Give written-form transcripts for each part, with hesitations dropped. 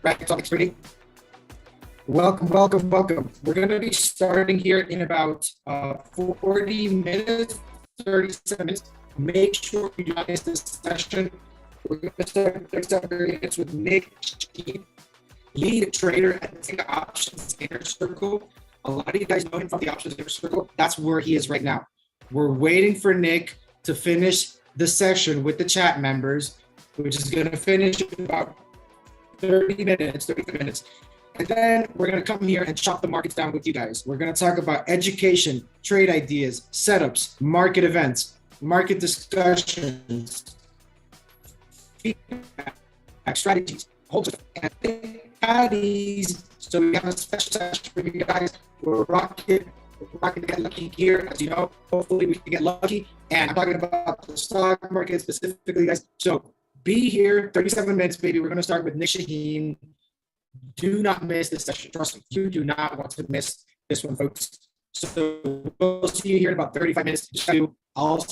Right Topics Trading. Welcome, welcome, welcome. We're going to be starting here in about 40 minutes, 37 minutes. Make sure you do not miss this session. We're going to start 37 minutes with Nic Chahine, lead trader at Benzinga Options Inner Circle. A lot of you guys know him from the Options Inner Circle. That's where he is right now. We're waiting for Nic to finish the session with the chat members, which is going to finish in about 30 minutes, 35 minutes. And then we're going to come here and chop the markets down with you guys. We're going to talk about education, trade ideas, setups, market events, market discussions, feedback, strategies, whole stuff. And patties. So we have a special session for you guys. We're rocking to get lucky here, as you know. Hopefully we can get lucky. And I'm talking about the stock market specifically, guys. So be here, 37 minutes, baby. We're going to start with Nic Chahine. Do not miss this session. Trust me, you do not want to miss this one, folks. So we'll see you here in about 35 minutes. I'll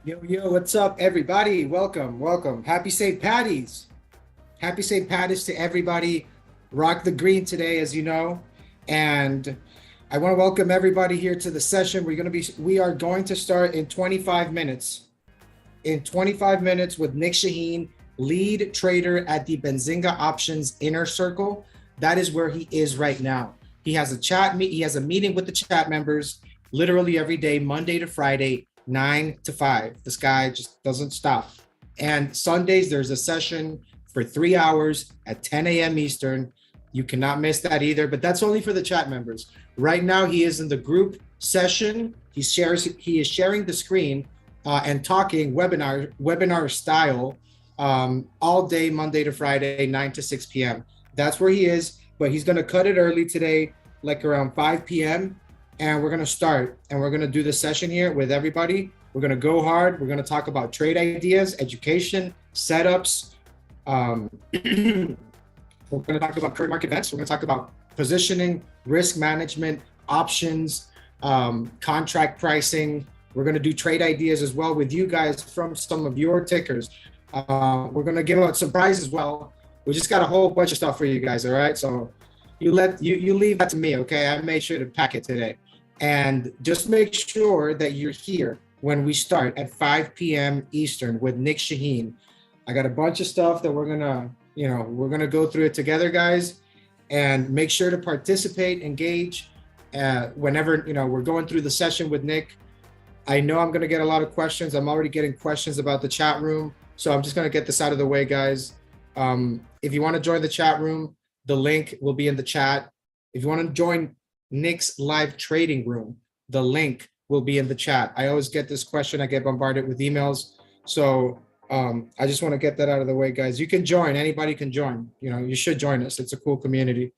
Yo, what's up, everybody? Welcome. Happy St. Patty's. Happy St. Patty's to everybody. Rock the green today, as you know. And I want to welcome everybody here to the session. We are going to start in 25 minutes. In 25 minutes with Nic Chahine, lead trader at the Benzinga Options Inner Circle. That is where he is right now. He has a meeting with the chat members literally every day, Monday to Friday, 9 to 5. This guy just doesn't stop. And Sundays, there's a session for 3 hours at 10 a.m. Eastern. You cannot miss that either, but that's only for the chat members. Right now, he is in the group session. He is sharing the screen and talking webinar style all day, Monday to Friday, 9 to 6 p.m. That's where he is, but he's going to cut it early today, like around 5 p.m. And we're going to start and we're going to do the session here with everybody. We're going to go hard. We're going to talk about trade ideas, education, setups. We're going to talk about current market events. We're going to talk about positioning, risk management, options, contract pricing. We're going to do trade ideas as well with you guys from some of your tickers. We're going to give out some prizes as well. We just got a whole bunch of stuff for you guys. All right. So you leave that to me. Okay. I made sure to pack it today. And just make sure that you're here when we start at 5 p.m. Eastern with Nic Chahine. I got a bunch of stuff that we're gonna go through it together, guys, and make sure to participate, engage. Whenever we're going through the session with Nic, I know I'm gonna get a lot of questions. I'm already getting questions about the chat room, so I'm just gonna get this out of the way, guys. If you want to join the chat room, the link will be in the chat. If you want to join Nic's live trading room, the link will be in the chat. I always get this question. I get bombarded with emails. So I just want to get that out of the way, guys. You can join. Anybody can join. You should join us. It's a cool community.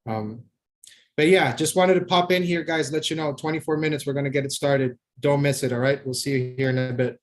But yeah, just wanted to pop in here, guys, let you know, 24 minutes, we're going to get it started. Don't miss it, all right? We'll see you here in a bit.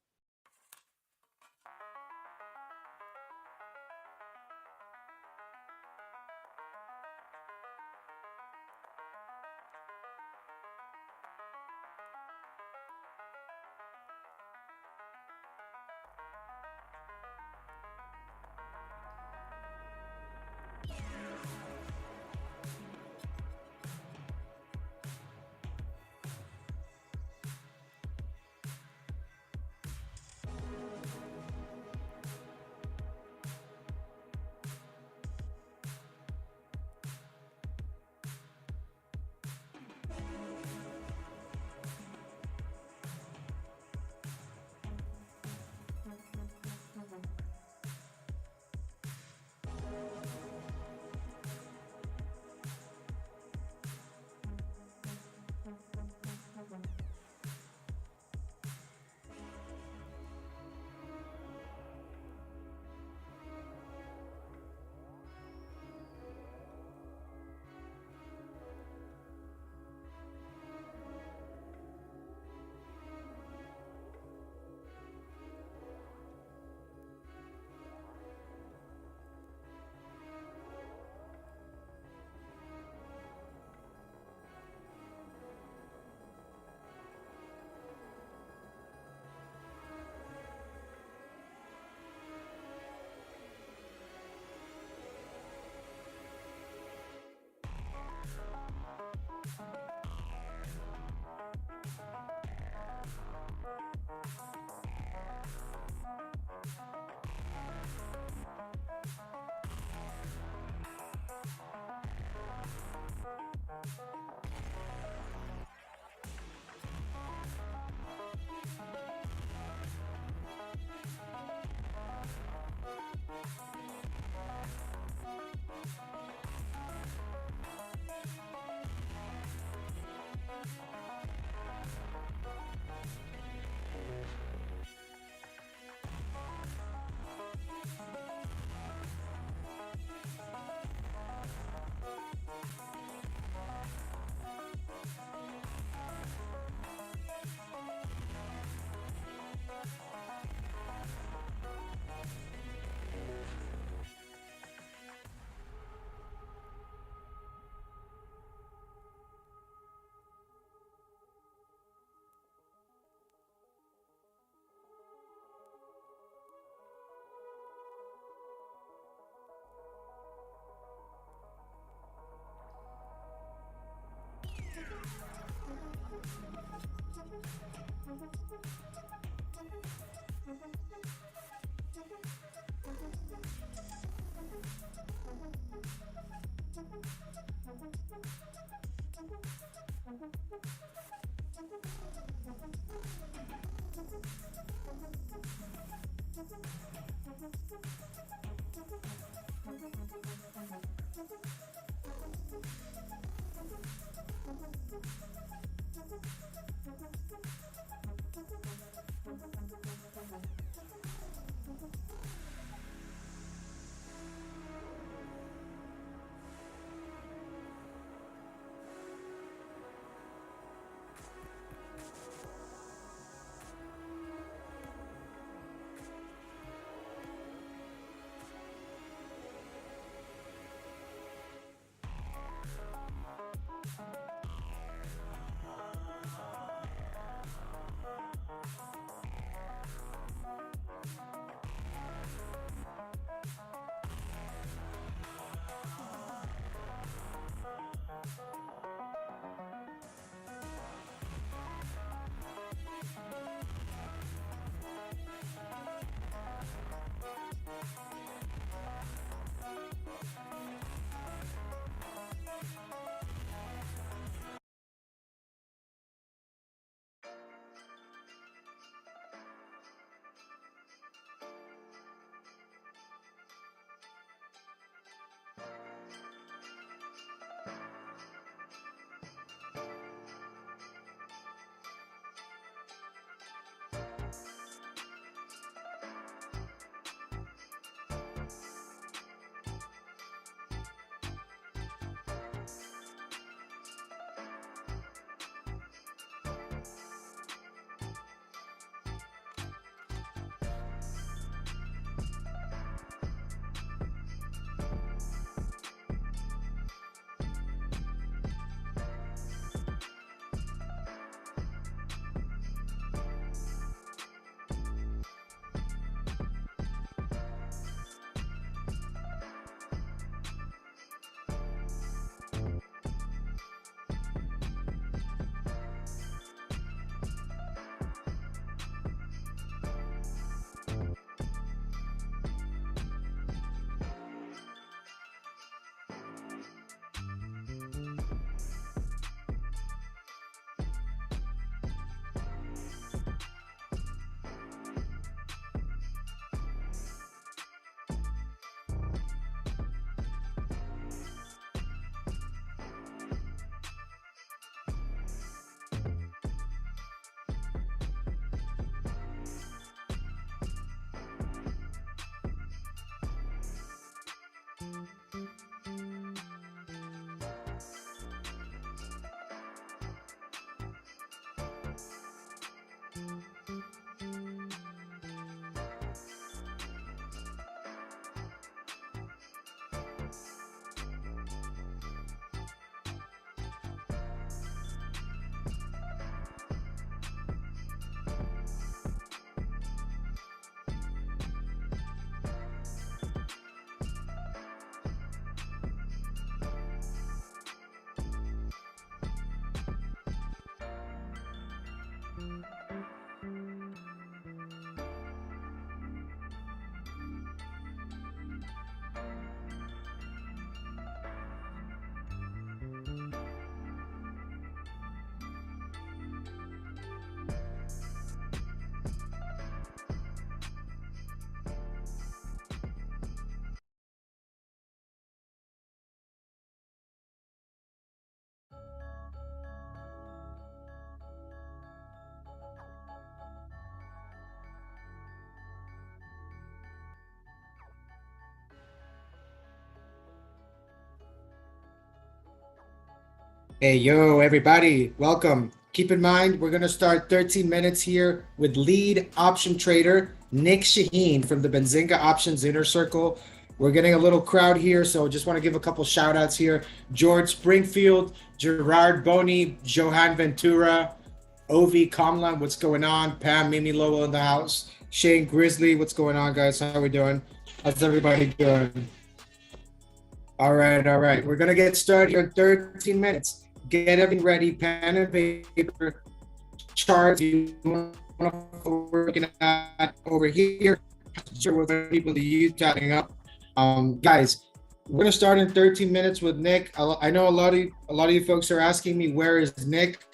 Hey, yo, everybody, welcome. Keep in mind, we're going to start 13 minutes here with lead option trader Nic Chahine from the Benzinga Options Inner Circle. We're getting a little crowd here, so just want to give a couple shout outs here. George Springfield, Gerard Boney, Johan Ventura, Ovi Comlan, what's going on? Pam Mimi Lowell in the house. Shane Grizzly, what's going on, guys? How we doing? How's everybody doing? All right, all right. We're going to get started here in 13 minutes. Get everything ready, pen and paper. charts you want to we're looking at over here, share with people the Utah up. Guys, we're gonna start in 13 minutes with Nick. I know a lot of you folks are asking me, where is Nick?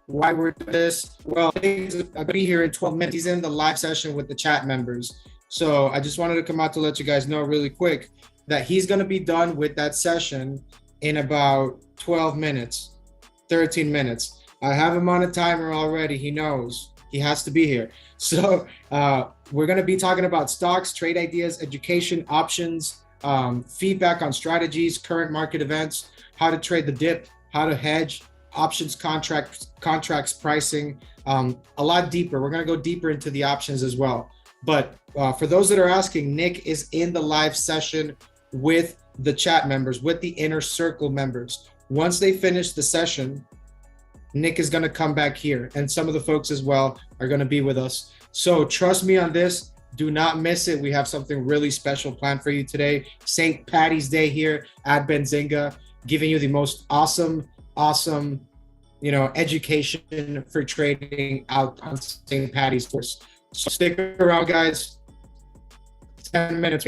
Why we're doing this? Well, he's gonna be here in 12 minutes. He's in the live session with the chat members. So I just wanted to come out to let you guys know really quick that he's gonna be done with that session in about 12 minutes, 13 minutes. I have him on a timer already. He knows he has to be here. So we're going to be talking about stocks, trade ideas, education, options, feedback on strategies, current market events, how to trade the dip, how to hedge, options contracts pricing, a lot deeper. We're going to go deeper into the options as well. But for those that are asking, Nick is in the live session with the chat members, with the inner circle members. Once they finish the session, Nick is going to come back here, and some of the folks as well are going to be with us. So trust me on this. Do not miss it. We have something really special planned for you today. St. Patty's Day here at Benzinga, giving you the most awesome, education for trading out on St. Patty's Day. So stick around, guys. 10 minutes.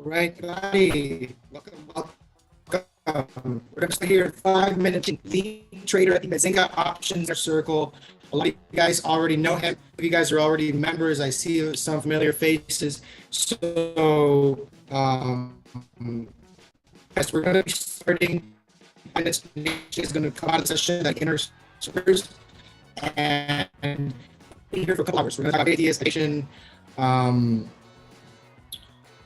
Right, buddy. Welcome, welcome. We're going to start here in 5 minutes. Lead trader at the Benzinga Options Circle. A lot of you guys already know him. You guys are already members. I see some familiar faces. So, yes, we're going to be starting. Minutes. Nick is going to come out of the session that inner servers and be here for a couple hours. We're going to talk about ideas, education,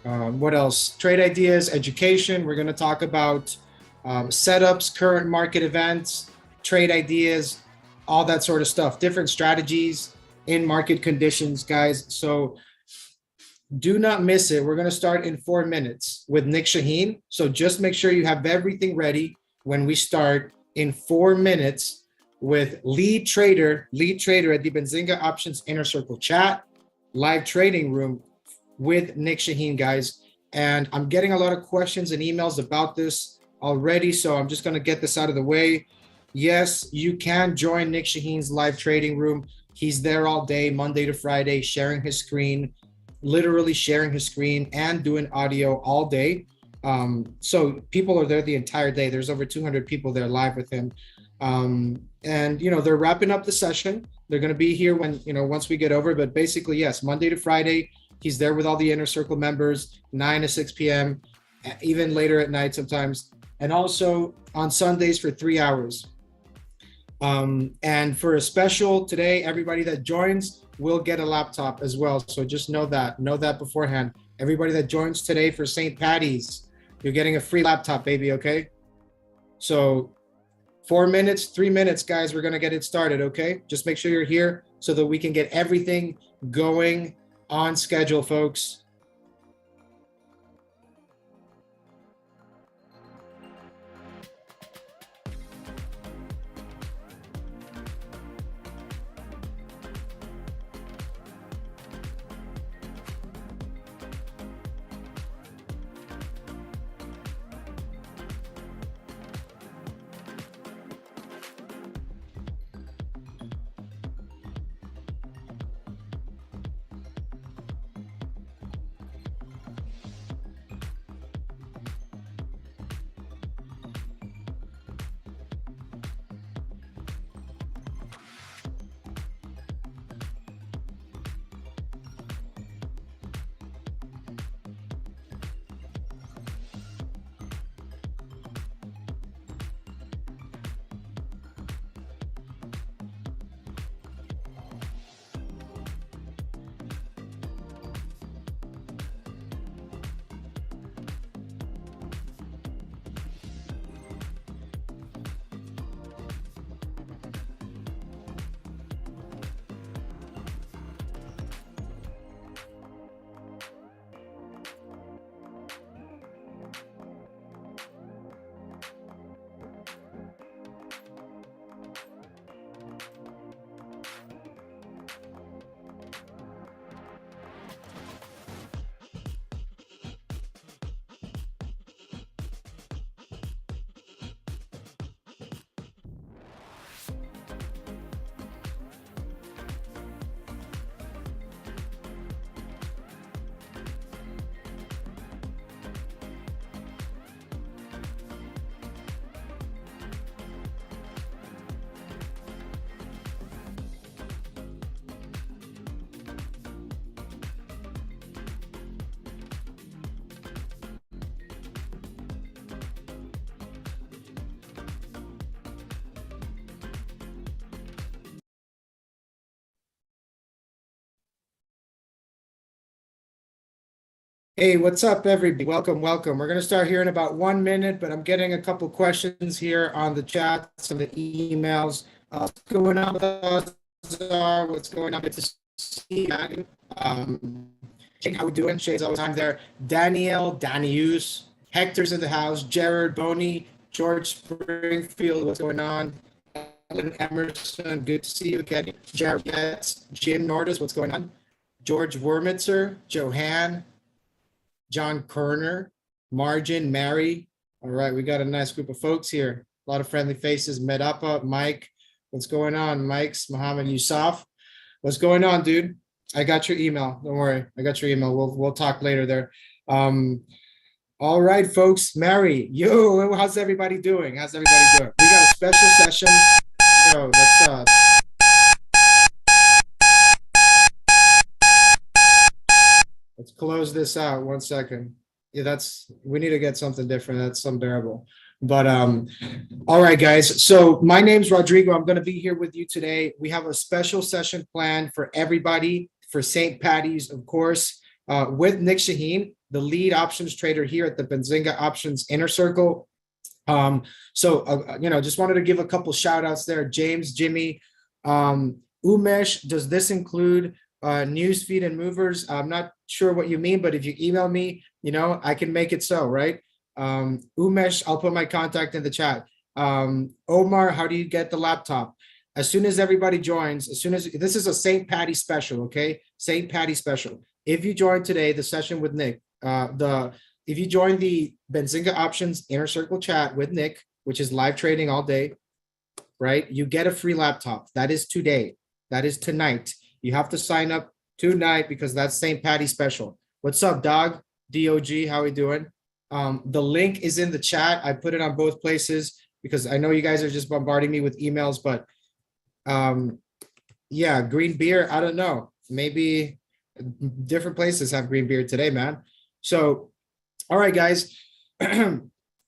what else? Trade ideas, education. We're going to talk about setups, current market events, trade ideas, all that sort of stuff, different strategies in market conditions, guys. So do not miss it. We're going to start in 4 minutes with Nic Chahine. So just make sure you have everything ready when we start in 4 minutes with lead trader at the Benzinga Options Inner Circle chat, live trading room with Nic Chahine, guys. And I'm getting a lot of questions and emails about this already, so I'm just going to get this out of the way. Yes, you can join Nic Chahine's live trading room. He's there all day, Monday to Friday, sharing his screen, literally sharing his screen and doing audio all day. So people are there the entire day. There's over 200 people there live with him. And, you know, they're wrapping up the session. They're going to be here when, you know, once we get over, but basically, yes, Monday to Friday, he's there with all the Inner Circle members, 9 to 6 p.m., even later at night sometimes. And also on Sundays for 3 hours. And for a special today, everybody that joins will get a laptop as well. So just know that beforehand. Everybody that joins today for St. Patty's, you're getting a free laptop, baby, okay? So 4 minutes, 3 minutes, guys, we're gonna get it started, okay? Just make sure you're here so that we can get everything going on schedule, folks. Hey, what's up, everybody? Welcome. We're going to start here in about 1 minute, but I'm getting a couple questions here on the chat, some of the emails. What's going on with us? What's going on? Good to see you. Shane, how we doing? Shane's always time there. Daniel, Danius, Hector's in the house. Jared, Boney, George Springfield, what's going on? Ellen Emerson, good to see you again. Jared Getz, Jim Nordis, what's going on? George Wormitzer, Johan, John Kerner, Margin, Mary. All right, we got a nice group of folks here. A lot of friendly faces. Medapa, Mike. What's going on? Mike's Mohammed Yusuf. What's going on, dude? I got your email. Don't worry. I got your email. We'll talk later there. All right, folks. Mary, yo, how's everybody doing? How's everybody doing? We got a special session. Yo, let's close this out 1 second. Yeah, we need to get something different. That's unbearable. But all right, guys. So my name's Rodrigo. I'm going to be here with you today. We have a special session planned for everybody for St. Patty's, of course, with Nic Chahine, the lead options trader here at the Benzinga Options Inner Circle. Just wanted to give a couple shout outs there. James, Jimmy, Umesh, does this include news feed and movers? I'm not sure what you mean, but if you email me, I can make it so, right? Umesh, I'll put my contact in the chat. Omar, how do you get the laptop? As soon as everybody joins, this is a St. Patty special, okay? St. Patty special. If you join today, the session with Nic, if you join the Benzinga Options Inner Circle chat with Nic, which is live trading all day, right? You get a free laptop. That is today. That is tonight. You have to sign up tonight because that's St. Patty special. What's up, dog? DOG, how we doing? The link is in the chat. I put it on both places because I know you guys are just bombarding me with emails, but yeah, green beer, I don't know. Maybe different places have green beer today, man. So, all right, guys.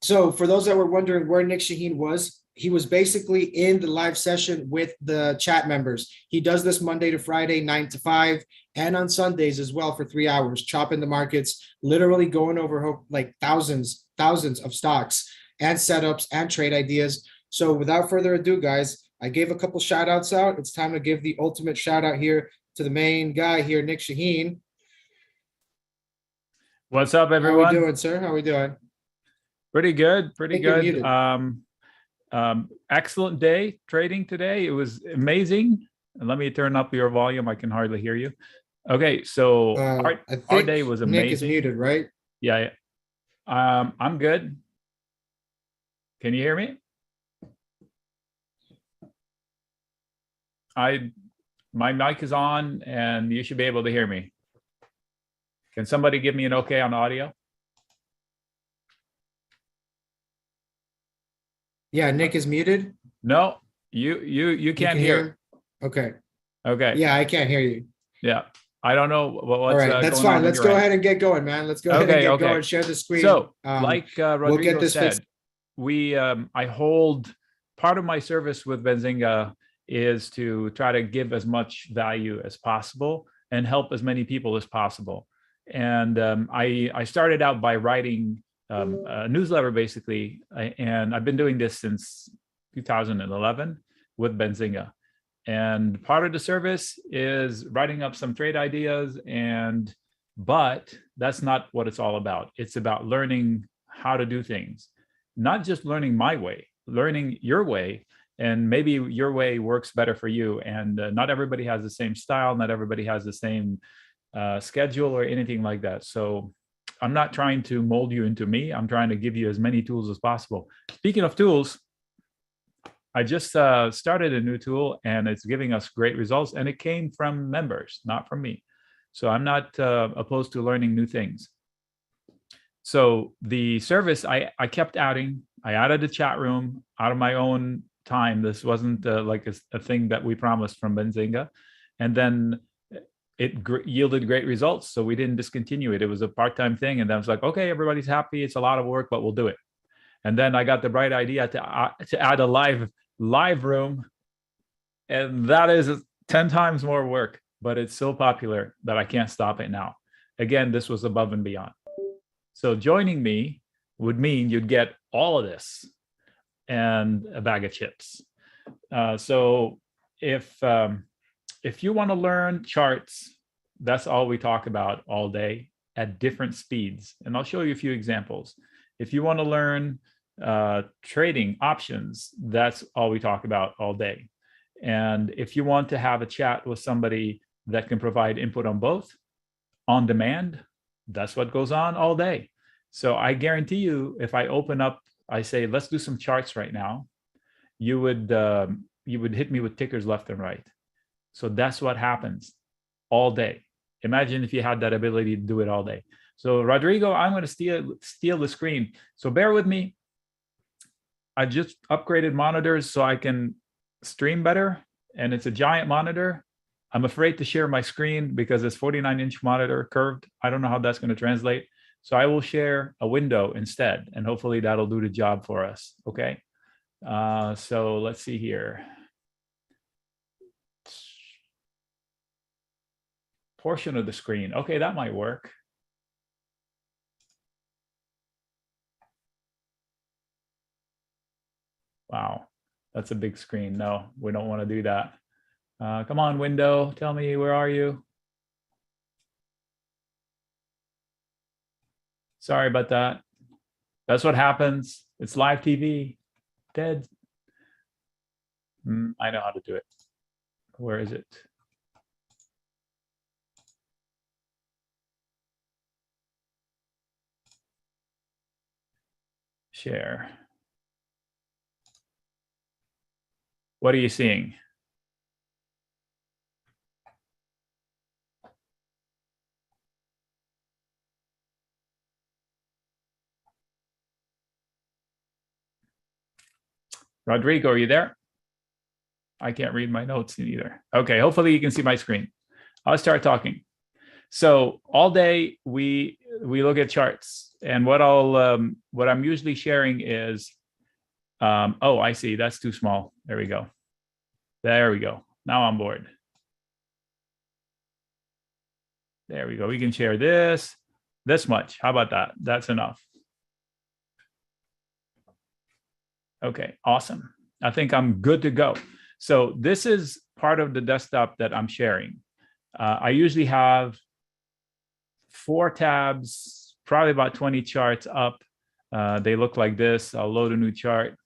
So for those that were wondering where Nic Chahine was, he was basically in the live session with the chat members. He does this Monday to Friday, 9 to 5, and on Sundays as well for 3 hours, chopping the markets, literally going over like thousands of stocks and setups and trade ideas. So without further ado, guys, I gave a couple shout outs out. It's time to give the ultimate shout out here to the main guy here, Nic Chahine. What's up, everyone? How are we doing, sir? How are we doing? Pretty good. Excellent day trading today. It was amazing. Let me turn up your volume. I can hardly hear you. Okay, so our day was amazing. Nic is muted, right? Yeah. I'm good. Can you hear me? My mic is on and you should be able to hear me. Can somebody give me an okay on audio? Yeah, Nic is muted. No, you can't hear. Okay. Yeah, I can't hear you. Yeah, I don't know what's all right. That's fine. Let's go ahead and get going, man. Let's go ahead and get going. Share the screen. So, like Rodrigo said, I hold part of my service with Benzinga is to try to give as much value as possible and help as many people as possible. And I started out by writing a newsletter, basically, and I've been doing this since 2011 with Benzinga. And part of the service is writing up some trade ideas, but that's not what it's all about. It's about learning how to do things, not just learning my way, learning your way. And maybe your way works better for you. And not everybody has the same style. Not everybody has the same schedule or anything like that. So I'm not trying to mold you into me. I'm trying to give you as many tools as possible. Speaking of tools, I just started a new tool and it's giving us great results. And it came from members, not from me. So I'm not opposed to learning new things. So the service I kept adding. I added a chat room out of my own time. This wasn't like a thing that we promised from Benzinga. And then it yielded great results. So we didn't discontinue it. It was a part-time thing. And then I was like, okay, everybody's happy. It's a lot of work, but we'll do it. And then I got the bright idea to add a live room. And that is 10 times more work, but it's so popular that I can't stop it now. Again, this was above and beyond. So joining me would mean you'd get all of this and a bag of chips. So if you want to learn charts, that's all we talk about all day at different speeds. And I'll show you a few examples. If you want to learn trading options, that's all we talk about all day. And if you want to have a chat with somebody that can provide input on both on demand, that's what goes on all day. So I guarantee you, if I open up, I say, let's do some charts right now, you would hit me with tickers left and right. So that's what happens all day. Imagine if you had that ability to do it all day. So Rodrigo, I'm going to steal the screen. So bear with me. I just upgraded monitors so I can stream better, and it's a giant monitor. I'm afraid to share my screen because it's 49-inch monitor curved. I don't know how that's going to translate. So I will share a window instead, and hopefully that'll do the job for us. Okay. So let's see here. Portion of the screen. Okay, that might work. Wow, that's a big screen. No, we don't want to do that. Come on, window, tell me, where are you? Sorry about that. That's what happens. It's live TV. Dead. I know how to do it. Where is it? Share. What are you seeing? Rodrigo, are you there? I can't read my notes either. Okay, hopefully you can see my screen. I'll start talking. So all day we look at charts, and what I'm usually sharing is, oh, I see, that's too small. There we go. There we go. Now I'm bored. There we go. We can share this much. How about that? That's enough. Okay, awesome. I think I'm good to go. So this is part of the desktop that I'm sharing. I usually have 4 tabs, probably about 20 charts up. They look like this. I'll load a new chart.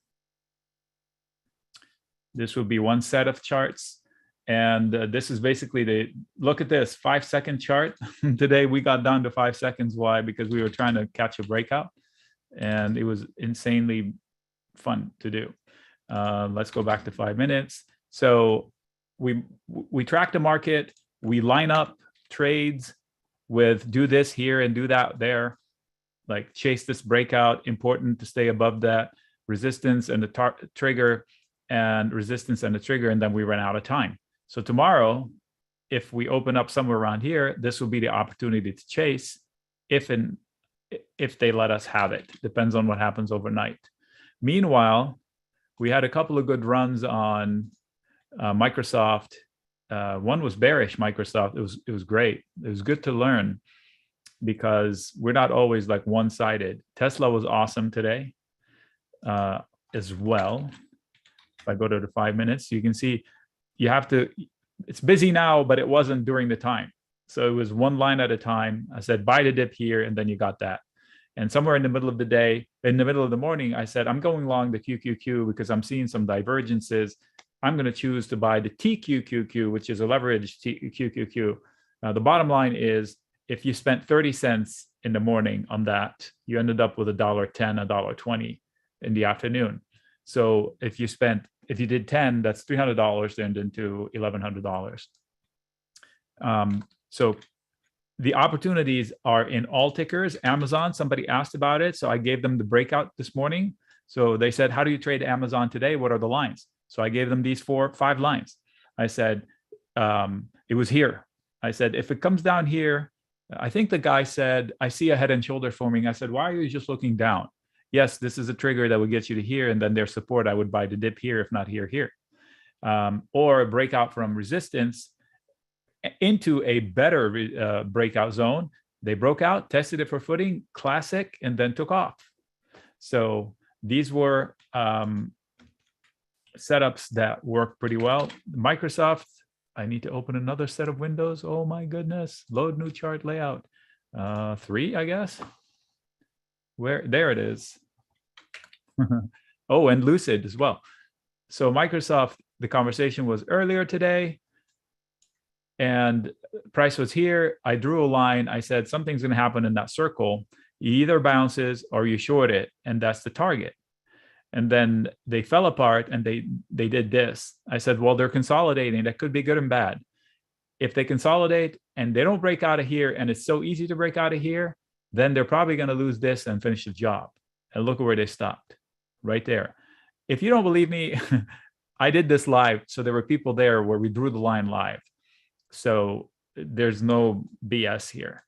This will be one set of charts. And this is basically look at this 5-second chart. Today we got down to 5 seconds. Why? Because we were trying to catch a breakout, and it was insanely fun to do. Let's go back to 5 minutes. So we track the market. We line up trades with do this here and do that there, like chase this breakout, important to stay above that resistance and the trigger, and resistance and the trigger, and then we run out of time. So tomorrow, if we open up somewhere around here, this will be the opportunity to chase if they let us have it. Depends on what happens overnight. Meanwhile, we had a couple of good runs on Microsoft. One was bearish Microsoft. It was great. It was good to learn because we're not always like one-sided. Tesla was awesome today as well. If I go to the 5 minutes, you can see it's busy now, but it wasn't during the time. So it was one line at a time. I said, buy the dip here, and then you got that. And somewhere in the middle of the day, in the middle of the morning, I said, I'm going long the QQQ because I'm seeing some divergences. I'm going to choose to buy the TQQQ, which is a leveraged QQQ. The bottom line is, if you spent 30 cents in the morning on that, you ended up with $1.10, $1.20 in the afternoon. So if you did 10, that's $300 turned into $1,100. So the opportunities are in all tickers. Amazon, somebody asked about it, so I gave them the breakout this morning. So they said, how do you trade Amazon today? What are the lines? So I gave them these 4-5 lines. I said, it was here. I said, if it comes down here, I think the guy said, I see a head and shoulder forming. I said, why are you just looking down? Yes, this is a trigger that would get you to here, and then their support, I would buy the dip here, if not here. Or a breakout from resistance into a better breakout zone. They broke out, tested it for footing, classic, and then took off. So these were setups that work pretty well. Microsoft, I need to open another set of windows. Oh my goodness. Load new chart layout. 3, I guess. There it is. Oh, and Lucid as well. So Microsoft, the conversation was earlier today, and price was here. I drew a line. I said, something's going to happen in that circle. It either bounces or you short it, and that's the target. And then they fell apart and they did this. I said, well, they're consolidating. That could be good and bad. If they consolidate and they don't break out of here, and it's so easy to break out of here, then they're probably going to lose this and finish the job. And look at where they stopped, right there. If you don't believe me, I did this live. So there were people there where we drew the line live. So there's no BS here.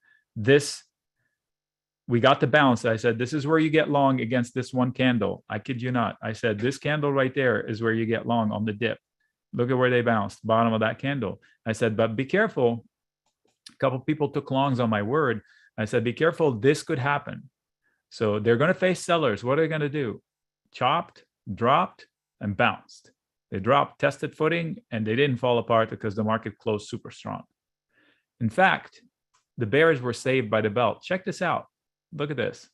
We got the bounce. I said, this is where you get long against this one candle. I kid you not. I said, this candle right there is where you get long on the dip. Look at where they bounced, bottom of that candle. I said, but be careful. A couple of people took longs on my word. I said, be careful. This could happen. So they're going to face sellers. What are they going to do? Chopped, dropped, and bounced. They dropped, tested footing, and they didn't fall apart because the market closed super strong. In fact, the bears were saved by the belt. Check this out. Look at this.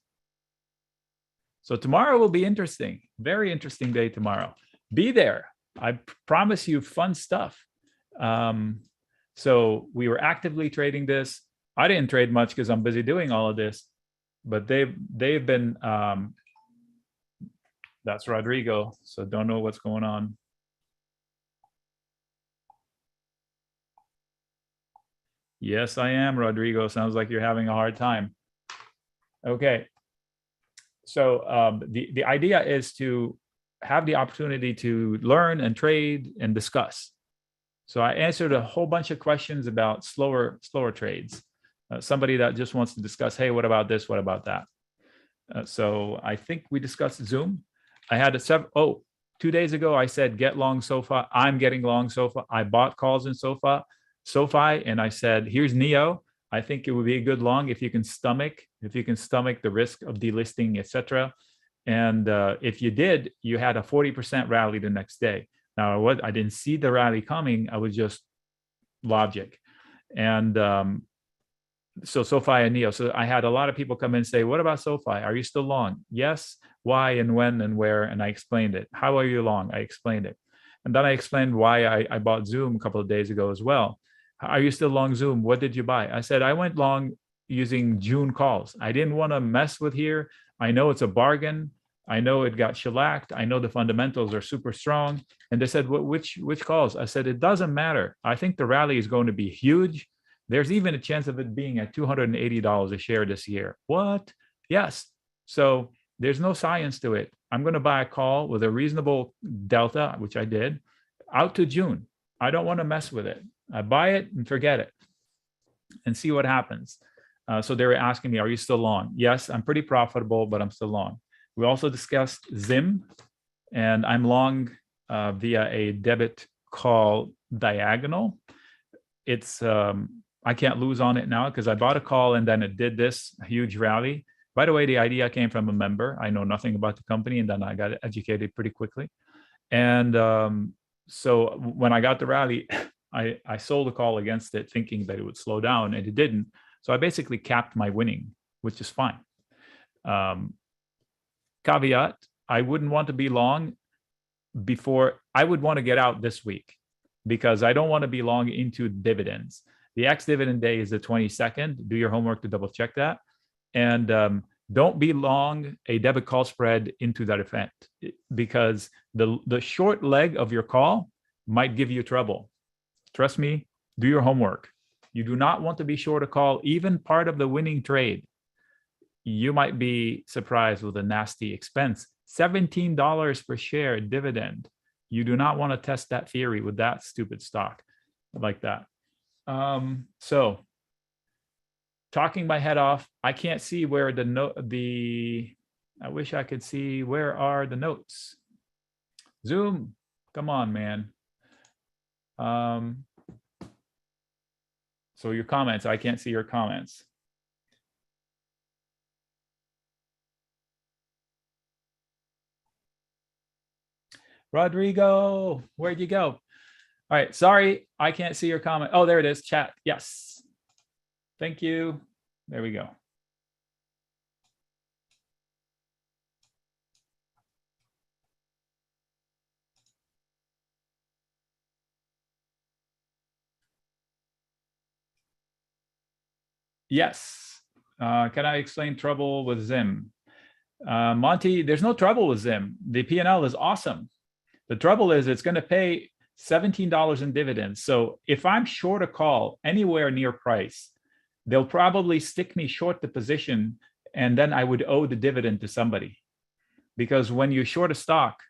So tomorrow will be interesting. Very interesting day tomorrow. Be there. I promise you fun stuff. So we were actively trading this. I didn't trade much because I'm busy doing all of this, but they've been, that's Rodrigo. So don't know what's going on. Yes, I am, Rodrigo. Sounds like you're having a hard time. Okay. So the idea is to have the opportunity to learn and trade and discuss. So I answered a whole bunch of questions about slower trades. Somebody that just wants to discuss, hey, what about this? What about that? So I think we discussed Zoom. I had 2 days ago, I said, get long SOFA. I'm getting long SOFA. I bought calls in SOFI, and I said, here's NEO. I think it would be a good long if you can stomach the risk of delisting, etc. And if you did, you had a 40% rally the next day. Now, I didn't see the rally coming. I was just logic. And so SOFI and NEO. So I had a lot of people come in and say, what about SOFI? Are you still long? Yes. Why and when and where? And I explained it. How are you long? I explained it. And then I explained why I bought Zoom a couple of days ago as well. Are you still long Zoom? What did you buy? I said, I went long using June calls. I didn't want to mess with here. I know it's a bargain. I know it got shellacked. I know the fundamentals are super strong. And they said, which calls? I said, it doesn't matter. I think the rally is going to be huge. There's even a chance of it being at $280 a share this year. What? Yes. So there's no science to it. I'm going to buy a call with a reasonable delta, which I did, out to June. I don't want to mess with it. I buy it and forget it and see what happens. So they were asking me, are you still long? Yes, I'm pretty profitable, but I'm still long. We also discussed ZIM, and I'm long via a debit call diagonal. It's I can't lose on it now because I bought a call and then it did this huge rally. By the way, the idea came from a member. I know nothing about the company, and then I got educated pretty quickly. And so when I got the rally, I sold a call against it thinking that it would slow down, and it didn't. So I basically capped my winning, which is fine. Caveat, I wouldn't want to be long before. I would want to get out this week because I don't want to be long into dividends. The ex-dividend day is the 22nd. Do your homework to double check that. And don't be long a debit call spread into that event because the short leg of your call might give you trouble. Trust me, do your homework. You do not want to be short a call, even part of the winning trade. You might be surprised with a nasty expense. $17 per share dividend. You do not want to test that theory with that stupid stock like that. So talking my head off, I can't see where I wish I could see where are the notes. Zoom, come on, man. So your comments, I can't see your comments. Rodrigo, where'd you go? All right, sorry, I can't see your comment. Oh, there it is, chat. Yes. Thank you. There we go. Yes. Can I explain trouble with Zim? Monty, there's no trouble with Zim. The P&L is awesome. The trouble is it's going to pay $17 in dividends. So if I'm short a call anywhere near price, they'll probably stick me short the position, and then I would owe the dividend to somebody. Because when you short a stock,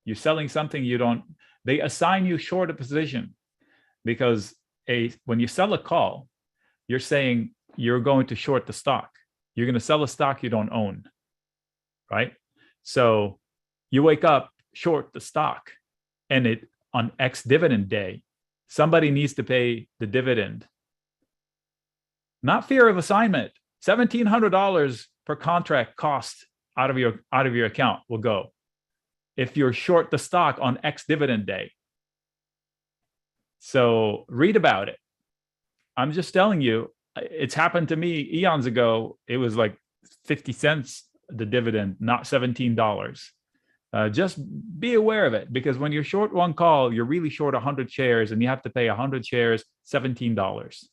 you're selling something you don't, they assign you short a position. Because when you sell a call, you're saying you're going to short the stock. You're going to sell a stock you don't own, right? So you wake up short the stock, and it on ex-dividend day, somebody needs to pay the dividend. Not fear of assignment. $1,700 per contract cost out of your account will go if you're short the stock on ex-dividend day. So read about it. I'm just telling you, it's happened to me eons ago. It was like 50 cents the dividend, not $17. Just be aware of it, because when you're short one call, you're really short 100 shares, and you have to pay 100 shares $17.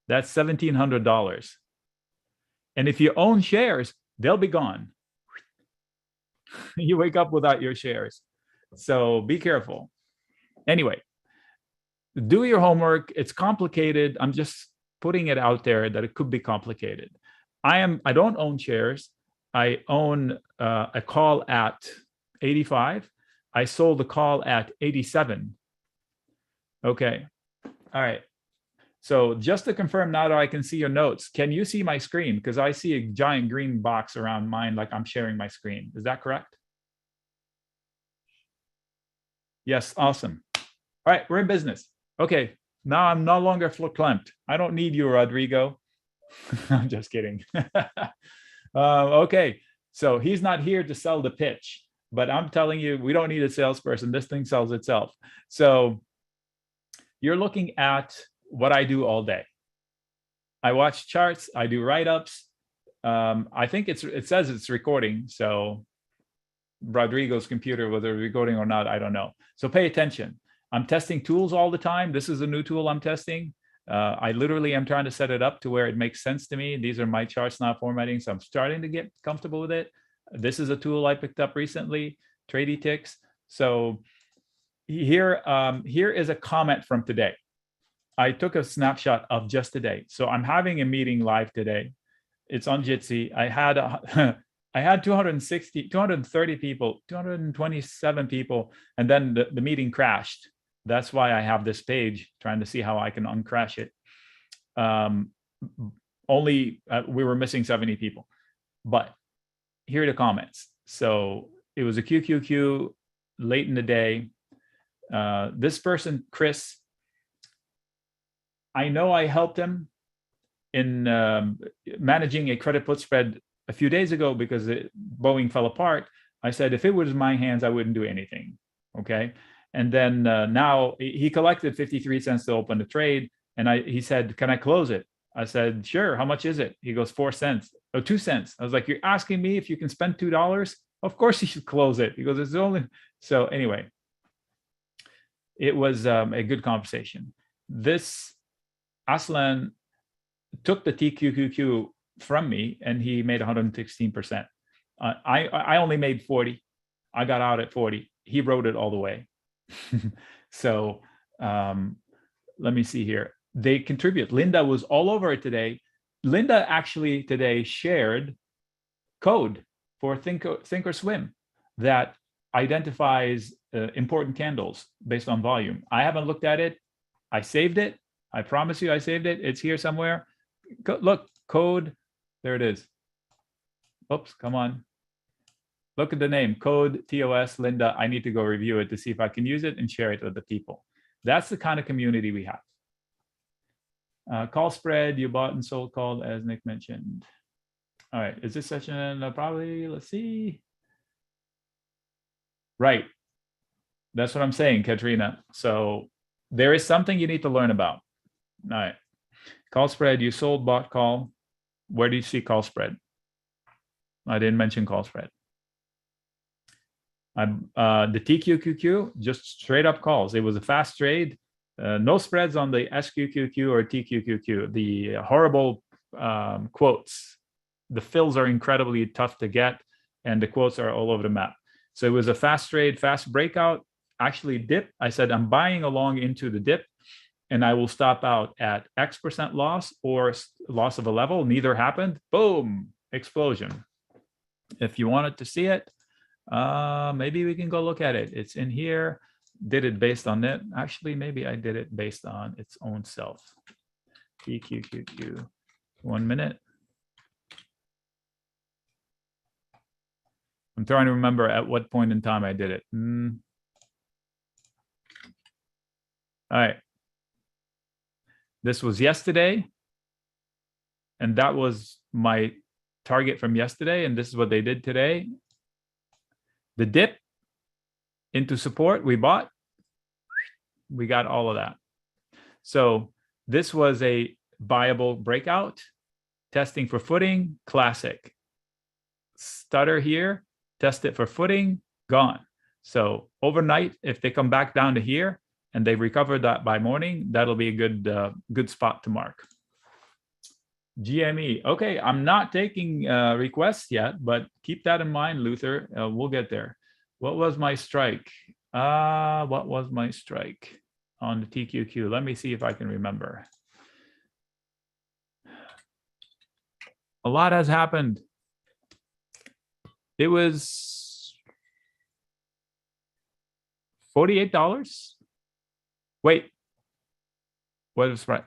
That's $1,700. And if you own shares, they'll be gone. You wake up without your shares. So be careful. Anyway, do your homework. It's complicated. I'm just putting it out there that it could be complicated. I don't own shares. I own a call at 85. I sold the call at 87. Okay. All right. So just to confirm, now that I can see your notes, can you see my screen? Because I see a giant green box around mine, like I'm sharing my screen. Is that correct? Yes. Awesome. All right. We're in business. Okay. Now I'm no longer verklempt. I don't need you, Rodrigo. I'm just kidding. Okay. So he's not here to sell the pitch, but I'm telling you, we don't need a salesperson. This thing sells itself. So you're looking at what I do all day. I watch charts. I do write-ups. I think it says it's recording. So Rodrigo's computer, whether it's recording or not, I don't know. So pay attention. I'm testing tools all the time. This is a new tool I'm testing. I literally am trying to set it up to where it makes sense to me. These are my charts, not formatting. So I'm starting to get comfortable with it. This is a tool I picked up recently, Tradie Ticks. So here is a comment from today. I took a snapshot of just today. So I'm having a meeting live today. It's on Jitsi. I had 230 people, 227 people, and then the meeting crashed. That's why I have this page, trying to see how I can uncrash it. We were missing 70 people, but here are the comments. So it was a QQQ late in the day. This person, Chris, I know I helped him in managing a credit put spread a few days ago because Boeing fell apart. I said, if it was my hands, I wouldn't do anything. Okay. And then now he collected 53 cents to open the trade. And he said, can I close it? I said, sure. How much is it? He goes, 4 cents. Oh, 2 cents. I was like, you're asking me if you can spend $2? Of course you should close it. He goes, it's only. So anyway, it was a good conversation. This Aslan took the TQQQ from me, and he made 116%. I only made 40. I got out at 40. He wrote it all the way. So let me see here. They contribute. Linda was all over it today. Linda actually today shared code for Thinkorswim that identifies important candles based on volume. I haven't looked at it. I saved it. I promise you I saved it. It's here somewhere. Look, code. There it is. Oops, come on. Look at the name, code TOS Linda. I need to go review it to see if I can use it and share it with the people. That's the kind of community we have. Call spread, you bought and sold called, as Nick mentioned. All right, is this session probably, let's see. Right. That's what I'm saying, Katrina. So there is something you need to learn about. All right. Call spread, you sold bought call. Where do you see call spread? I didn't mention call spread. The TQQQ, just straight up calls. It was a fast trade. No spreads on the SQQQ or TQQQ. The horrible quotes. The fills are incredibly tough to get, and the quotes are all over the map. So it was a fast trade, fast breakout, actually dip. I said, I'm buying along into the dip, and I will stop out at X% loss or loss of a level. Neither happened. Boom, explosion. If you wanted to see it, maybe we can go look at it. It's in here. Did it based on it. Actually, maybe I did it based on its own self. TQQQ. 1 minute. I'm trying to remember at what point in time I did it. All right. This was yesterday. And that was my target from yesterday. And this is what they did today. The dip into support, we bought. We got all of that. So this was a buyable breakout. Testing for footing, classic. Stutter here, test it for footing, gone. So overnight, if they come back down to here and they recover that by morning, that'll be a good spot to mark. GME. Okay, I'm not taking requests yet, but keep that in mind, Luther. We'll get there. What was my strike? What was my strike on the TQQ? Let me see if I can remember. A lot has happened. It was $48. Wait, what was right?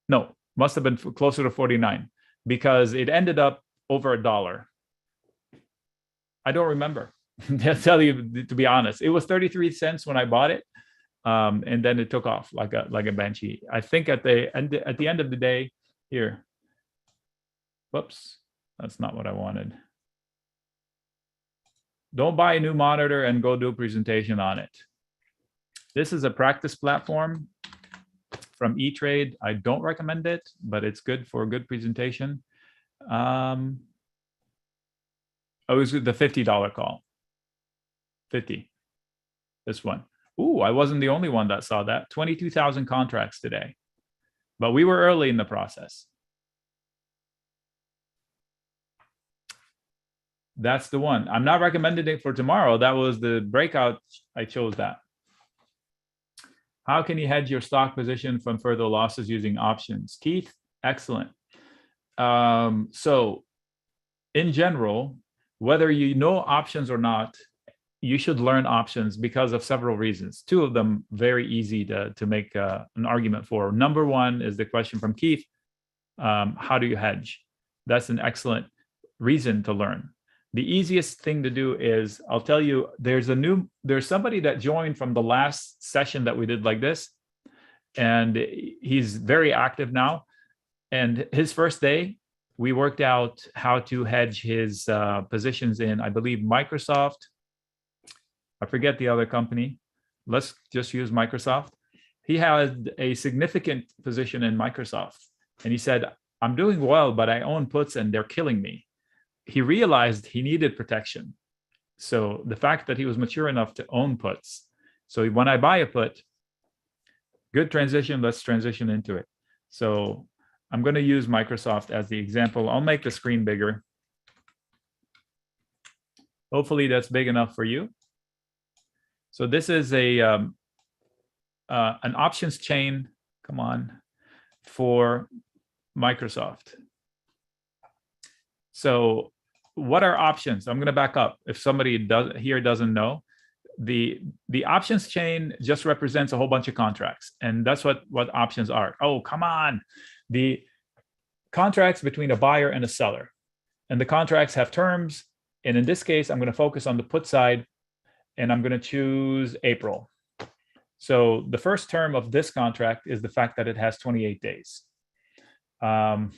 No, must have been closer to 49 because it ended up over $1. I don't remember. I'll tell you, to be honest, it was 33 cents when I bought it, and then it took off like a banshee. I think at the end of the day, here. Whoops, that's not what I wanted. Don't buy a new monitor and go do a presentation on it. This is a practice platform from E-Trade. I don't recommend it, but it's good for a good presentation. It was the $50 call. 50. This one. Ooh, I wasn't the only one that saw that. 22,000 contracts today. But we were early in the process. That's the one. I'm not recommending it for tomorrow. That was the breakout. I chose that. How can you hedge your stock position from further losses using options? Keith, excellent. So in general, whether you know options or not, you should learn options because of several reasons. Two of them very easy to make an argument for. Number one is the question from Keith. How do you hedge? That's an excellent reason to learn. The easiest thing to do is, I'll tell you, there's somebody that joined from the last session that we did like this, and he's very active now. And his first day, we worked out how to hedge his positions in, I believe, Microsoft. I forget the other company. Let's just use Microsoft. He had a significant position in Microsoft. And he said, I'm doing well, but I own puts and they're killing me. He realized he needed protection. So the fact that he was mature enough to own puts. So when I buy a put, good transition, let's transition into it. So I'm going to use Microsoft as the example. I'll make the screen bigger. Hopefully that's big enough for you. So this is an options chain, come on, for Microsoft. So what are options? I'm going to back up. If somebody doesn't know, the options chain just represents a whole bunch of contracts. And that's what options are. Oh, come on. The contracts between a buyer and a seller. And the contracts have terms. And in this case, I'm going to focus on the put side. And I'm going to choose April. So the first term of this contract is the fact that it has 28 days. Anil,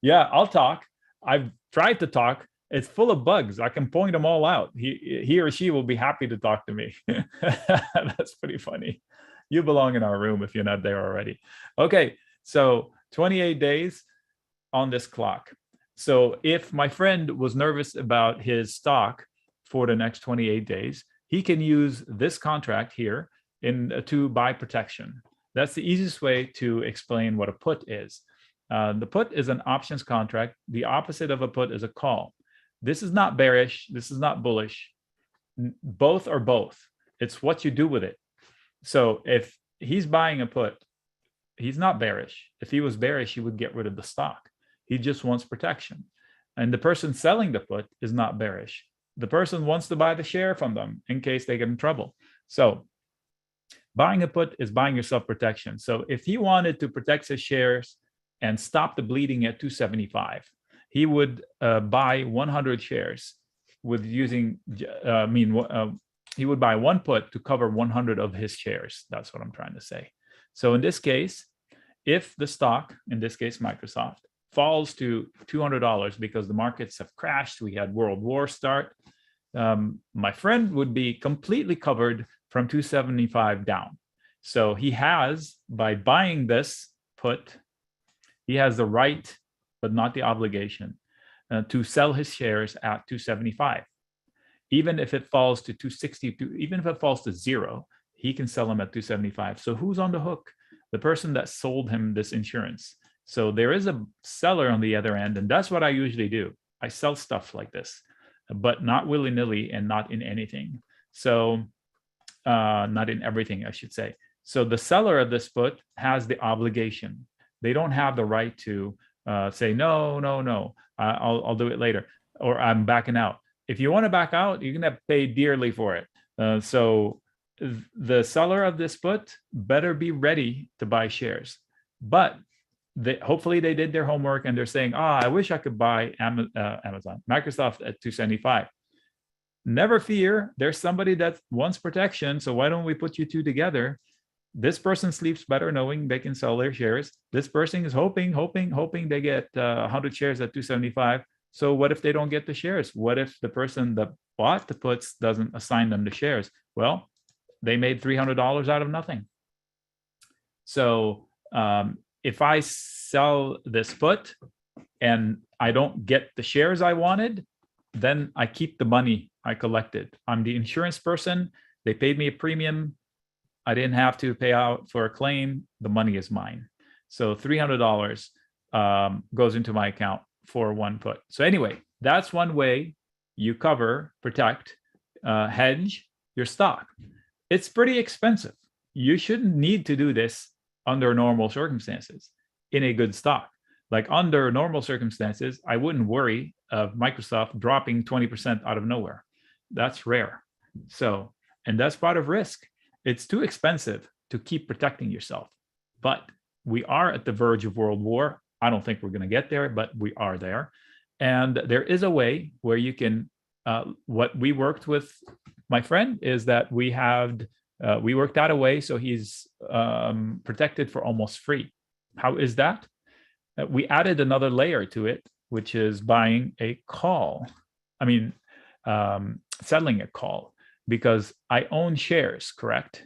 yeah, I'll talk. I've tried to talk. It's full of bugs. I can point them all out. He or she will be happy to talk to me. That's pretty funny. You belong in our room if you're not there already. Okay, so 28 days on this clock. So if my friend was nervous about his stock for the next 28 days, he can use this contract here to buy protection. That's the easiest way to explain what a put is. The put is an options contract. The opposite of a put is a call. This is not bearish. This is not bullish. Both are both. It's what you do with it. So if he's buying a put, he's not bearish. If he was bearish, he would get rid of the stock. He just wants protection. And the person selling the put is not bearish. The person wants to buy the share from them in case they get in trouble. So buying a put is buying yourself protection. So if he wanted to protect his shares and stop the bleeding at 275, he would buy 100 shares with using, he would buy one put to cover 100 of his shares. That's what I'm trying to say. So in this case, if the stock, in this case, Microsoft, falls to $200 because the markets have crashed, we had World War start, my friend would be completely covered from 275 down. So he has, by buying this put, he has the right, but not the obligation, to sell his shares at 275. Even if it falls to 260, even if it falls to zero, he can sell them at 275. So who's on the hook? The person that sold him this insurance. So there is a seller on the other end, and that's what I usually do. I sell stuff like this, but not willy-nilly and not in anything. So not in everything, I should say. So the seller of this put has the obligation. They don't have the right to say, no, I'll do it later, or I'm backing out. If you want to back out, you're going to pay dearly for it. So the seller of this put better be ready to buy shares. But hopefully they did their homework and they're saying, I wish I could buy Microsoft at 275. Never fear, there's somebody that wants protection. So why don't we put you two together? This person sleeps better knowing they can sell their shares. This person is hoping they get 100 shares at 275. So what if they don't get the shares? What if the person that bought the puts doesn't assign them the shares? Well, they made $300 out of nothing. So if I sell this put and I don't get the shares I wanted, then I keep the money I collected. I'm the insurance person. They paid me a premium. I didn't have to pay out for a claim. The money is mine. So $300 goes into my account for one put. So anyway, that's one way you cover, protect, hedge your stock. It's pretty expensive. You shouldn't need to do this under normal circumstances in a good stock. Like under normal circumstances, I wouldn't worry of Microsoft dropping 20% out of nowhere. That's rare. So, and that's part of risk. It's too expensive to keep protecting yourself. But we are at the verge of World War. I don't think we're going to get there, but we are there. And there is a way where you can, what we worked with my friend is that we worked out a way so he's protected for almost free. How is that? We added another layer to it, which is buying a call. Settling a call, because I own shares, correct?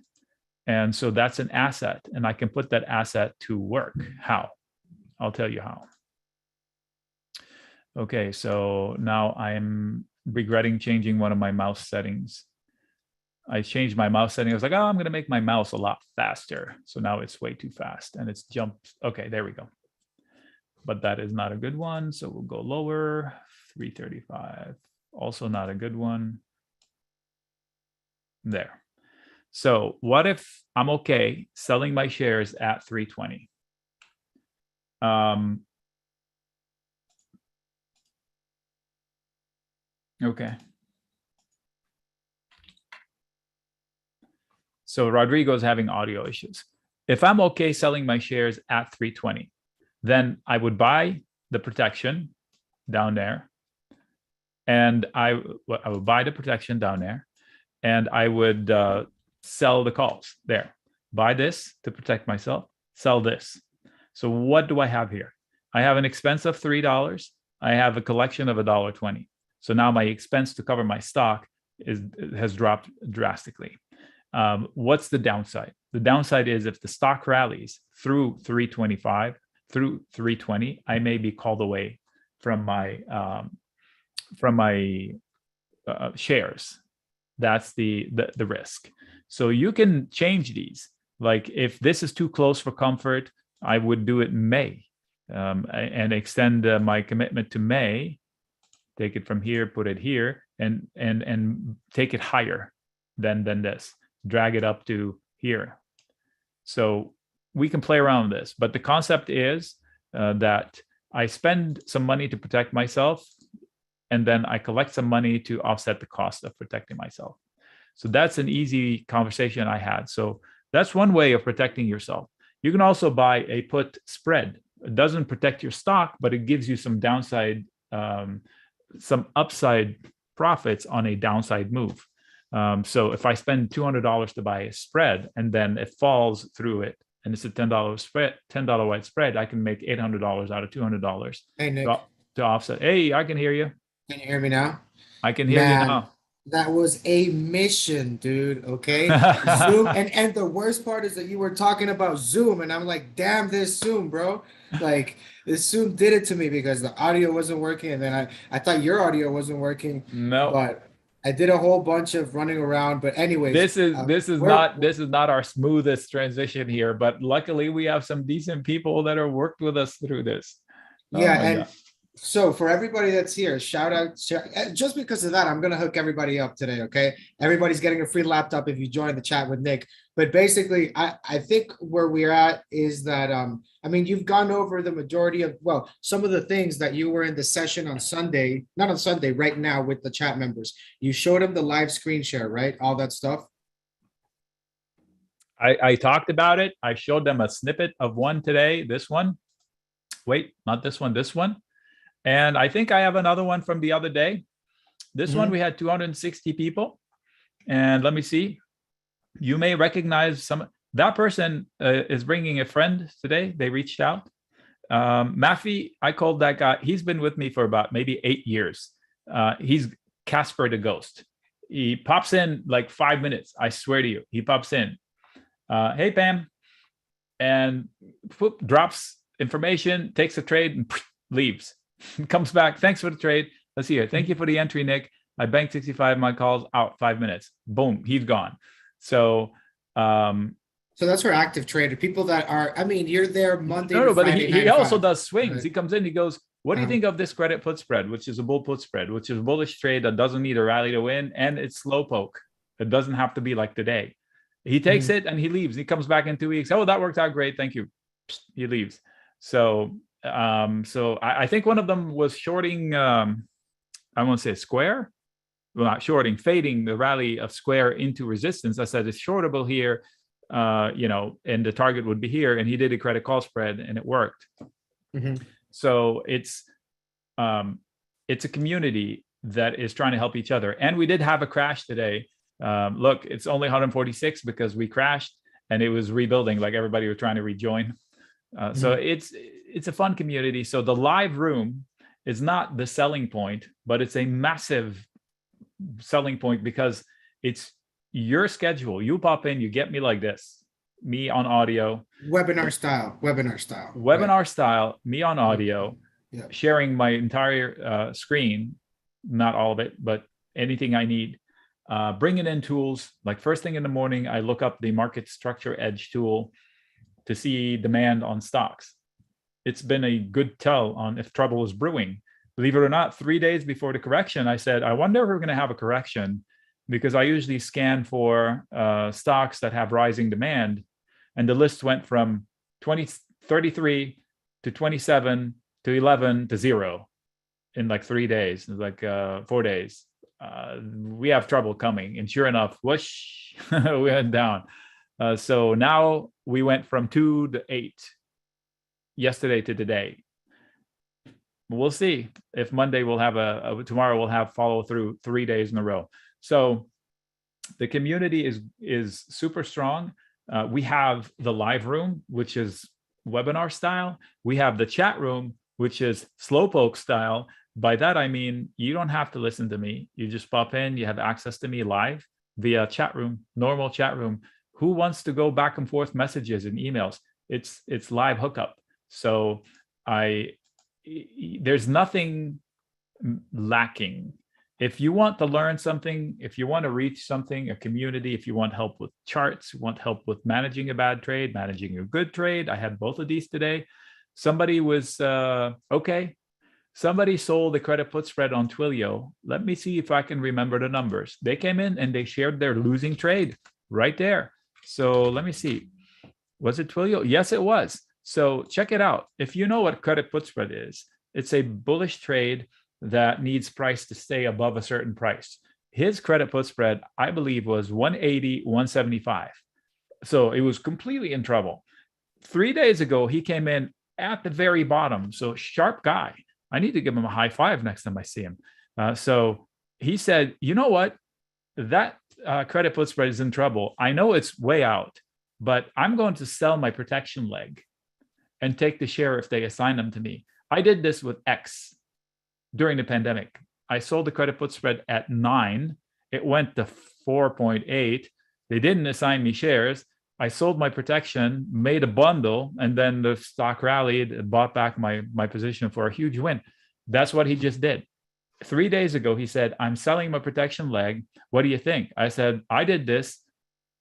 And so that's an asset, and I can put that asset to work. How? I'll tell you how. Okay, so now I'm regretting changing one of my mouse settings. I changed my mouse setting. I was like, I'm going to make my mouse a lot faster. So now it's way too fast and it's jumped. Okay, there we go. But that is not a good one. So we'll go lower, 335. Also not a good one. There. So what if I'm okay selling my shares at 320? Okay. So Rodrigo's having audio issues. If I'm okay selling my shares at 320, then I would buy the protection down there. And I would buy the protection down there. And I would sell the calls there. Buy this to protect myself, sell this. So what do I have here? I have an expense of $3. I have a collection of $1.20. So now my expense to cover my stock has dropped drastically. What's the downside? The downside is if the stock rallies through 325, through 320, I may be called away from my shares. That's the risk. So you can change these. Like if this is too close for comfort, I would do it in May, and extend my commitment to May. Take it from here, put it here, and take it higher than this. Drag it up to here. So we can play around with this, but the concept is that I spend some money to protect myself, and then I collect some money to offset the cost of protecting myself. So that's an easy conversation I had. So that's one way of protecting yourself. You can also buy a put spread. It doesn't protect your stock, but it gives you some downside, some upside profits on a downside move. So if I spend $200 to buy a spread and then it falls through it, and it's a $10 spread, $10 wide spread, I can make $800 out of $200 Hey, Nick. to offset. Hey, I can hear you. Can you hear me now? I can hear you now. That was a mission, dude. Okay. Zoom. And the worst part is that you were talking about Zoom, and I'm like, damn this Zoom, bro. Like this Zoom did it to me because the audio wasn't working, and then I thought your audio wasn't working. No. But I did a whole bunch of running around. But anyways, this is not our smoothest transition here, but luckily we have some decent people that have worked with us through this. Yeah, and so for everybody that's here, shout out. Just because of that, I'm gonna hook everybody up today. Okay, everybody's getting a free laptop if you join the chat with Nick. But basically, I think where we're at is that I mean, you've gone over the majority of, well, some of the things that you were in the session on Sunday, not on Sunday, right now with the chat members. You showed them the live screen share, right? All that stuff. I talked about it. I showed them a snippet of one today. This one. Wait, not this one. This one. And I think I have another one from the other day. This one, we had 260 people. And let me see. You may recognize some. That person is bringing a friend today. They reached out. Maffey, I called that guy. He's been with me for about maybe 8 years. He's Casper the Ghost. He pops in like 5 minutes. I swear to you, he pops in. Hey, Pam. And whoop, drops information, takes a trade, and leaves. Comes back. Thanks for the trade. Let's see here. Thank you for the entry, Nick. I banked 65. My calls out 5 minutes. Boom. He's gone. So that's for active trader. People that are, I mean, you're there Monday. No, but Friday, he also does swings. Right. He comes in, he goes, what do you think of this credit put spread, which is a bull put spread, which is a bullish trade that doesn't need a rally to win. And it's slow poke. It doesn't have to be like today. He takes it and he leaves. He comes back in 2 weeks. Oh, that worked out great. Thank you. He leaves. So I think one of them was shorting, I won't say Square. Well, not shorting, fading the rally of Square into resistance. I said it's shortable here, and the target would be here. And he did a credit call spread and it worked. So it's a community that is trying to help each other. And we did have a crash today. Look, it's only 146 because we crashed and it was rebuilding, like everybody was trying to rejoin. So it's a fun community. So the live room is not the selling point, but it's a massive selling point because it's your schedule. You pop in, you get me like this, me on audio. Webinar style, me on audio, sharing my entire screen, not all of it, but anything I need. Bringing in tools, like first thing in the morning, I look up the market structure edge tool to see demand on stocks. It's been a good tell on if trouble is brewing. Believe it or not, 3 days before the correction, I said, I wonder if we're going to have a correction, because I usually scan for stocks that have rising demand. And the list went from 33 to 27 to 11 to 0 in like 3 days, like 4 days. We have trouble coming. And sure enough, whoosh, we went down. So now we went from 2 to 8 yesterday to today. We'll see if Monday we'll have tomorrow we'll have follow through 3 days in a row. So the community is super strong. We have the live room, which is webinar style. We have the chat room, which is slowpoke style. By that, I mean, you don't have to listen to me. You just pop in, you have access to me live via chat room, normal chat room. Who wants to go back and forth messages and emails? It's live hookup. So there's nothing lacking. If you want to learn something, if you want to reach something, a community, if you want help with charts, you want help with managing a bad trade, managing a good trade. I had both of these today. Somebody was, somebody sold the credit put spread on Twilio. Let me see if I can remember the numbers. They came in and they shared their losing trade right there. So let me see. Was it Twilio? Yes, it was. So check it out. If you know what credit put spread is, it's a bullish trade that needs price to stay above a certain price. His credit put spread, I believe, was 180, 175. So it was completely in trouble. 3 days ago, he came in at the very bottom. So sharp guy. I need to give him a high five next time I see him. So he said, you know what? That credit put spread is in trouble. I know it's way out, but I'm going to sell my protection leg and take the share if they assign them to me. I did this with X during the pandemic. I sold the credit put spread at 9. It went to 4.8. They didn't assign me shares. I sold my protection, made a bundle, and then the stock rallied, bought back my position for a huge win. That's what he just did. 3 days ago, he said, I'm selling my protection leg. What do you think? I said, I did this.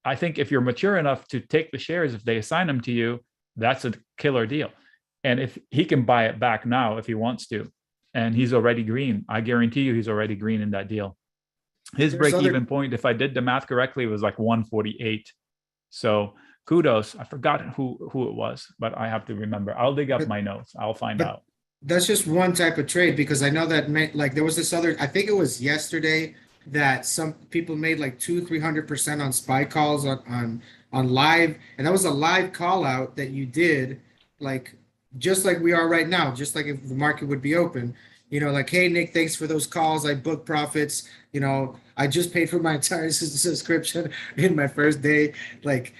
I think if you're mature enough to take the shares, if they assign them to you, that's a killer deal. And if he can buy it back now, if he wants to, and he's already green, I guarantee you he's already green in that deal. His break-even point, if I did the math correctly, was like 148. So kudos. I forgot who it was, but I have to remember. I'll dig up my notes. I'll find out. That's just one type of trade, because I know that like there was this other, I think it was yesterday, that some people made like 200-300% on SPY calls on live, and that was a live call out that you did, like just like we are right now, just like if the market would be open, like, hey Nick, thanks for those calls. I booked profits. I just paid for my entire subscription in my first day. Like,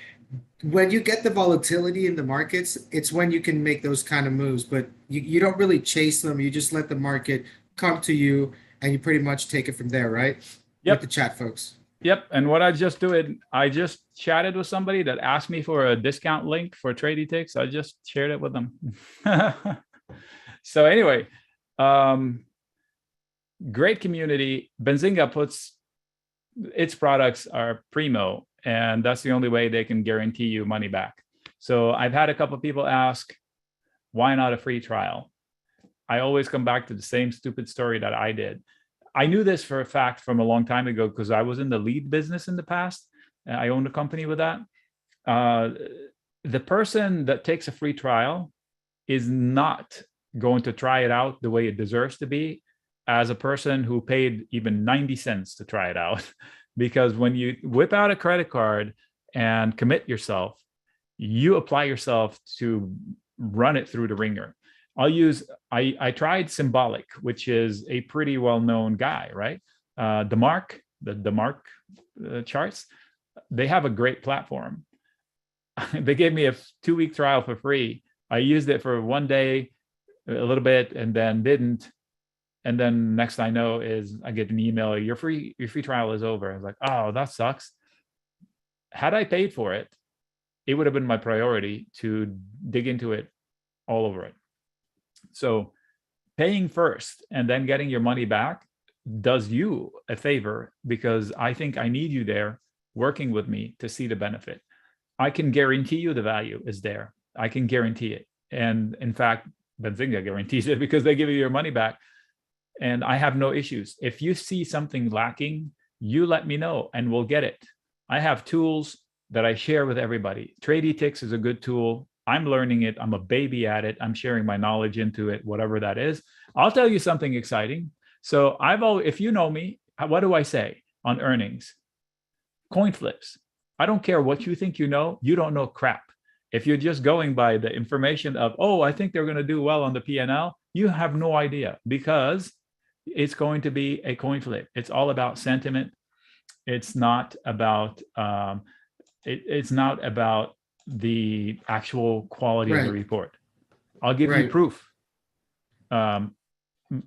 when you get the volatility in the markets, it's when you can make those kind of moves, but you don't really chase them. You just let the market come to you and you pretty much take it from there, right? Yep. With the chat folks. Yep. And what I just chatted with somebody that asked me for a discount link for Tradie Ticks. I just shared it with them. So anyway, great community. Benzinga puts its products are primo, and that's the only way they can guarantee you money back. So I've had a couple of people ask, why not a free trial? I always come back to the same stupid story that I did. I knew this for a fact from a long time ago because I was in the lead business in the past. I owned a company with that. The person that takes a free trial is not going to try it out the way it deserves to be as a person who paid even 90 cents to try it out. Because when you whip out a credit card and commit yourself, you apply yourself to run it through the ringer. I tried Symbolic, which is a pretty well-known guy, right? the charts, they have a great platform. They gave me a 2-week trial for free. I used it for 1 day, a little bit, and then didn't. And then next I know is I get an email, your free trial is over. I was like, oh, that sucks. Had I paid for it, it would have been my priority to dig into it all over it. So paying first and then getting your money back does you a favor, because I think I need you there working with me to see the benefit. I can guarantee you the value is there. I can guarantee it. And in fact, Benzinga guarantees it because they give you your money back. And I have no issues. If you see something lacking, you let me know and we'll get it. I have tools that I share with everybody. Tradie Ticks is a good tool. I'm learning it. I'm a baby at it. I'm sharing my knowledge into it, whatever that is. I'll tell you something exciting. So if you know me, what do I say on earnings? Coin flips. I don't care what you think you know. You don't know crap. If you're just going by the information of, oh, I think they're going to do well on the P&L, you have no idea, because it's going to be a coin flip. It's all about sentiment. It's not about it's not about the actual quality of the report. I'll give you proof.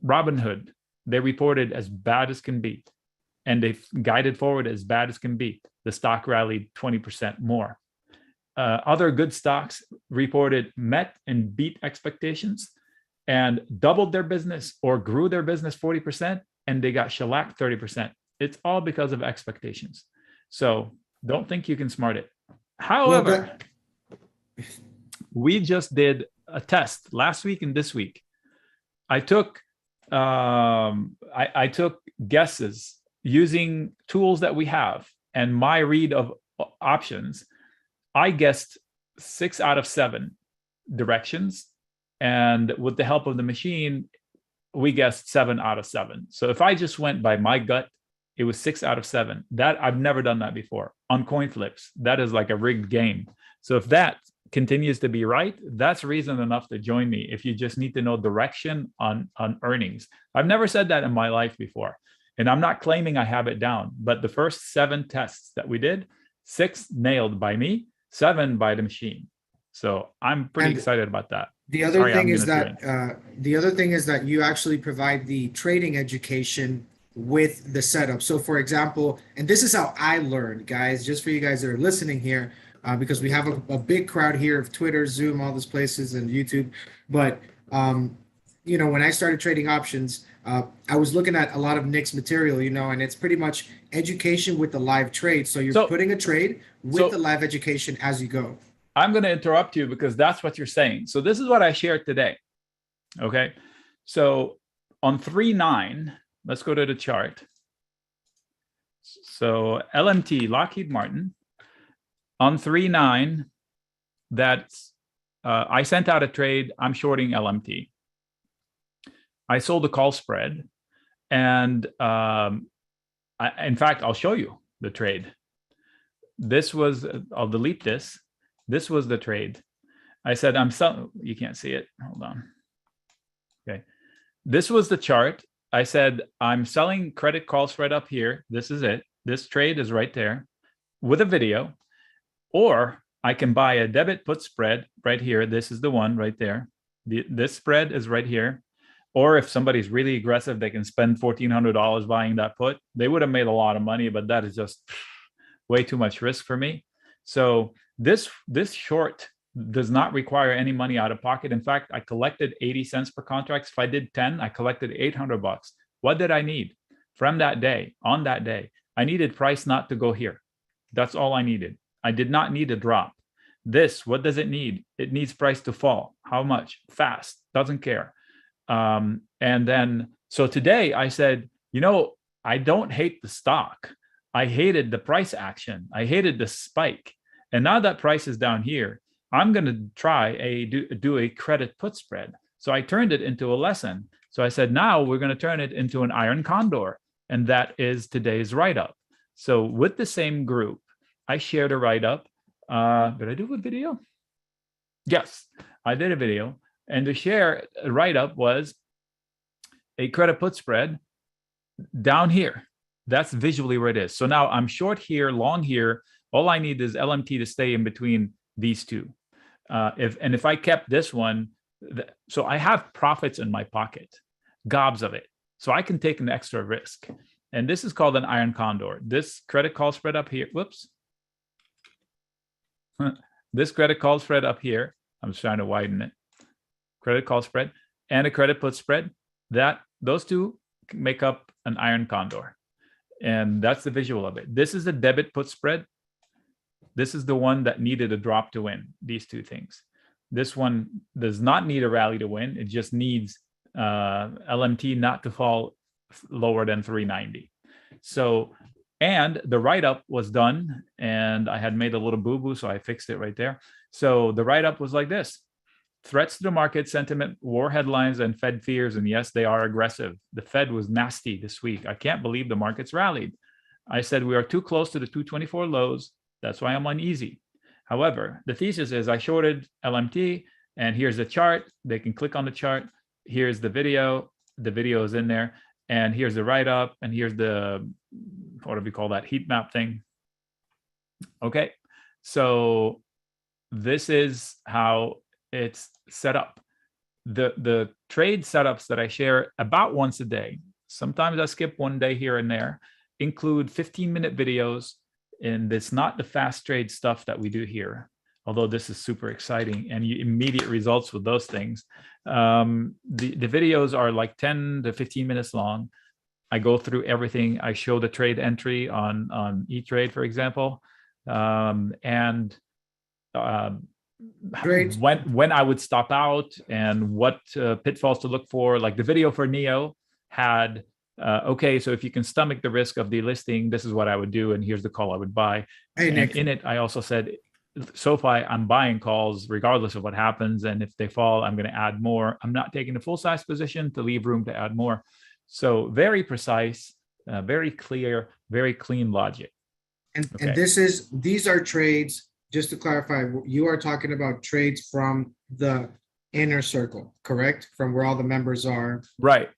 Robinhood, they reported as bad as can be, and they guided forward as bad as can be. The stock rallied 20% more. Other good stocks reported met and beat expectations and doubled their business or grew their business 40%, and they got shellacked 30%. It's all because of expectations. So don't think you can smart it. However, we just did a test last week and this week. I took I took guesses using tools that we have and my read of options. I guessed 6 out of 7 directions, and with the help of the machine, we guessed 7 out of 7. So if I just went by my gut, it was 6 out of 7. That I've never done that before on coin flips. That is like a rigged game. So if that continues to be right, that's reason enough to join me if you just need to know direction on earnings. I've never said that in my life before, and I'm not claiming I have it down, but the first 7 tests that we did, 6 nailed by me, 7 by the machine. So I'm pretty excited about that. The other thing is that you actually provide the trading education with the setup. So for example, and this is how I learned, guys, just for you guys that are listening here, because we have a big crowd here of Twitter, Zoom, all those places, and YouTube. But when I started trading options, I was looking at a lot of Nic's material, and it's pretty much education with the live trade. So you're putting a trade with the live education as you go. I'm going to interrupt you because that's what you're saying. So this is what I shared today. Okay. So on 3.9, let's go to the chart. So LMT, Lockheed Martin, on 3.9, that's I sent out a trade. I'm shorting LMT. I sold the call spread, and in fact, I'll show you the trade. This was, I'll delete this. This was the trade. I said, I'm selling, you can't see it. Hold on. Okay. This was the chart. I said, I'm selling credit call spread up here. This is it. This trade is right there with a video, or I can buy a debit put spread right here. This is the one right there. This spread is right here. Or if somebody's really aggressive, they can spend $1,400 buying that put. They would have made a lot of money, but that is just way too much risk for me. So this short does not require any money out of pocket. In fact, I collected 80 cents per contract. If I did 10, I collected $800. What did I need from that day? On that day, I needed price not to go here. That's all I needed. I did not need a drop. This, what does it need? It needs price to fall. How much? Fast. Doesn't care. And then, so today I said, I don't hate the stock. I hated the price action. I hated the spike. And now that price is down here, I'm going to try do a credit put spread. So I turned it into a lesson. So I said, now we're going to turn it into an iron condor. And that is today's write-up. So with the same group, I shared a write-up. Did I do a video? Yes, I did a video. And the share write-up was a credit put spread down here. That's visually where it is. So now I'm short here, long here. All I need is LMT to stay in between these two. If I kept this one, so I have profits in my pocket, gobs of it. So I can take an extra risk. And this is called an iron condor. This credit call spread up here, whoops. This credit call spread up here, I'm just trying to widen it. Credit call spread and a credit put spread, those two make up an iron condor. And that's the visual of it. This is the debit put spread. This is the one that needed a drop to win, these two things. This one does not need a rally to win. It just needs LMT not to fall lower than 390. So, and the write-up was done, and I had made a little boo-boo, so I fixed it right there. So the write-up was like this. Threats to the market, sentiment, war headlines, and Fed fears. And yes, they are aggressive. The Fed was nasty this week. I can't believe the markets rallied. I said we are too close to the 224 lows. That's why I'm uneasy. However, the thesis is I shorted LMT, and here's the chart. They can click on the chart. Here's the video. The video is in there. And here's the write-up. And here's the, what do we call that, heat map thing. Okay. So this is how it's set up. The trade setups that I share about once a day. Sometimes I skip one day here and there, include 15-minute videos. And it's not the fast trade stuff that we do here, although this is super exciting and immediate results with those things. The videos are like 10 to 15 minutes long. I go through everything. I show the trade entry on E-Trade, for example. When I would stop out and what pitfalls to look for. Like the video for Neo had, okay, so if you can stomach the risk of delisting, this is what I would do, and here's the call I would buy. Hey, and Nick. In it, I also said, SoFi, I'm buying calls regardless of what happens, and if they fall, I'm going to add more. I'm not taking a full-size position to leave room to add more. So very precise, very clear, very clean logic. And these are trades, just to clarify, you are talking about trades from the inner circle, correct? From where all the members are. Right.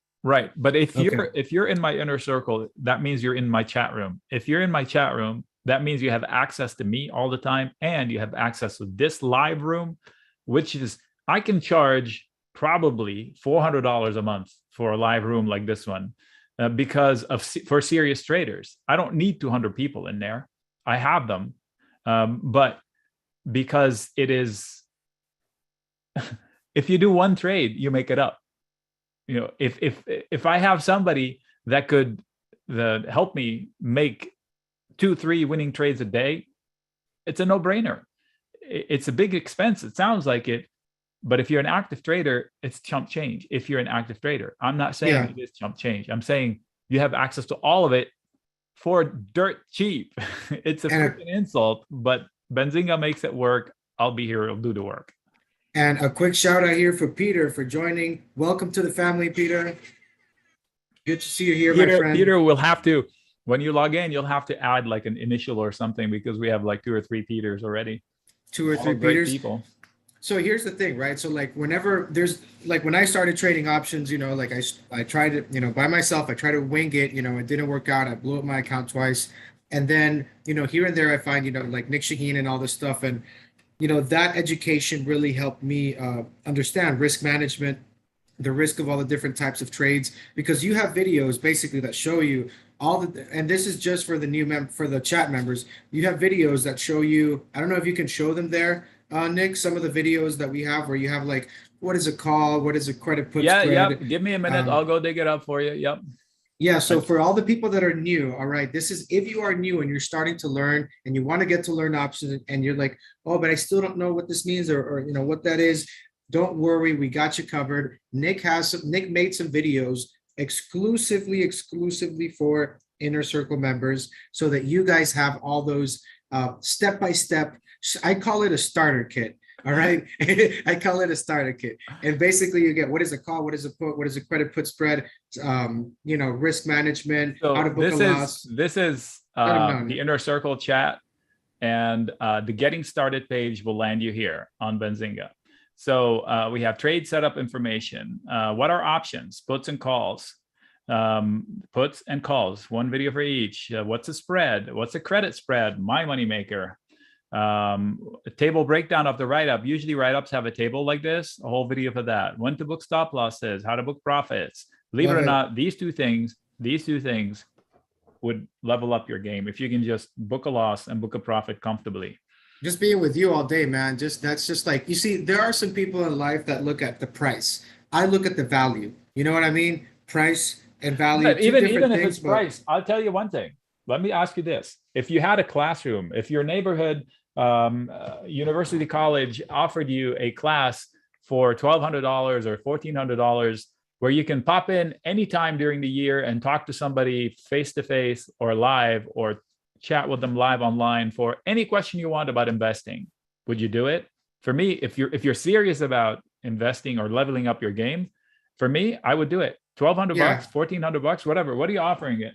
But if you're in my inner circle, that means you're in my chat room. If you're in my chat room, that means you have access to me all the time, and you have access to this live room, which is, I can charge probably $400 a month for a live room like this one, for serious traders. I don't need 200 people in there. I have them, but because it is, if you do one trade, you make it up. You know, if I have somebody that could help me make 2-3 winning trades a day, it's a no-brainer. It's a big expense. It sounds like it, but if you're an active trader, it's chump change. If you're an active trader, I'm not saying it is chump change. I'm saying you have access to all of it for dirt cheap. It's a freaking insult, but Benzinga makes it work. I'll be here. I'll do the work. And a quick shout out here for Peter for joining. Welcome to the family, Peter. Good to see you here, my friend. Peter will have to, when you log in, you'll have to add like an initial or something, because we have like 2 or 3 Peters already. 2 or 3 Peters. People. So here's the thing, right? So like whenever there's like, when I started trading options, you know, like I tried it, you know, by myself, I tried to wing it, you know, it didn't work out. I blew up my account twice. And then, you know, here and there I find, you know, like Nic Chahine and all this stuff. And, you know, that education really helped me understand risk management, the risk of all the different types of trades, because you have videos basically that show you all the, and this is just for the for the chat members, you have videos that show you, I don't know if you can show them there, Nick, some of the videos that we have where you have like, what is a call? What is a credit put spread? Yeah. Give me a minute. I'll go dig it up for you. Yep. Yeah. So for all the people that are new, all right, this is, if you are new and you're starting to learn and you want to get to learn options and you're like, oh, but I still don't know what this means or you know, what that is. Don't worry. We got you covered. Nick made some videos exclusively for Inner Circle members so that you guys have all those step-by-step. I call it a starter kit. All right. I call it a starter kit. And basically you get, what is a call? What is a put? What is a credit put spread? You know, risk management, so how to book a loss. This is the Inner Circle chat, and the getting started page will land you here on Benzinga. So we have trade setup information. What are options? Puts and calls. Puts and calls, one video for each. What's a spread? What's a credit spread? My money maker. A table breakdown of the write-up. Usually write-ups have a table like this, a whole video for that. When to book stop losses, how to book profits. Believe it or not, these two things would level up your game if you can just book a loss and book a profit comfortably. Just being with you all day, man. That's just like, you see, there are some people in life that look at the price. I look at the value. You know what I mean? Price and value. But even if it's price, I'll tell you one thing. Let me ask you this. If you had a classroom, if your neighborhood university college offered you a class for $1,200 or $1,400 where you can pop in anytime during the year and talk to somebody face-to-face or live or chat with them live online for any question you want about investing, would you do it? For me, if you're serious about investing or leveling up your game, for me, I would do it. $1,200, $1,400, whatever. What are you offering it?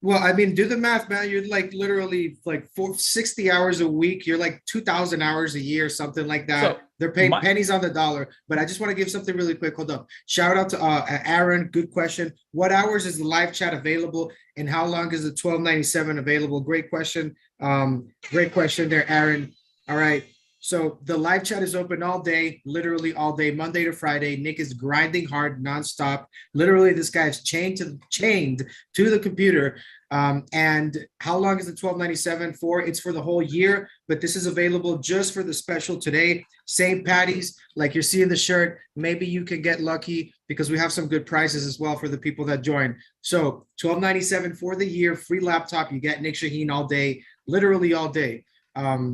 Well, I mean, do the math, man. You're like literally like 60 hours a week. You're like 2,000 hours a year, something like that. So they're paying pennies on the dollar. But I just want to give something really quick. Hold up. Shout out to Aaron. Good question. What hours is the live chat available, and how long is the $12.97 available? Great question. Great question there, Aaron. All right. So the live chat is open all day, literally all day, Monday to Friday. Nic is grinding hard nonstop. Literally, this guy is chained to the computer. And how long is the $12.97 for? It's for the whole year, but this is available just for the special today. St. Patty's, like you're seeing the shirt. Maybe you can get lucky because we have some good prices as well for the people that join. So $12.97 for the year, free laptop. You get Nic Chahine all day, literally all day.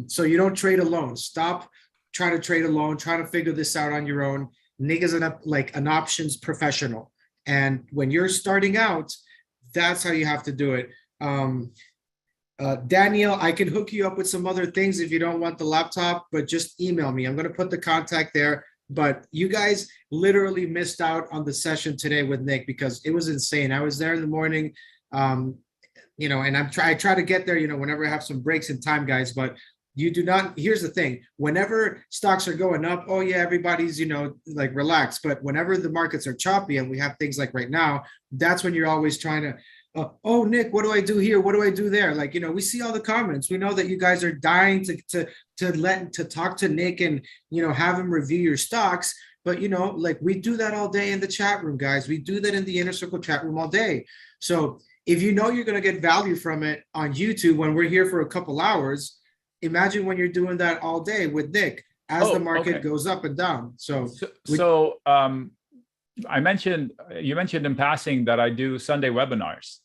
So you don't trade alone. Stop trying to trade alone, trying to figure this out on your own. Nic is an options professional. And when you're starting out, that's how you have to do it. Daniel, I can hook you up with some other things if you don't want the laptop, but just email me. I'm going to put the contact there. But you guys literally missed out on the session today with Nic because it was insane. I was there in the morning. And I try to get there, whenever I have some breaks in time, guys, but you do not, here's the thing, whenever stocks are going up, oh yeah, everybody's, relaxed, but whenever the markets are choppy and we have things like right now, that's when you're always trying to, oh, Nic, what do I do here? What do I do there? We see all the comments. We know that you guys are dying to talk to Nic and, have him review your stocks. But, we do that all day in the chat room, guys. We do that in the Inner Circle chat room all day. So if you know you're going to get value from it on YouTube when we're here for a couple hours, imagine when you're doing that all day with Nic as the market goes up and down. You mentioned in passing that I do Sunday webinars.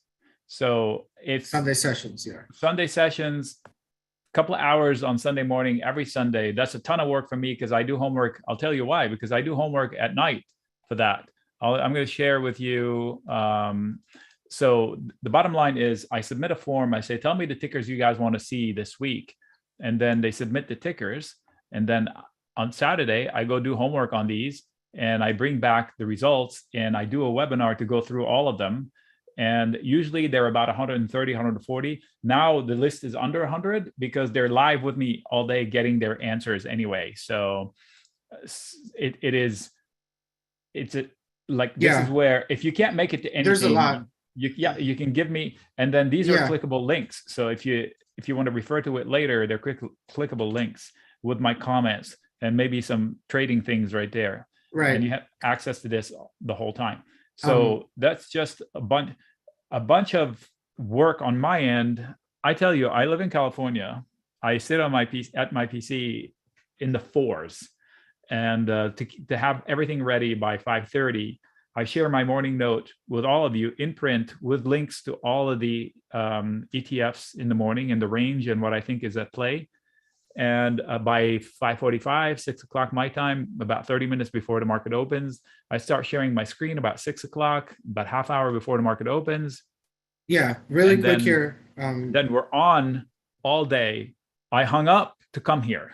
So it's Sunday sessions, yeah. Sunday sessions, a couple of hours on Sunday morning, every Sunday. That's a ton of work for me because I do homework. I'll tell you why, because I do homework at night for that. I'm going to share with you. So the bottom line is I submit a form. I say, tell me the tickers you guys want to see this week. And then they submit the tickers. And then on Saturday, I go do homework on these and I bring back the results and I do a webinar to go through all of them. And usually they're about 130, 140. Now the list is under 100 because they're live with me all day getting their answers anyway. So this is where if you can't make it to anything, there's a lot. You can give me, and then these are clickable links. So if you want to refer to it later, they're clickable links with my comments and maybe some trading things right there. Right. And you have access to this the whole time. So that's just a bunch of work on my end. I tell you, I live in California. I sit on my PC in the 4s, and to have everything ready by 5:30. I share my morning note with all of you in print with links to all of the ETFs in the morning and the range and what I think is at play. And by 5:45, 6 o'clock my time, about 30 minutes before the market opens, I start sharing my screen about 6 o'clock, about half hour before the market opens. Yeah, really quick here. Then we're on all day. I hung up to come here.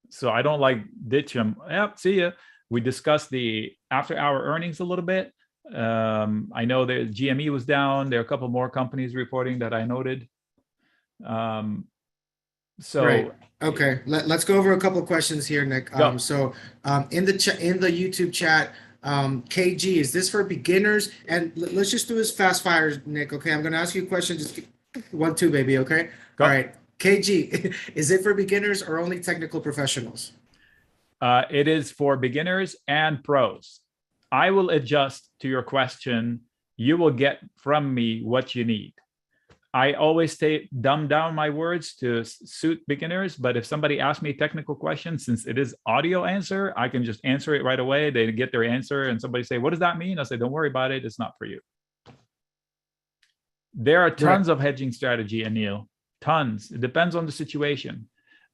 So I don't ditch them. Yep, see ya. We discussed the after-hour earnings a little bit. I know that GME was down. There are a couple more companies reporting that I noted. Right. Okay, let's go over a couple of questions here, Nic. In the YouTube chat, KG, is this for beginners? And let's just do this fast fire, Nic. Okay, I'm going to ask you a question. Just 1, 2, baby. Okay. Go. All right. KG, is it for beginners or only technical professionals? It is for beginners and pros. I will adjust to your question. You will get from me what you need. I always dumb down my words to suit beginners, but if somebody asks me technical questions, since it is audio answer, I can just answer it right away. They get their answer and somebody say, what does that mean? I say, don't worry about it. It's not for you. There are tons of hedging strategy, Anil. Tons. It depends on the situation.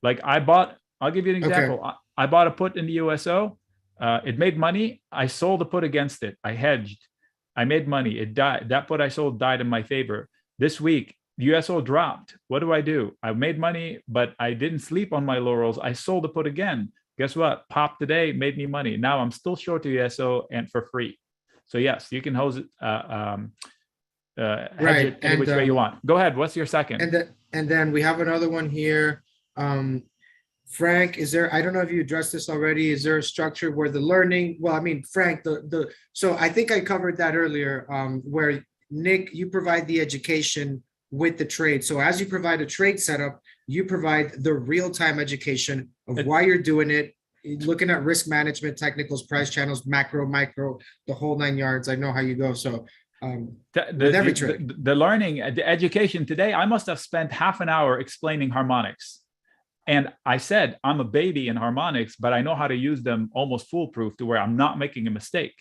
I'll give you an example. Okay. I bought a put in the USO. It made money. I sold the put against it. I hedged. I made money. It died. That put I sold died in my favor. This week, the USO dropped. What do? I made money, but I didn't sleep on my laurels. I sold the put again. Guess what? Popped today, made me money. Now I'm still short the USO and for free. So yes, you can hedge it any which way you want. Go ahead. What's your second? And then we have another one here. Frank, I don't know if you addressed this already. Is there a structure where the learning, Frank, so I think I covered that earlier, where Nic, you provide the education with the trade. So as you provide a trade setup, you provide the real-time education of why you're doing it, looking at risk management, technicals, price channels, macro, micro, the whole 9 yards. I know how you go. So with every trade. The learning, the education today, I must have spent half an hour explaining harmonics. And I said, I'm a baby in harmonics, but I know how to use them almost foolproof to where I'm not making a mistake.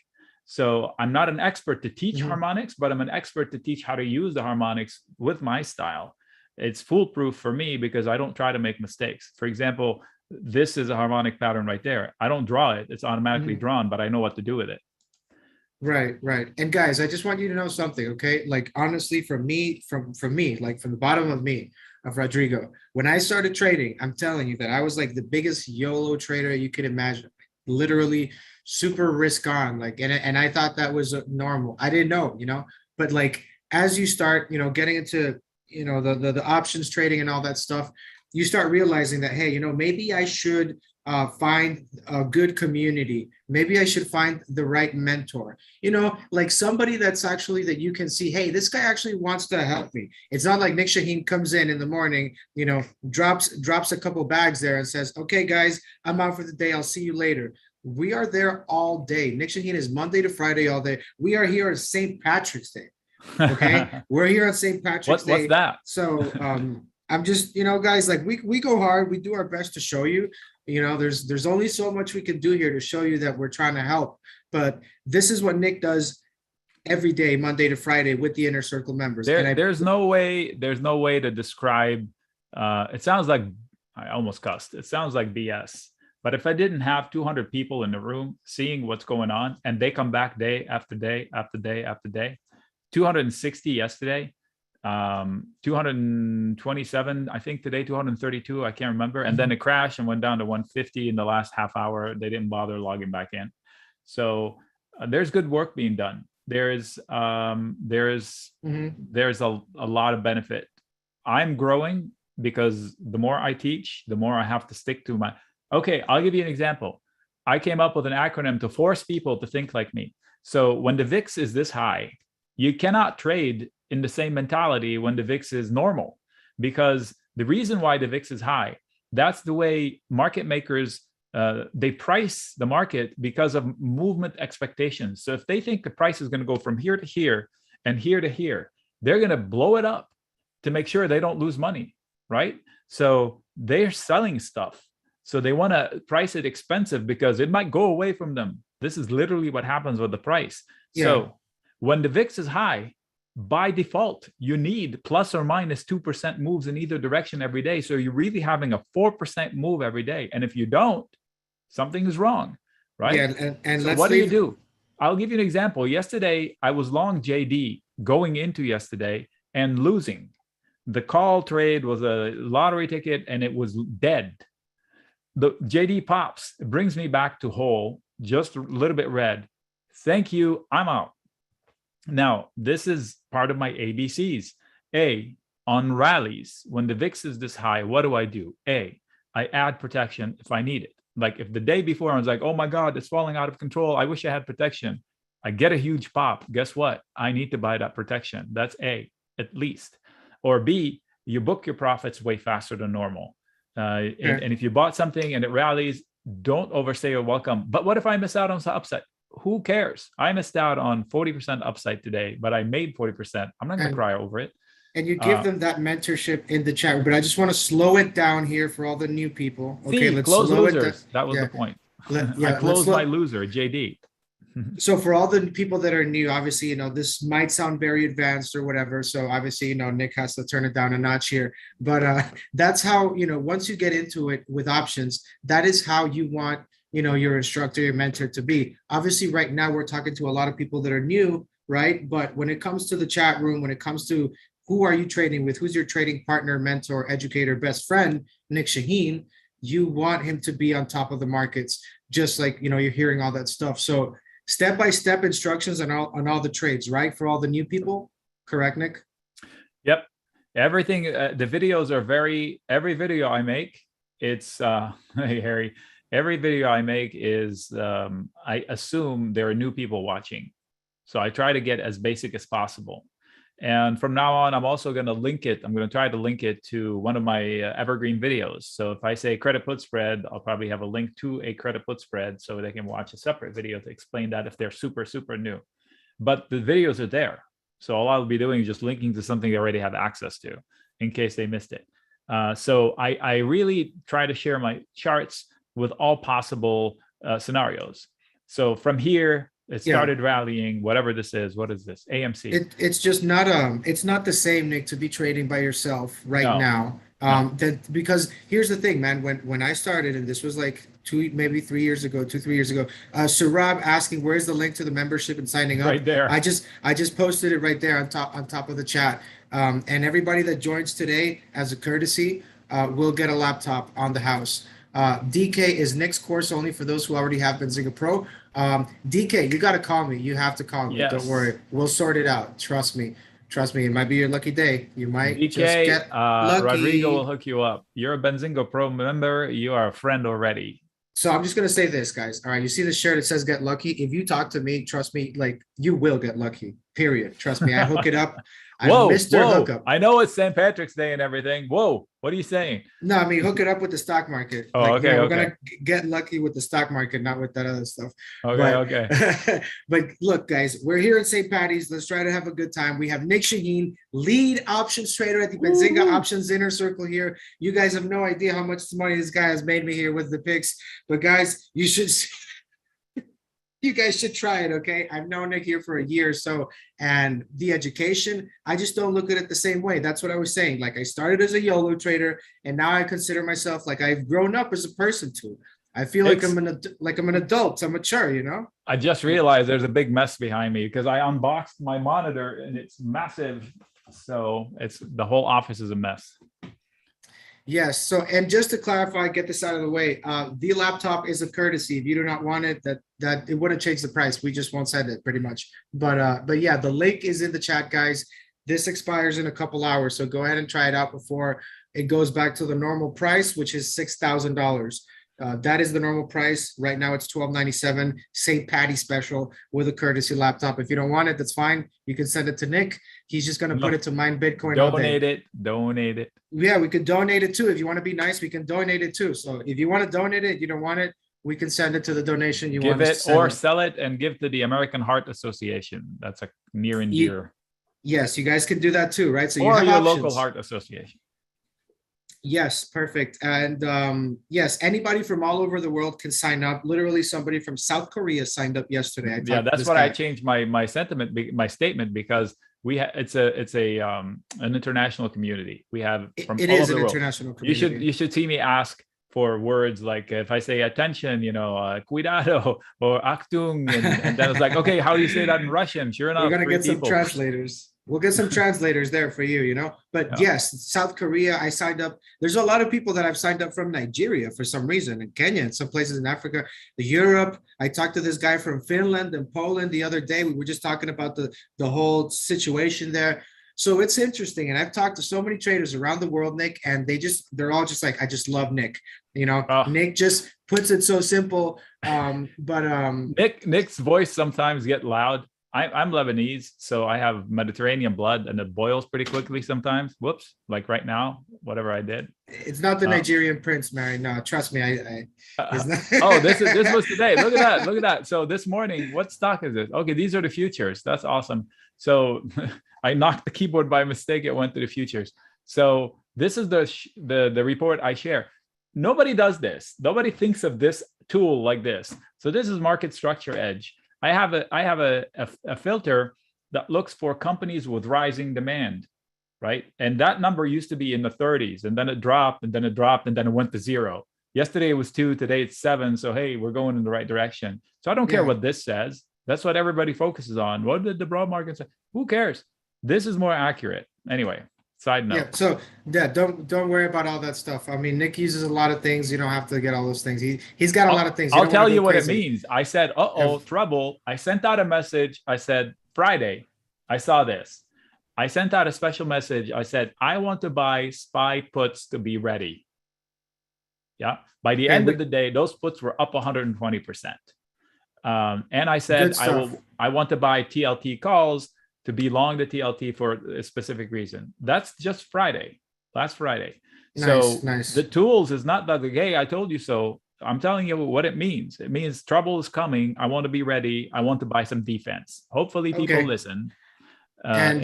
So I'm not an expert to teach harmonics, but I'm an expert to teach how to use the harmonics with my style. It's foolproof for me because I don't try to make mistakes. For example, this is a harmonic pattern right there. I don't draw it. It's automatically drawn, but I know what to do with it. Right, right. And guys, I just want you to know something, okay? Like, honestly, from me, like from the bottom of me, of Rodrigo, when I started trading, I'm telling you that I was like the biggest YOLO trader you could imagine. Literally super risk on, like, and I thought that was normal. I didn't know, but like, as you start, getting into, the options trading and all that stuff, you start realizing that, hey, maybe I should find a good community. Maybe I should find the right mentor, like somebody that's actually that you can see, hey, this guy actually wants to help me. It's not like Nic Chahine comes in the morning, drops a couple bags there and says, okay, guys, I'm out for the day. I'll see you later. We are there all day. Nic Chahine is Monday to Friday all day. We are here on St. Patrick's Day. Okay. We're here on St. Patrick's Day. What's that? So I'm just, guys, like we go hard. We do our best to show you. There's only so much we can do here to show you that we're trying to help. But this is what Nic does every day, Monday to Friday, with the Inner Circle members. There's no way to describe. It sounds like, I almost cussed. It sounds like BS. But if I didn't have 200 people in the room seeing what's going on, and they come back day after day after day after day, 260 yesterday, 227, I think today, 232, I can't remember. And then it crashed and went down to 150 in the last half hour. They didn't bother logging back in. So there's good work being done. There's a lot of benefit. I'm growing because the more I teach, the more I have to stick to my, okay, I'll give you an example. I came up with an acronym to force people to think like me. So when the VIX is this high, you cannot trade in the same mentality when the VIX is normal, because the reason why the VIX is high, that's the way market makers, they price the market because of movement expectations. So if they think the price is going to go from here to here and here to here, they're going to blow it up to make sure they don't lose money, right? So they're selling stuff. So they want to price it expensive because it might go away from them. This is literally what happens with the price. Yeah. So when the VIX is high, by default, you need plus or minus 2% moves in either direction every day. So you're really having a 4% move every day. And if you don't, something is wrong, right? Yeah, and so what do you do? I'll give you an example. Yesterday, I was long JD going into yesterday and losing. The call trade was a lottery ticket and it was dead. The JD pops, it brings me back to whole, just a little bit red. Thank you, I'm out. Now, this is part of my ABCs. A, on rallies, when the VIX is this high, what do? A, I add protection if I need it. Like if the day before I was like, oh my God, it's falling out of control, I wish I had protection. I get a huge pop. Guess what? I need to buy that protection. That's A, at least. Or B, you book your profits way faster than normal. And if you bought something and it rallies, don't overstay your welcome. But what if I miss out on some upside? Who cares? I missed out on 40% upside today, but I made 40%. I'm not going to cry over it. And you give them that mentorship in the chat room. But I just want to slow it down here for all the new people. Okay, let's close losers. That was the point. I closed my loser, JD. So for all the people that are new, obviously, this might sound very advanced or whatever. So obviously, Nic has to turn it down a notch here. But that's how, once you get into it with options, that is how you want, your instructor, your mentor to be. Obviously, right now, we're talking to a lot of people that are new, right? But when it comes to the chat room, when it comes to who are you trading with, who's your trading partner, mentor, educator, best friend, Nic Chahine, you want him to be on top of the markets, just like, you're hearing all that stuff. So step-by-step instructions on all the trades, right? For all the new people, correct, Nic? Yep. Everything, the videos are every video I make, it's, hey, Harry, every video I make is, I assume there are new people watching. So I try to get as basic as possible. And from now on, I'm also going to link it. I'm going to try to link it to one of my evergreen videos. So if I say credit put spread, I'll probably have a link to a credit put spread so they can watch a separate video to explain that if they're super, super new. But the videos are there. So all I'll be doing is just linking to something they already have access to in case they missed it. So I really try to share my charts with all possible scenarios. So from here, it started rallying, whatever this is. What is this? AMC. It's just not it's not the same, Nick, to be trading by yourself now. Because here's the thing, man. When I started, and this was like 3 years ago, Surab asking where's the link to the membership and signing up. Right there. I just posted it right there on top of the chat. And everybody that joins today as a courtesy will get a laptop on the house. DK is Nick's course only for those who already have Benzinga Pro. DK, you got to call me. You have to call me. Yes. Don't worry. We'll sort it out. Trust me. It might be your lucky day. You might DK, just get lucky. Rodrigo will hook you up. You're a Benzinga Pro member. You are a friend already. So I'm just going to say this, guys. All right. You see the shirt that says get lucky. If you talk to me, trust me, like you will get lucky. Period. Trust me. I hook it up. Whoa, Mr. Hookup. I know it's St. Patrick's Day and everything. Whoa, what are you saying? No, I mean, hook it up with the stock market. Oh, okay. We're going to get lucky with the stock market, not with that other stuff. Okay. But look, guys, we're here at St. Patty's. Let's try to have a good time. We have Nic Chahine, lead options trader at the Benzinga Options Inner Circle here. You guys have no idea how much money this guy has made me here with the picks. But guys, you guys should try it, okay? I've known Nick here for a year or so, and the education, I just don't look at it the same way. That's what I was saying. Like, I started as a YOLO trader, and now I consider myself like I've grown up as a person too. I feel like I'm an adult. I'm mature, you know? I just realized there's a big mess behind me because I unboxed my monitor and it's massive. So the whole office is a mess. Yes. So, and just to clarify, get this out of the way. The laptop is a courtesy. If you do not want it, that it wouldn't change the price. We just won't send it, pretty much. But yeah, the link is in the chat, guys. This expires in a couple hours, so go ahead and try it out before it goes back to the normal price, which is $6,000. That is the normal price. Right now, it's $1,297. St. Patty special with a courtesy laptop. If you don't want it, that's fine. You can send it to Nick. He's just going to put it to Mine Bitcoin. Donate it. Yeah, we could donate it too. If you want to be nice, we can donate it too. So if you want to donate it, you don't want it, we can send it to the donation you want. Give it or sell it and give to the American Heart Association. That's a near and dear. Yes, you guys can do that too, right? So or your local heart association. Yes, perfect. And yes, anybody from all over the world can sign up. Literally, somebody from South Korea signed up yesterday. Yeah, that's what I changed my statement because it's an international community. We have from it all is over an the world. International community. You should see me ask for words like if I say attention, cuidado or Achtung, and then it's like, okay, how do you say that in Russian? Sure enough, we're gonna get some translators. We'll get some translators there for you, But yes, South Korea, I signed up. There's a lot of people that I've signed up from Nigeria for some reason, and Kenya, and some places in Africa, Europe. I talked to this guy from Finland and Poland the other day. We were just talking about the whole situation there. So it's interesting. And I've talked to so many traders around the world, Nick, and they're all just like, I just love Nick. Nick just puts it so simple. Nick's voice sometimes get loud. I'm Lebanese, so I have Mediterranean blood, and it boils pretty quickly sometimes. Whoops, like right now, whatever I did. It's not the Nigerian prince, Mary. No, trust me. This was today. Look at that. So this morning, what stock is this? Okay, these are the futures. That's awesome. So I knocked the keyboard by mistake. It went to the futures. So this is the report I share. Nobody does this. Nobody thinks of this tool like this. So this is Market Structure Edge. I have a filter that looks for companies with rising demand, right? And that number used to be in the 30s, and then it dropped, and then it dropped, and then it went to 0. Yesterday it was 2, today it's 7. So hey, we're going in the right direction. So I don't care what this says. That's what everybody focuses on. What did the broad market say? Who cares? This is more accurate. Anyway, side note. Yeah. So don't worry about all that stuff. I mean, Nick uses a lot of things. You don't have to get all those things. He's got a lot of things. I'll tell you what it means. I said, trouble. I sent out a message. I said, Friday, I saw this. I sent out a special message. I said, I want to buy SPY puts to be ready. Yeah. By the end of the day, those puts were up 120%. And I said, I want to buy TLT calls to be long the TLT for a specific reason. That's just Friday, last Friday. So Nice. The tools is not that, hey, I told you so. I'm telling you what it means. It means trouble is coming. I want to be ready. I want to buy some defense. Hopefully people listen and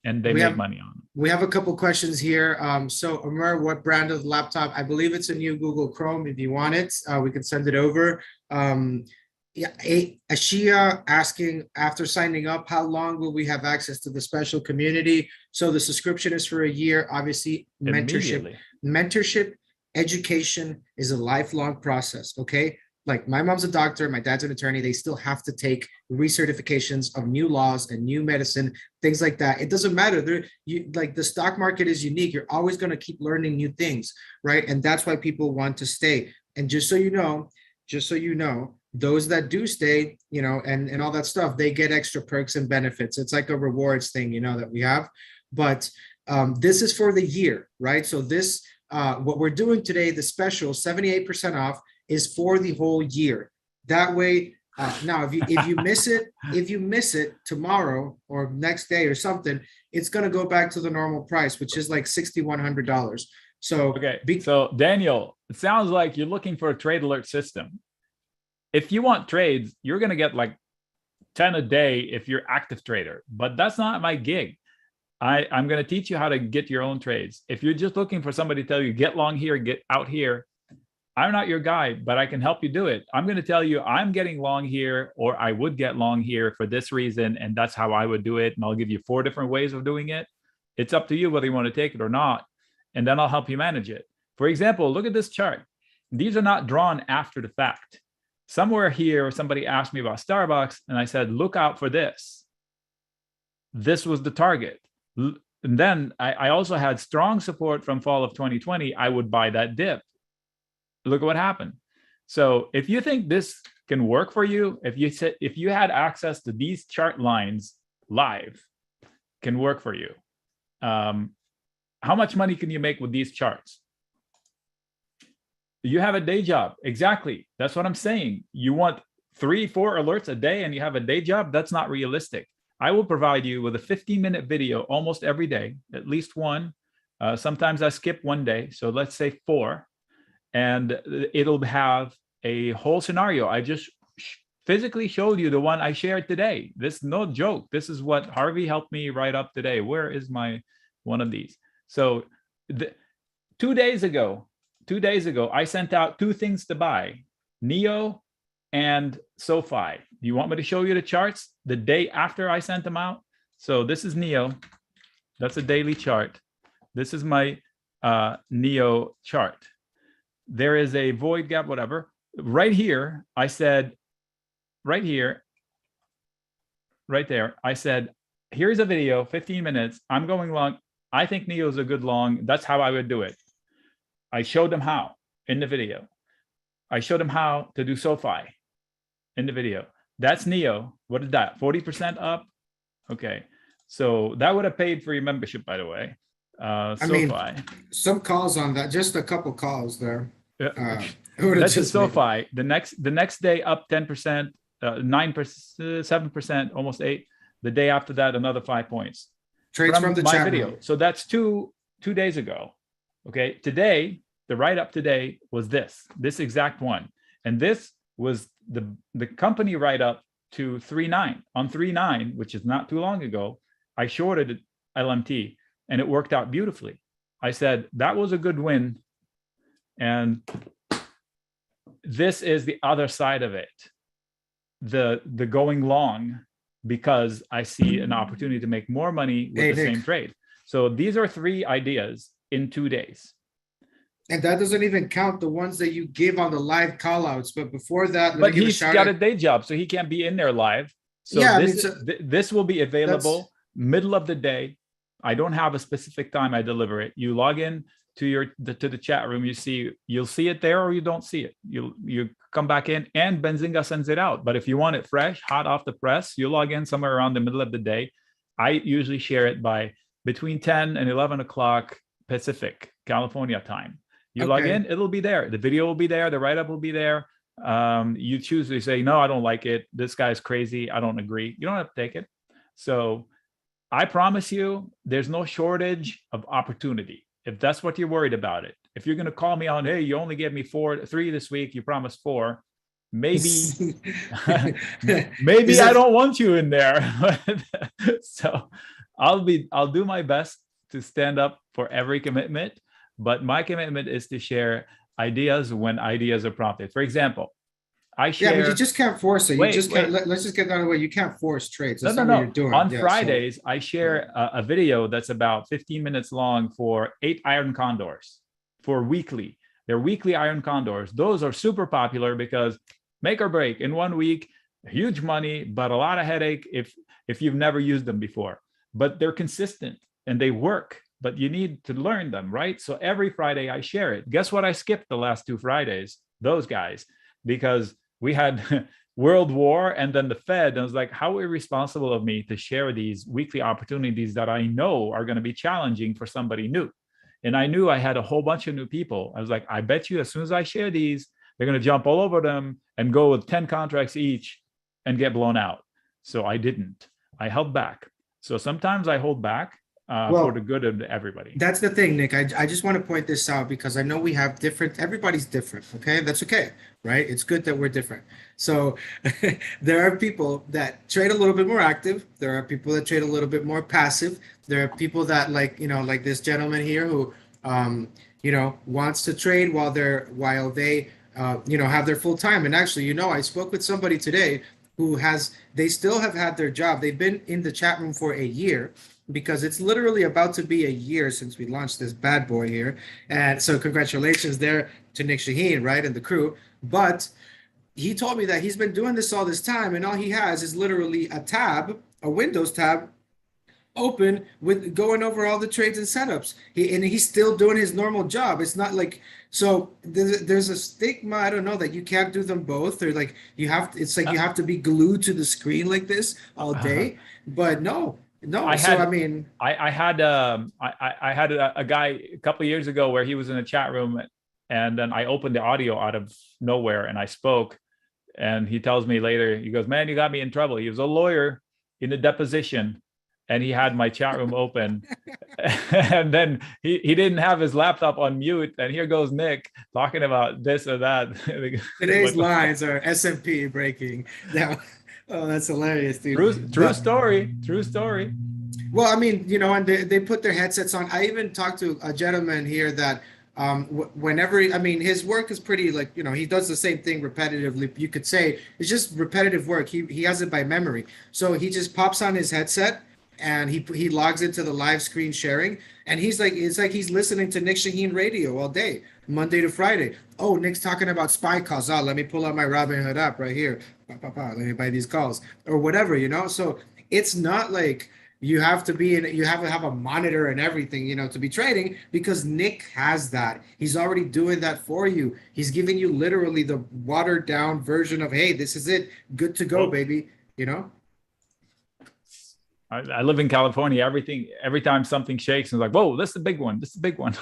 they make money on it. We have a couple questions here. So Amr, what brand of laptop? I believe it's a new Google Chrome. If you want it, we can send it over. Ashia asking, after signing up, how long will we have access to the special community? So the subscription is for a year. Obviously, mentorship, education is a lifelong process. Okay, like my mom's a doctor, my dad's an attorney. They still have to take recertifications of new laws and new medicine, things like that. It doesn't matter. Like the stock market is unique. You're always going to keep learning new things, right? And that's why people want to stay. And just so you know, those that do stay, and all that stuff, they get extra perks and benefits. It's like a rewards thing, that we have. But this is for the year, right? So this, what we're doing today, the special 78% off is for the whole year. That way, now if you miss it tomorrow or next day or something, it's gonna go back to the normal price, which is like $6,100. So so Daniel, it sounds like you're looking for a trade alert system. If you want trades, you're going to get like 10 a day if you're active trader, but that's not my gig. I'm going to teach you how to get your own trades. If you're just looking for somebody to tell you, get long here, get out here, I'm not your guy, but I can help you do it. I'm going to tell you I'm getting long here, or I would get long here for this reason, and that's how I would do it. And I'll give you 4 different ways of doing it. It's up to you whether you want to take it or not. And then I'll help you manage it. For example, look at this chart. These are not drawn after the fact. Somewhere here, somebody asked me about Starbucks, and I said, look out for this. This was the target. And then I also had strong support from fall of 2020. I would buy that dip. Look at what happened. So if you think this can work for you, if you had access to these chart lines live, can work for you. How much money can you make with these charts? You have a day job. Exactly. That's what I'm saying. You want 3-4 alerts a day and you have a day job? That's not realistic. I will provide you with a 15-minute video almost every day, at least one. Sometimes I skip one day. So let's say 4. And it'll have a whole scenario. I just physically showed you the one I shared today. This is no joke. This is what Harvey helped me write up today. Where is my one of these? So 2 days ago, I sent out 2 things to buy, NEO and SoFi. Do you want me to show you the charts the day after I sent them out? So this is NEO. That's a daily chart. This is my NEO chart. There is a void gap, whatever. Right here, I said, right here, right there, I said, here's a video, 15 minutes. I'm going long. I think NEO is a good long. That's how I would do it. I showed them how in the video. I showed them how to do SoFi in the video. That's NEO. What is that? 40% up? Okay. So that would have paid for your membership, by the way. SoFi. Some calls on that, just a couple calls there. Yeah. That's just SoFi. The next day up 10%, 9%, 7%, almost 8%. The day after that, another 5 points. Trades from the my chat video. room. So that's two days ago. Okay. Today, the write-up today was this exact one. And this was the company write-up to 3.9. On 3.9, which is not too long ago, I shorted LMT and it worked out beautifully. I said, that was a good win. And this is the other side of it. The going long, because I see an opportunity to make more money with the same trade. So these are 3 ideas in 2 days. And that doesn't even count the ones that you give on the live call outs. But before that, but he's got a day job, so he can't be in there live. So yeah, this will be available middle of the day. I don't have a specific time I deliver it. You log in to the chat room, you'll see it there, or you don't see it. You come back in and Benzinga sends it out. But if you want it fresh, hot off the press, you log in somewhere around the middle of the day. I usually share it by between 10 and 11 o'clock Pacific, California time. You log in, it'll be there. The video will be there. The write-up will be there. You choose to say, no, I don't like it. This guy's crazy. I don't agree. You don't have to take it. So I promise you, there's no shortage of opportunity. If that's what you're worried about it. If you're going to call me on, hey, you only gave me 3 this week, you promised 4. Maybe, maybe I don't want you in there. So I'll do my best to stand up for every commitment, but my commitment is to share ideas when ideas are prompted. For example, I share. Yeah, but you just can't force it. You just can't. Let's just get that out of the way. You can't force trades. That's not what you're doing. On Fridays, I share a video that's about 15 minutes long for 8 iron condors for weekly. They're weekly iron condors. Those are super popular because make or break in 1 week, huge money, but a lot of headache if you've never used them before. But they're consistent and they work, but you need to learn them, right? So every Friday I share it. Guess what? I skipped the last 2 Fridays, those guys, because we had World War and then the Fed. And I was like, how irresponsible of me to share these weekly opportunities that I know are going to be challenging for somebody new. And I knew I had a whole bunch of new people. I was like, I bet you as soon as I share these, they're going to jump all over them and go with 10 contracts each and get blown out. So I didn't. I held back. So sometimes I hold back for the good of everybody. That's the thing, Nick. I just want to point this out because I know we have everybody's different. Okay. That's okay. Right. It's good that we're different. So there are people that trade a little bit more active. There are people that trade a little bit more passive. There are people that like this gentleman here who, wants to trade while they have their full time. And actually, I spoke with somebody today who they still have had their job. They've been in the chat room for a year because it's literally about to be a year since we launched this bad boy here. And so congratulations there to Nic Chahine, right, and the crew. But he told me that he's been doing this all this time and all he has is literally a Windows tab open with going over all the trades and setups. He's still doing his normal job. It's not like, so there's a stigma, I don't know, that you can't do them both, or like you have to be glued to the screen like this all day. But no. I had a guy a couple of years ago where he was in a chat room and then I opened the audio out of nowhere and I spoke, and he tells me later, he goes, man, you got me in trouble. He was a lawyer in a deposition and he had my chat room open and then he didn't have his laptop on mute. And here goes Nick talking about this or that. Today's lines are S&P breaking. Oh, that's hilarious, dude. True story. Well, I mean, and they put their headsets on. I even talked to a gentleman here that whenever, his work is pretty he does the same thing repetitively. You could say it's just repetitive work. He has it by memory. So he just pops on his headset and he logs into the live screen sharing. And it's like he's listening to Nic Chahine radio all day, Monday to Friday. Oh, Nick's talking about SPY calls. Oh, let me pull out my Robinhood app right here. Let me buy these calls or whatever, So it's not like you have to have a monitor and everything, to be trading, because Nick has that. He's already doing that for you. He's giving you literally the watered down version of, hey, this is it. Good to go, baby. I live in California. Every time something shakes, it's like, whoa, this is a big one. This is a big one.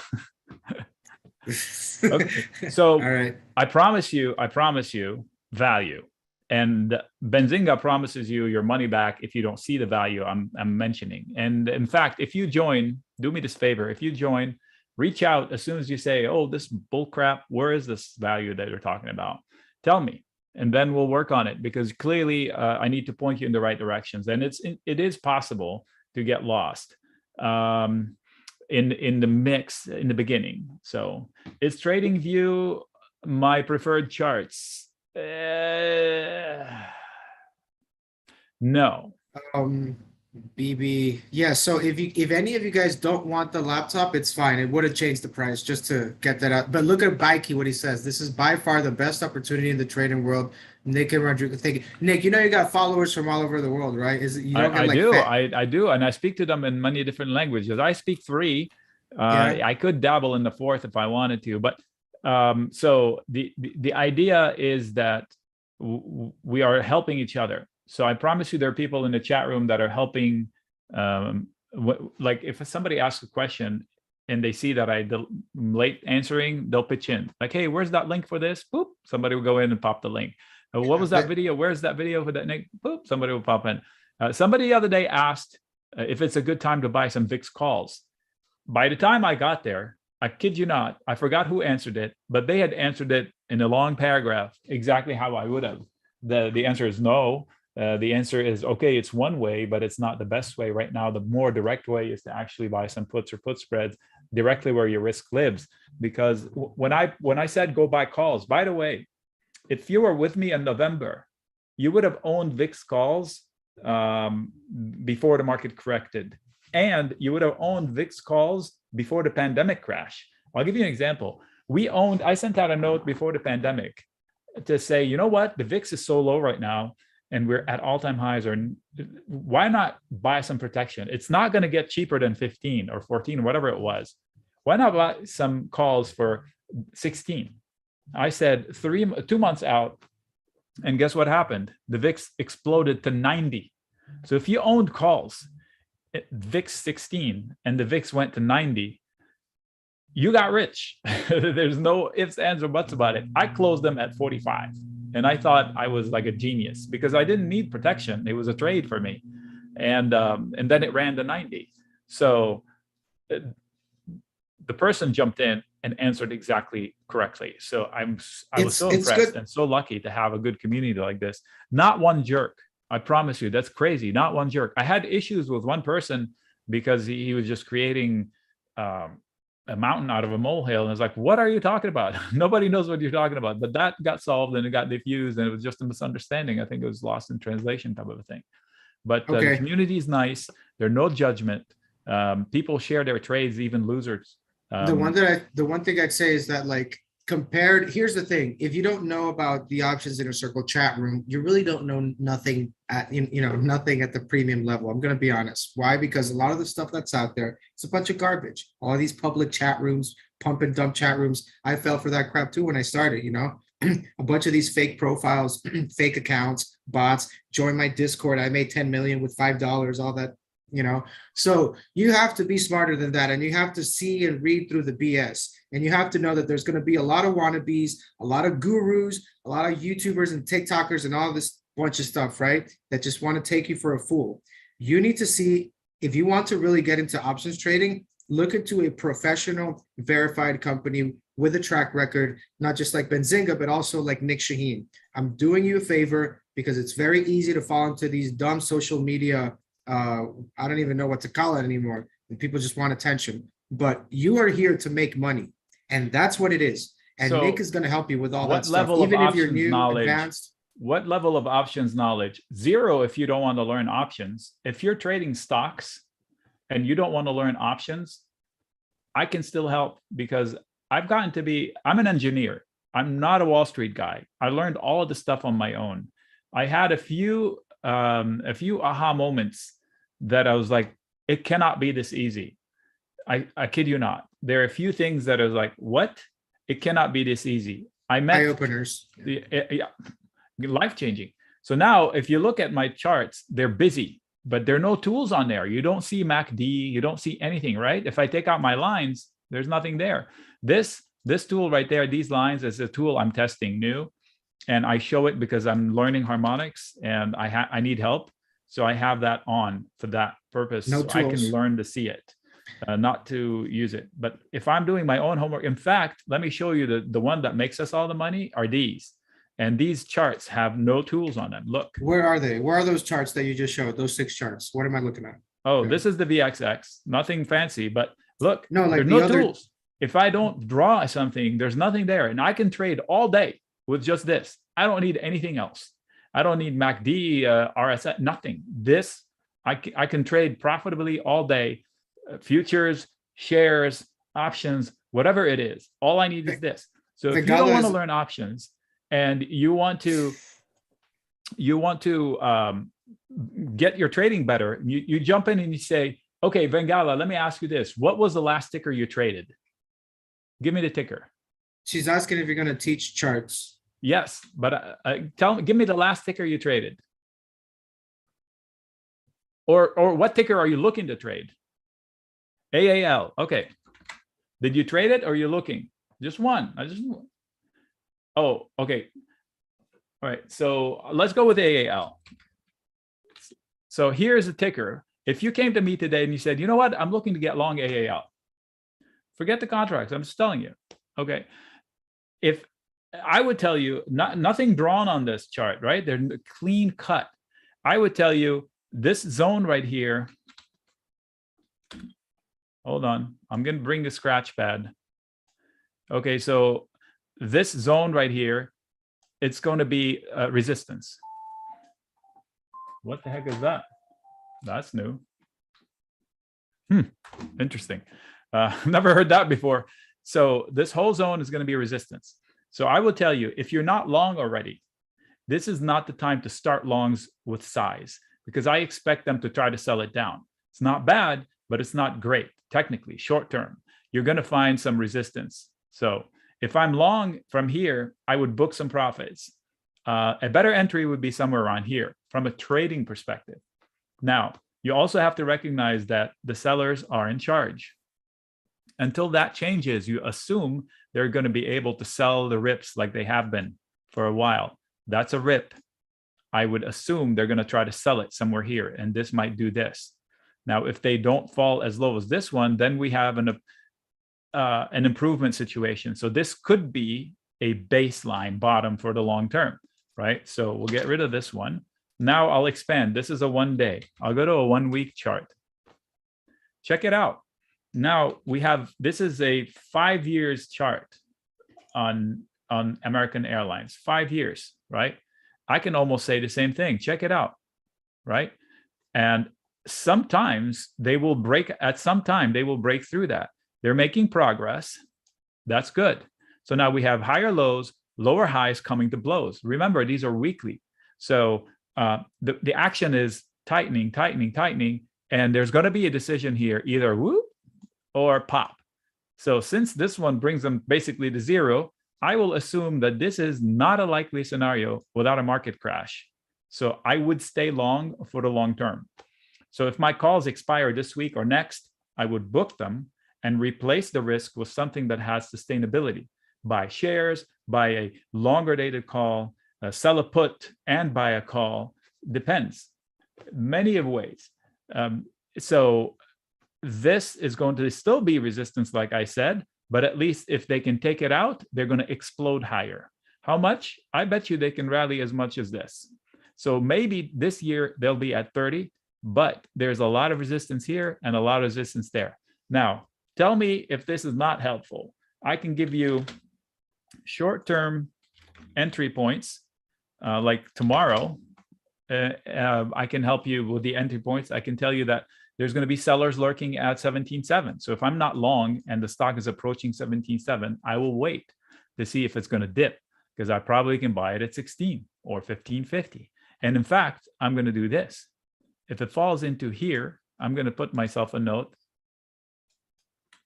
Okay. So all right. I promise you value. And Benzinga promises you your money back if you don't see the value I'm mentioning. And in fact, if you join, do me this favor. If you join, reach out as soon as you say, oh, this bull crap, where is this value that you're talking about? Tell me. And then we'll work on it, because clearly I need to point you in the right directions. And it is possible to get lost in the mix in the beginning. So is TradingView my preferred charts? No. BB, yeah. So if any of you guys don't want the laptop, it's fine. It would have changed the price just to get that out. But look at Bikey, what he says. This is by far the best opportunity in the trading world. Nick and Rodrigo, thank you. Nick, you got followers from all over the world, right? I do, and I speak to them in many different languages. I speak 3. I could dabble in the 4th if I wanted to, but so the idea is that we are helping each other. So I promise you, there are people in the chat room that are helping. Like if somebody asks a question and they see that I'm late answering, they'll pitch in like, hey, where's that link for this? Boop, somebody will go in and pop the link. What was that video? Where's that video for that, Nick? Boop, somebody will pop in. Somebody the other day asked if it's a good time to buy some VIX calls. By the time I got there, I kid you not, I forgot who answered it, but they had answered it in a long paragraph, exactly how I would have. The answer is no. The answer is, okay, it's one way, but it's not the best way right now. The more direct way is to actually buy some puts or put spreads directly where your risk lives. Because when I said go buy calls, by the way, if you were with me in November, you would have owned VIX calls before the market corrected, and you would have owned VIX calls before the pandemic crash. I'll give you an example. I sent out a note before the pandemic to say, you know what, the VIX is so low right now, and we're at all-time highs, or why not buy some protection? It's not going to get cheaper than 15 or 14, whatever it was. Why not buy some calls for 16? I said 2 months out, and guess what happened? The VIX exploded to 90. So if you owned calls at VIX 16 and the VIX went to 90, you got rich. There's no ifs, ands, or buts about it. I closed them at 45. And I thought I was like a genius because I didn't need protection. It was a trade for me. And then it ran to 90. So the person jumped in and answered exactly correctly. So I was so impressed and so lucky to have a good community like this. Not one jerk. I promise you, that's crazy. Not one jerk. I had issues with one person because he was just creating a mountain out of a molehill. And I was like, what are you talking about? Nobody knows what you're talking about. But that got solved and it got diffused, and it was just a misunderstanding. I think it was lost in translation type of a thing. But the community is nice. There's no judgment. People share their trades, even losers. The one thing I'd say is that, like, here's the thing: if you don't know about the Options Inner Circle chat room, you really don't know nothing nothing at the premium level. I'm going to be honest. Why? Because a lot of the stuff that's out there, it's a bunch of garbage. All these public chat rooms, pump and dump chat rooms. I fell for that crap too when I started, a bunch of these fake profiles, fake accounts, bots. Join my Discord. I made 10 million with $5, all that. So you have to be smarter than that, and you have to see and read through the BS, and you have to know that there's going to be a lot of wannabes, a lot of gurus, a lot of YouTubers and TikTokers and all this bunch of stuff, right, that just want to take you for a fool. You need to see, if you want to really get into options trading, look into a professional verified company with a track record, not just like Benzinga, but also like Nic Chahine. I'm doing you a favor because it's very easy to fall into these dumb social media I don't even know what to call it anymore. And people just want attention. But you are here to make money, and that's what it is. And so Nic is going to help you with all that stuff, even if you're new, advanced. What level of options knowledge? 0 if you don't want to learn options. If you're trading stocks and you don't want to learn options, I can still help because I'm an engineer. I'm not a Wall Street guy. I learned all of the stuff on my own. I had a few aha moments that I was like, it cannot be this easy. I kid you not. There are a few things that I was like, what? It cannot be this easy. I met eye-openers. Yeah, life-changing. So now if you look at my charts, they're busy, but there are no tools on there. You don't see MACD, you don't see anything, right? If I take out my lines, there's nothing there. This tool right there, these lines, is a tool I'm testing new. And I show it because I'm learning harmonics and I need help. So I have that on for that purpose. No so tools. I can learn to see it, not to use it. But if I'm doing my own homework, in fact, let me show you the one that makes us all the money are these. And these charts have no tools on them. Look. Where are they? Where are those charts that you just showed? Those 6 charts. What am I looking at? Oh, okay. This is the VXX. Nothing fancy, but look, no, like there's no tools. If I don't draw something, there's nothing there. And I can trade all day with just this. I don't need anything else. I don't need MACD, RSI, nothing. This, I can trade profitably all day. Futures, shares, options, whatever it is. All I need is this. So if you don't want to learn options and you want to get your trading better, you jump in and you say, okay, Bengala, let me ask you this. What was the last ticker you traded? Give me the ticker. She's asking if you're going to teach charts. Yes, but give me the last ticker you traded. Or what ticker are you looking to trade? AAL. Okay. Did you trade it or are you looking? Just one. Oh, okay. All right. So let's go with AAL. So here's a ticker. If you came to me today and you said, you know what, I'm looking to get long AAL, forget the contracts. I'm just telling you. Okay. If I would tell you, nothing drawn on this chart, right? They're clean cut. I would tell you this zone right here. Hold on. I'm going to bring the scratch pad. Okay. So this zone right here, it's going to be resistance. What the heck is that? That's new. Interesting. Never heard that before. So this whole zone is going to be resistance. So I will tell you, if you're not long already, this is not the time to start longs with size, because I expect them to try to sell it down. It's not bad, but it's not great. Technically, short term, you're going to find some resistance. So if I'm long from here, I would book some profits. A better entry would be somewhere around here from a trading perspective. Now, you also have to recognize that the sellers are in charge. Until that changes, you assume they're going to be able to sell the rips like they have been for a while. That's a rip. I would assume they're going to try to sell it somewhere here, and this might do this. Now, if they don't fall as low as this one, then we have an improvement situation. So this could be a baseline bottom for the long term, right? So we'll get rid of this one. Now I'll expand. This is a 1 day. I'll go to a 1 week chart. Check it out. Now we have, this is a 5 years chart on American Airlines, 5 years, right? I can almost say the same thing. Check it out, right? And sometimes they will break, at some time they will break through that. They're making progress. That's good. So now we have higher lows, lower highs coming to blows. Remember, these are weekly. So the action is tightening, tightening, tightening, and there's going to be a decision here, either whoop or pop. So since this one brings them basically to zero, I will assume that this is not a likely scenario without a market crash. So I would stay long for the long term. So if my calls expire this week or next, I would book them and replace the risk with something that has sustainability. Buy shares, buy a longer dated call, sell a put and buy a call. Depends. Many of ways. So this is going to still be resistance, like I said, but at least if they can take it out, they're going to explode higher. How much? I bet you they can rally as much as this. So maybe this year they'll be at 30, but there's a lot of resistance here and a lot of resistance there. Now, tell me if this is not helpful. I can give you short-term entry points, like tomorrow. I can help you with the entry points. I can tell you that there's going to be sellers lurking at 17.7. So if I'm not long and the stock is approaching 17.7, I will wait to see if it's going to dip, because I probably can buy it at 16 or 15.50. And in fact, I'm going to do this. If it falls into here, I'm going to put myself a note.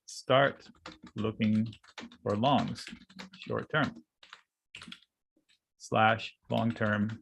Start looking for longs, short term / long term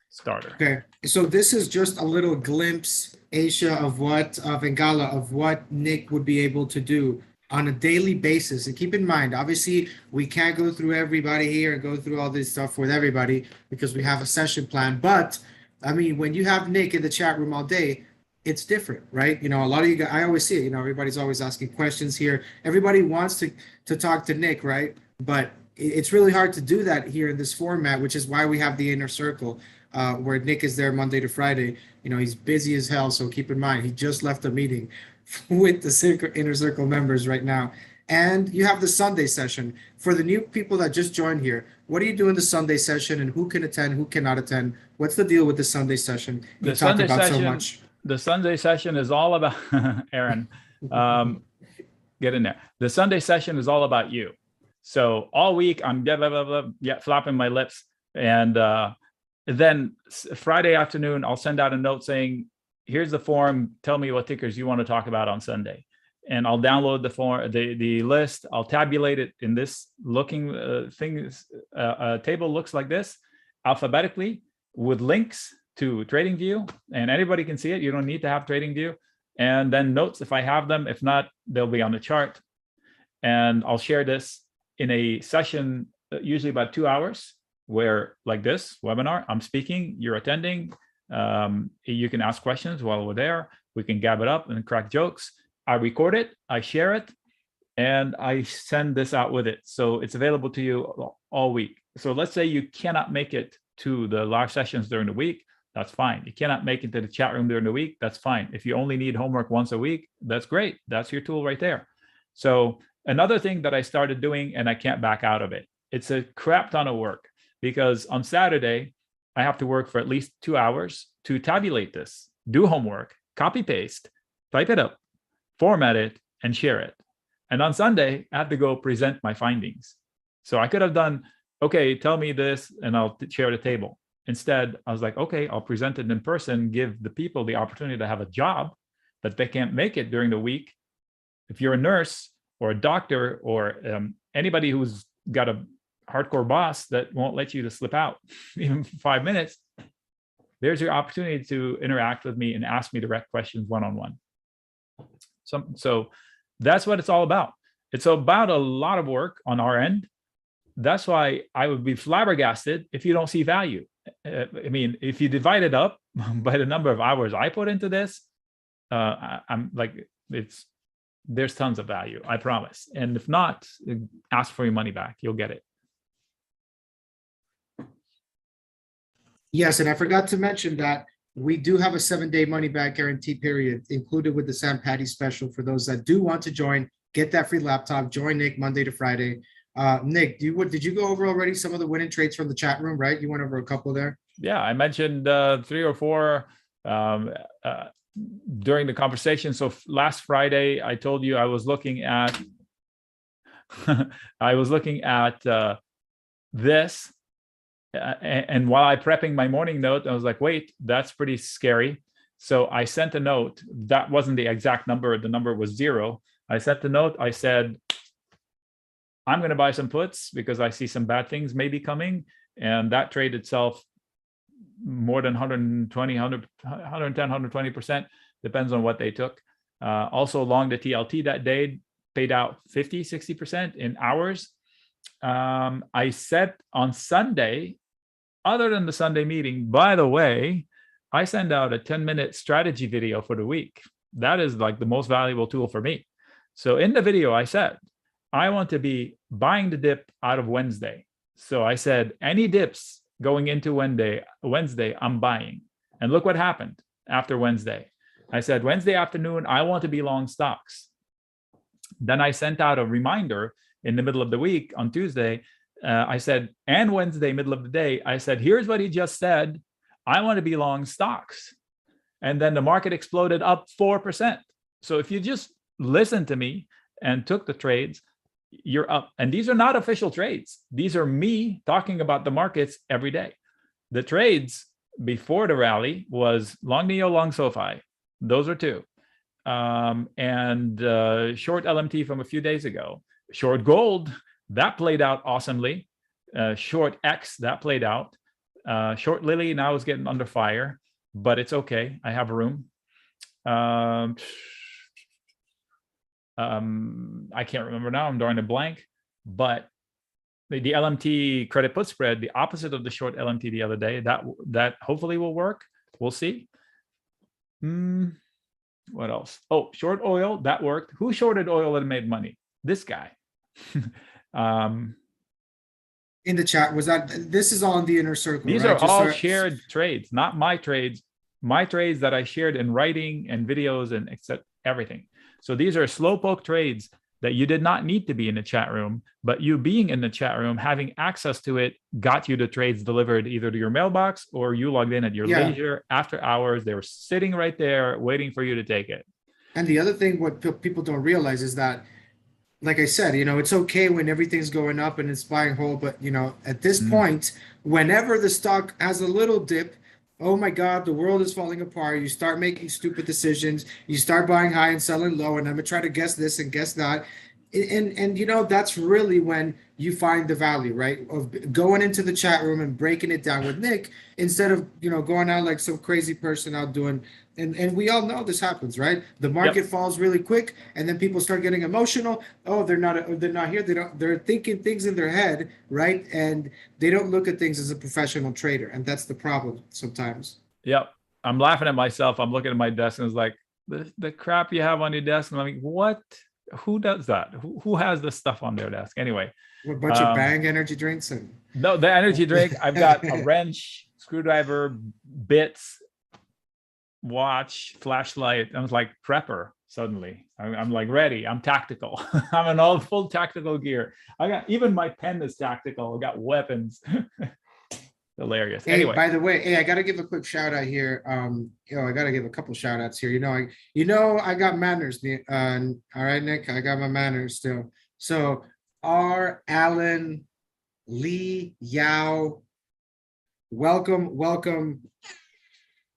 starter. Okay, so this is just a little glimpse, Asia, of what Vengala, of what Nic would be able to do on a daily basis. And keep in mind, obviously, we can't go through everybody here and go through all this stuff with everybody because we have a session plan. But I mean, when you have Nic in the chat room all day, it's different, right? You know, a lot of you guys, I always see it, you know, everybody's always asking questions here. Everybody wants to talk to Nic, right? But it's really hard to do that here in this format, which is why we have the inner circle, where Nic is there Monday to Friday. You know, he's busy as hell, so keep in mind, he just left a meeting with the inner circle members right now. And you have the Sunday session. For the new people that just joined here, what do you do in the Sunday session, and who can attend, who cannot attend? What's the deal with the Sunday session you talked about so much? The Sunday session is all about, Aaron, get in there. The Sunday session is all about you. So all week I'm flapping my lips. And then Friday afternoon, I'll send out a note saying, here's the form. Tell me what tickers you want to talk about on Sunday. And I'll download the form, the list. I'll tabulate it in this looking table looks like this, alphabetically with links to TradingView, and anybody can see it. You don't need to have TradingView. And then notes if I have them. If not, they'll be on the chart. And I'll share this in a session, usually about 2 hours, where like this webinar, I'm speaking, you're attending. You can ask questions while we're there. We can gab it up and crack jokes. I record it, I share it, and I send this out with it. So it's available to you all week. So let's say you cannot make it to the live sessions during the week, that's fine. You cannot make it to the chat room during the week, that's fine. If you only need homework once a week, that's great. That's your tool right there. So another thing that I started doing, and I can't back out of it, it's a crap ton of work, because on Saturday, I have to work for at least 2 hours to tabulate this, do homework, copy paste, type it up, format it, and share it. And on Sunday, I have to go present my findings. So I could have done, okay, tell me this, and I'll share the table. Instead, I was like, okay, I'll present it in person, give the people the opportunity to have a job that they can't make it during the week. If you're a nurse or a doctor or anybody who's got a hardcore boss that won't let you to slip out even 5 minutes, there's your opportunity to interact with me and ask me direct questions one-on-one. So that's what it's all about. It's about a lot of work on our end. That's why I would be flabbergasted if you don't see value. I mean, if you divide it up by the number of hours I put into this, I'm like, there's tons of value, I promise. And if not, ask for your money back. You'll get it. Yes, and I forgot to mention that we do have a 7-day money back guarantee period included with the Sam Patty special for those that do want to join. Get that free laptop. Join Nic Monday to Friday. Nic, did you go over already some of the winning trades from the chat room, right? You went over a couple there. Yeah, I mentioned 3 or 4 during the conversation. So last Friday, I told you I was looking at this. And while I'm prepping my morning note, I was like, wait, that's pretty scary. So I sent a note. That wasn't the exact number. The number was 0. I sent a note. I said, I'm going to buy some puts because I see some bad things maybe coming. And that trade itself, more than 120, 110, 120%, depends on what they took. Also long the TLT that day, paid out 50, 60% in hours. I said on Sunday, other than the Sunday meeting, by the way, I send out a 10-minute strategy video for the week. That is like the most valuable tool for me. So in the video, I said, I want to be buying the dip out of Wednesday. So I said, any dips going into Wednesday, I'm buying. And look what happened after Wednesday. I said, Wednesday afternoon, I want to be long stocks. Then I sent out a reminder in the middle of the week on Tuesday. I said, and Wednesday, middle of the day, I said, here's what he just said. I want to be long stocks. And then the market exploded up 4%. So if you just listen to me and took the trades, you're up. And these are not official trades. These are me talking about the markets every day. The trades before the rally was long NEO, long SoFi. Those are 2. And short LMT from a few days ago. Short gold, that played out awesomely. Short X, that played out. Short Lily now is getting under fire, but it's okay. I have room. I can't remember now. I'm drawing a blank. But the LMT credit put spread, the opposite of the short LMT the other day, that hopefully will work. We'll see. What else? Oh, short oil, that worked. Who shorted oil and made money? This guy. In the chat, this is all in the inner circle. These are all shared trades, not my trades. My trades that I shared in writing and videos and except everything. So these are slowpoke trades that you did not need to be in the chat room, but you being in the chat room, having access to it, got you the trades delivered either to your mailbox or you logged in at your leisure after hours. They were sitting right there waiting for you to take it. And the other thing, what people don't realize is that, like I said, it's okay when everything's going up and it's buying whole, but at this point, whenever the stock has a little dip, oh my God, the world is falling apart. You start making stupid decisions. You start buying high and selling low, and I'm gonna try to guess this and guess that. And that's really when you find the value, right? Of going into the chat room and breaking it down with Nic instead of, going out like some crazy person out doing, and we all know this happens, right? The market falls really quick and then people start getting emotional. Oh, they're not here. They're thinking things in their head, right? And they don't look at things as a professional trader. And that's the problem sometimes. Yep. I'm laughing at myself. I'm looking at my desk and it's like the crap you have on your desk. And I'm like, what? Who does that? Who has this stuff on their desk? Anyway. A bunch of Bang energy drinks and no, the energy drink. I've got a wrench, screwdriver, bits, watch, flashlight. I was like prepper suddenly. I'm like ready. I'm tactical. I'm in all full tactical gear. I got even my pen is tactical. I got weapons. Hilarious. Hey, anyway, by the way, hey, I gotta give a quick shout out here. I gotta give a couple shout outs here. I got manners. All right, Nick, I got my manners still. So R. Allen, Lee Yao, welcome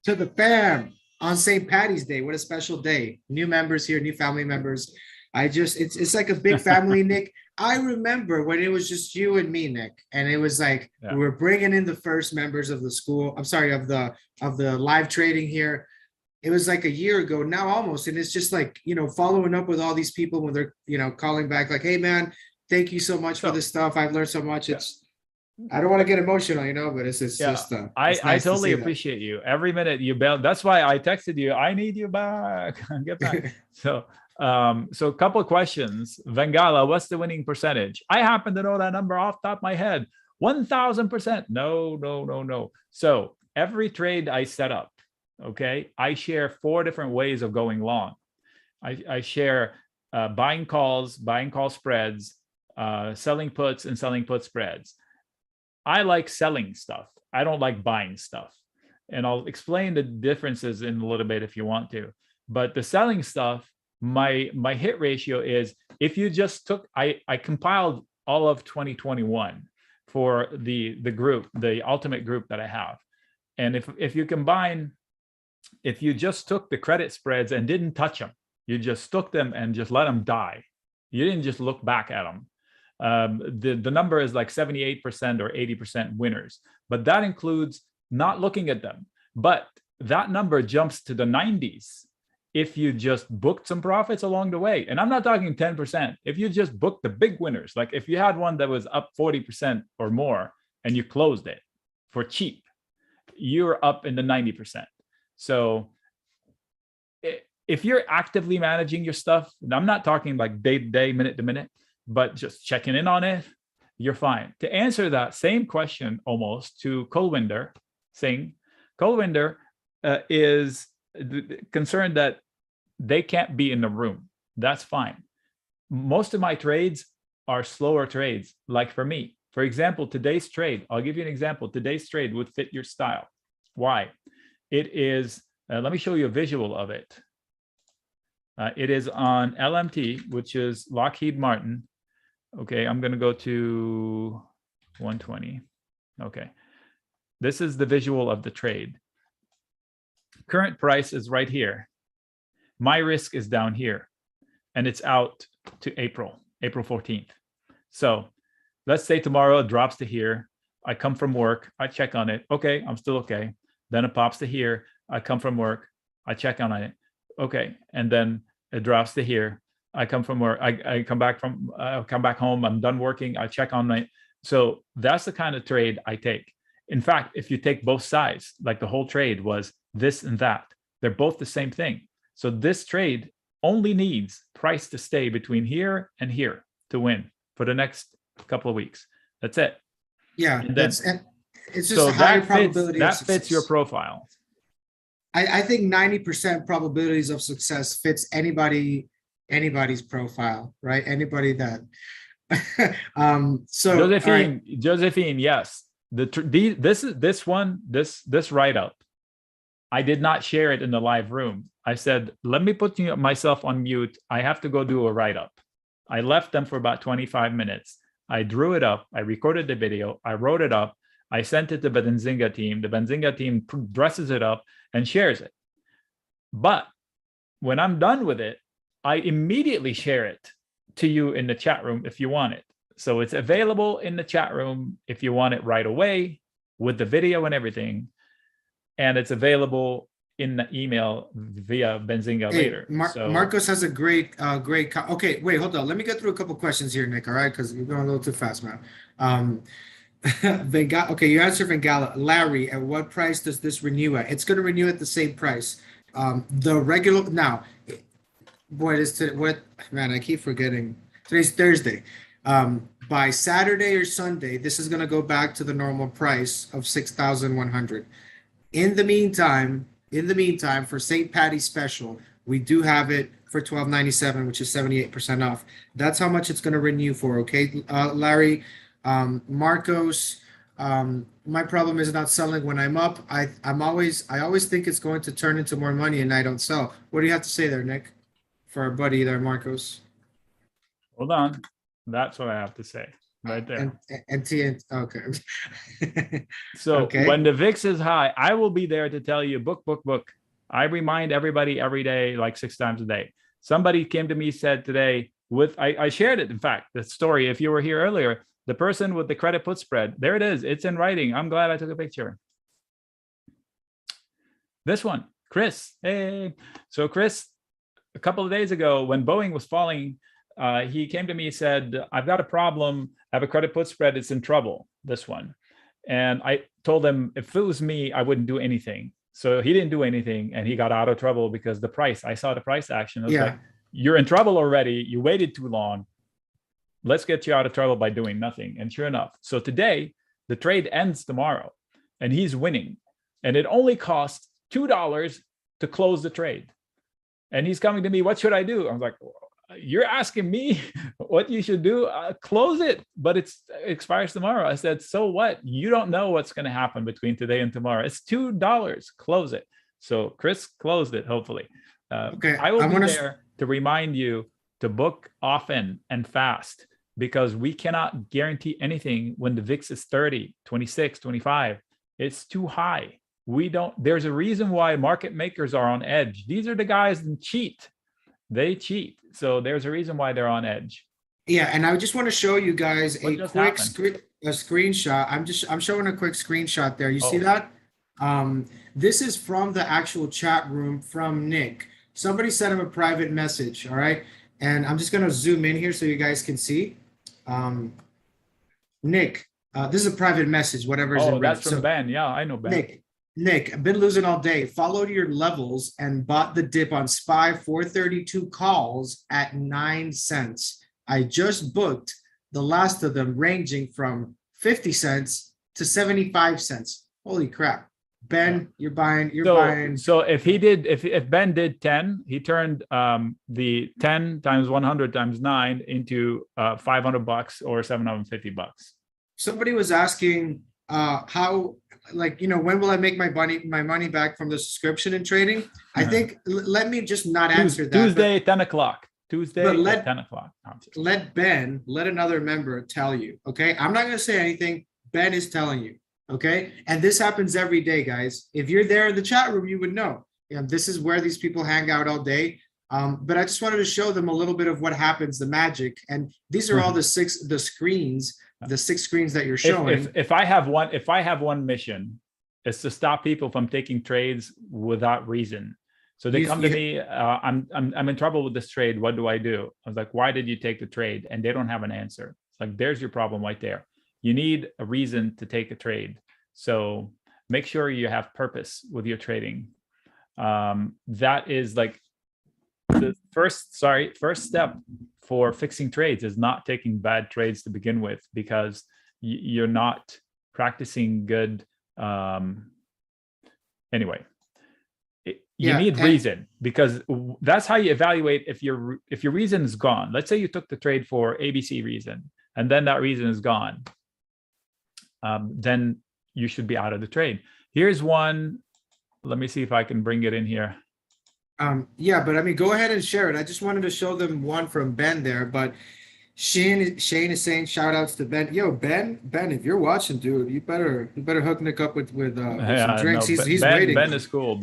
to the fam on St. Patty's Day. What a special day. New members here, new family members. It's like a big family, Nick. I remember when it was just you and me, Nick, and it was like we were bringing in the first members of the school. I'm sorry, of the live trading here. It was like a year ago now almost, and it's just like, following up with all these people when they're calling back like, hey man, thank you so much for this stuff. I've learned so much. I don't want to get emotional, but it's just I totally appreciate you. Every minute you bail. That's why I texted you. I need you back. Get back. So a couple of questions. Vengala, what's the winning percentage? I happen to know that number off the top of my head. 1,000%. No. So every trade I set up, okay, I share 4 different ways of going long. I share buying call spreads, selling puts, and selling put spreads. I like selling stuff. I don't like buying stuff. And I'll explain the differences in a little bit if you want to. But the selling stuff, my hit ratio is, if you just took, I compiled all of 2021 for the group, the ultimate group that I have. And if you just took the credit spreads and didn't touch them, you just took them and just let them die. You didn't just look back at them. The number is like 78% or 80% winners, but that includes not looking at them. But that number jumps to the 90s if you just booked some profits along the way. And I'm not talking 10%. If you just booked the big winners, like if you had one that was up 40% or more and you closed it for cheap, you're up in the 90%. So if you're actively managing your stuff, and I'm not talking like day to day, minute to minute, but just checking in on it, you're fine. To answer that same question almost to Kulwinder Singh, Kulwinder is concerned that they can't be in the room. That's fine. Most of my trades are slower trades, like for me. For example, today's trade, I'll give you an example. Today's trade would fit your style. Why? It is, let me show you a visual of it. It is on LMT, which is Lockheed Martin. Okay, I'm going to go to 120. Okay, this is the visual of the trade. Current price is right here. My risk is down here, and it's out to April 14th. So let's say tomorrow it drops to here. I come from work. I check on it. Okay, I'm still okay. Then it pops to here. I come from work. I check on it. Okay, and then it drops to here. I come from work. I come back home. I'm done working. I check on my. So that's the kind of trade I take. In fact, if you take both sides, like the whole trade was this and that, they're both the same thing. So this trade only needs price to stay between here and here to win for the next couple of weeks. That's it. Yeah, and then, it's just a high probability. That fits your profile. I think 90% probabilities of success fits anybody's profile, right? Anybody that. So Josephine, yes. This write-up, I did not share it in the live room. I said, let me put myself on mute. I have to go do a write-up. I left them for about 25 minutes. I drew it up. I recorded the video. I wrote it up. I sent it to the Benzinga team. The Benzinga team dresses it up and shares it. But when I'm done with it, I immediately share it to you in the chat room if you want it. So it's available in the chat room if you want it right away with the video and everything. And it's available in the email via Benzinga later. Marcos has a great. Okay, wait, hold on. Let me get through a couple questions here, Nick. All right, because you're going a little too fast, man. Okay, you answer Bengala. Larry, at what price does this renew at? It's going to renew at the same price. The regular now, what is today? What man? I keep forgetting. Today's Thursday. By Saturday or Sunday, this is going to go back to the normal price of 6,100. In the meantime, for St. Patty's special, we do have it for 12.97, which is 78% off. That's how much it's going to renew for. Okay, Larry, Marcos. My problem is not selling when I'm up. I always think it's going to turn into more money and I don't sell. What do you have to say there, Nick? For our buddy there, Marcos. Hold on. That's what I have to say right there. Okay. So Okay. when the VIX is high, I will be there to tell you book. I remind everybody every day, like 6 times a day. Somebody came to me, said today I shared it. In fact, the story, if you were here earlier, the person with the credit put spread, there it is. It's in writing. I'm glad I took a picture. This one, Chris. Hey. So Chris, a couple of days ago when Boeing was falling, he came to me and said, I've got a problem. I have a credit put spread. It's in trouble, this one. And I told him, if it was me, I wouldn't do anything. So he didn't do anything and he got out of trouble because I saw the price action. I was like, you're in trouble already. You waited too long. Let's get you out of trouble by doing nothing. And sure enough, so today the trade ends tomorrow and he's winning. And it only costs $2 to close the trade. And he's coming to me, what should I do? I was like, you're asking me what you should do? Close it, but it expires tomorrow. I said, so what? You don't know what's going to happen between today and tomorrow. It's $2. Close it. So Chris closed it, hopefully. Okay. I will be there to remind you to book often and fast because we cannot guarantee anything when the VIX is 30, 26, 25. It's too high. There's a reason why market makers are on edge. These are the guys that cheat. They cheat. So there's a reason why they're on edge. Yeah, and I just want to show you guys a quick screenshot. I'm showing a quick screenshot there. You see that? This is from the actual chat room from Nick. Somebody sent him a private message, all right? And I'm just going to zoom in here so you guys can see. Nick, this is a private message, whatever is in red. That's from Ben. Yeah, I know Ben. Nick, I've been losing all day. Followed your levels and bought the dip on SPY 432 calls at 9 cents. I just booked the last of them ranging from 50 cents to 75 cents. Holy crap. Ben, you're buying. So if Ben did 10, he turned the 10 times 100 times 9 into $500 or $750. Somebody was asking how, when will I make my money back from the subscription and trading? I think let me just not answer that. Tuesday, 10 o'clock. Tuesday at 10 o'clock. Let another member tell you. Okay, I'm not going to say anything. Ben is telling you. Okay, and this happens every day, guys. If you're there in the chat room, you would know. This is where these people hang out all day. But I just wanted to show them a little bit of what happens, the magic. And these are all the six screens that you're showing. If I have one mission, is to stop people from taking trades without reason. So they come to me, I'm in trouble with this trade. What do I do? I was like, why did you take the trade? And they don't have an answer. It's like, there's your problem right there. You need a reason to take a trade. So make sure you have purpose with your trading. That is like the first step for fixing trades is not taking bad trades to begin with, because you're not practicing good. Anyway, you need reason, because that's how you evaluate if your reason is gone. Let's say you took the trade for ABC reason, and then that reason is gone. Then you should be out of the trade. Here's one. Let me see if I can bring it in here. Yeah, but I mean, go ahead and share it. I just wanted to show them one from Ben there, but Shane is saying shout outs to Ben. Yo, Ben, if you're watching, dude, you better hook Nick up with some drinks. No, he's waiting. Ben is cool.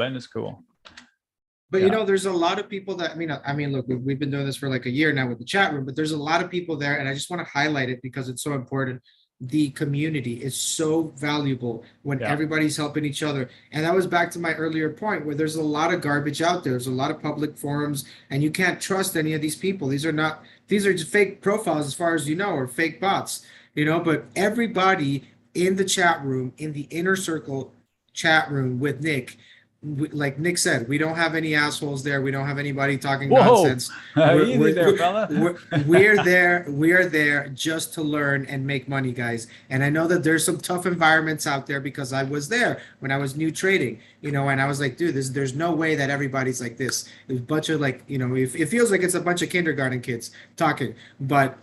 But there's a lot of people that I mean, look, we've been doing this for like a year now with the chat room, but there's a lot of people there, and I just want to highlight it because it's so important. The community is so valuable when everybody's helping each other. And that was back to my earlier point where there's a lot of garbage out there. There's a lot of public forums and you can't trust any of these people. These are just fake profiles as far as you know, or fake bots, but everybody in the chat room, in the inner circle chat room with Nick. Like Nick said, we don't have any assholes there. We don't have anybody talking Whoa, nonsense. easy there, fella. We're there. We are there just to learn and make money, guys. And I know that there's some tough environments out there because I was there when I was new trading, and I was like, dude, there's no way that everybody's like this. There's a bunch of like, it feels like it's a bunch of kindergarten kids talking, but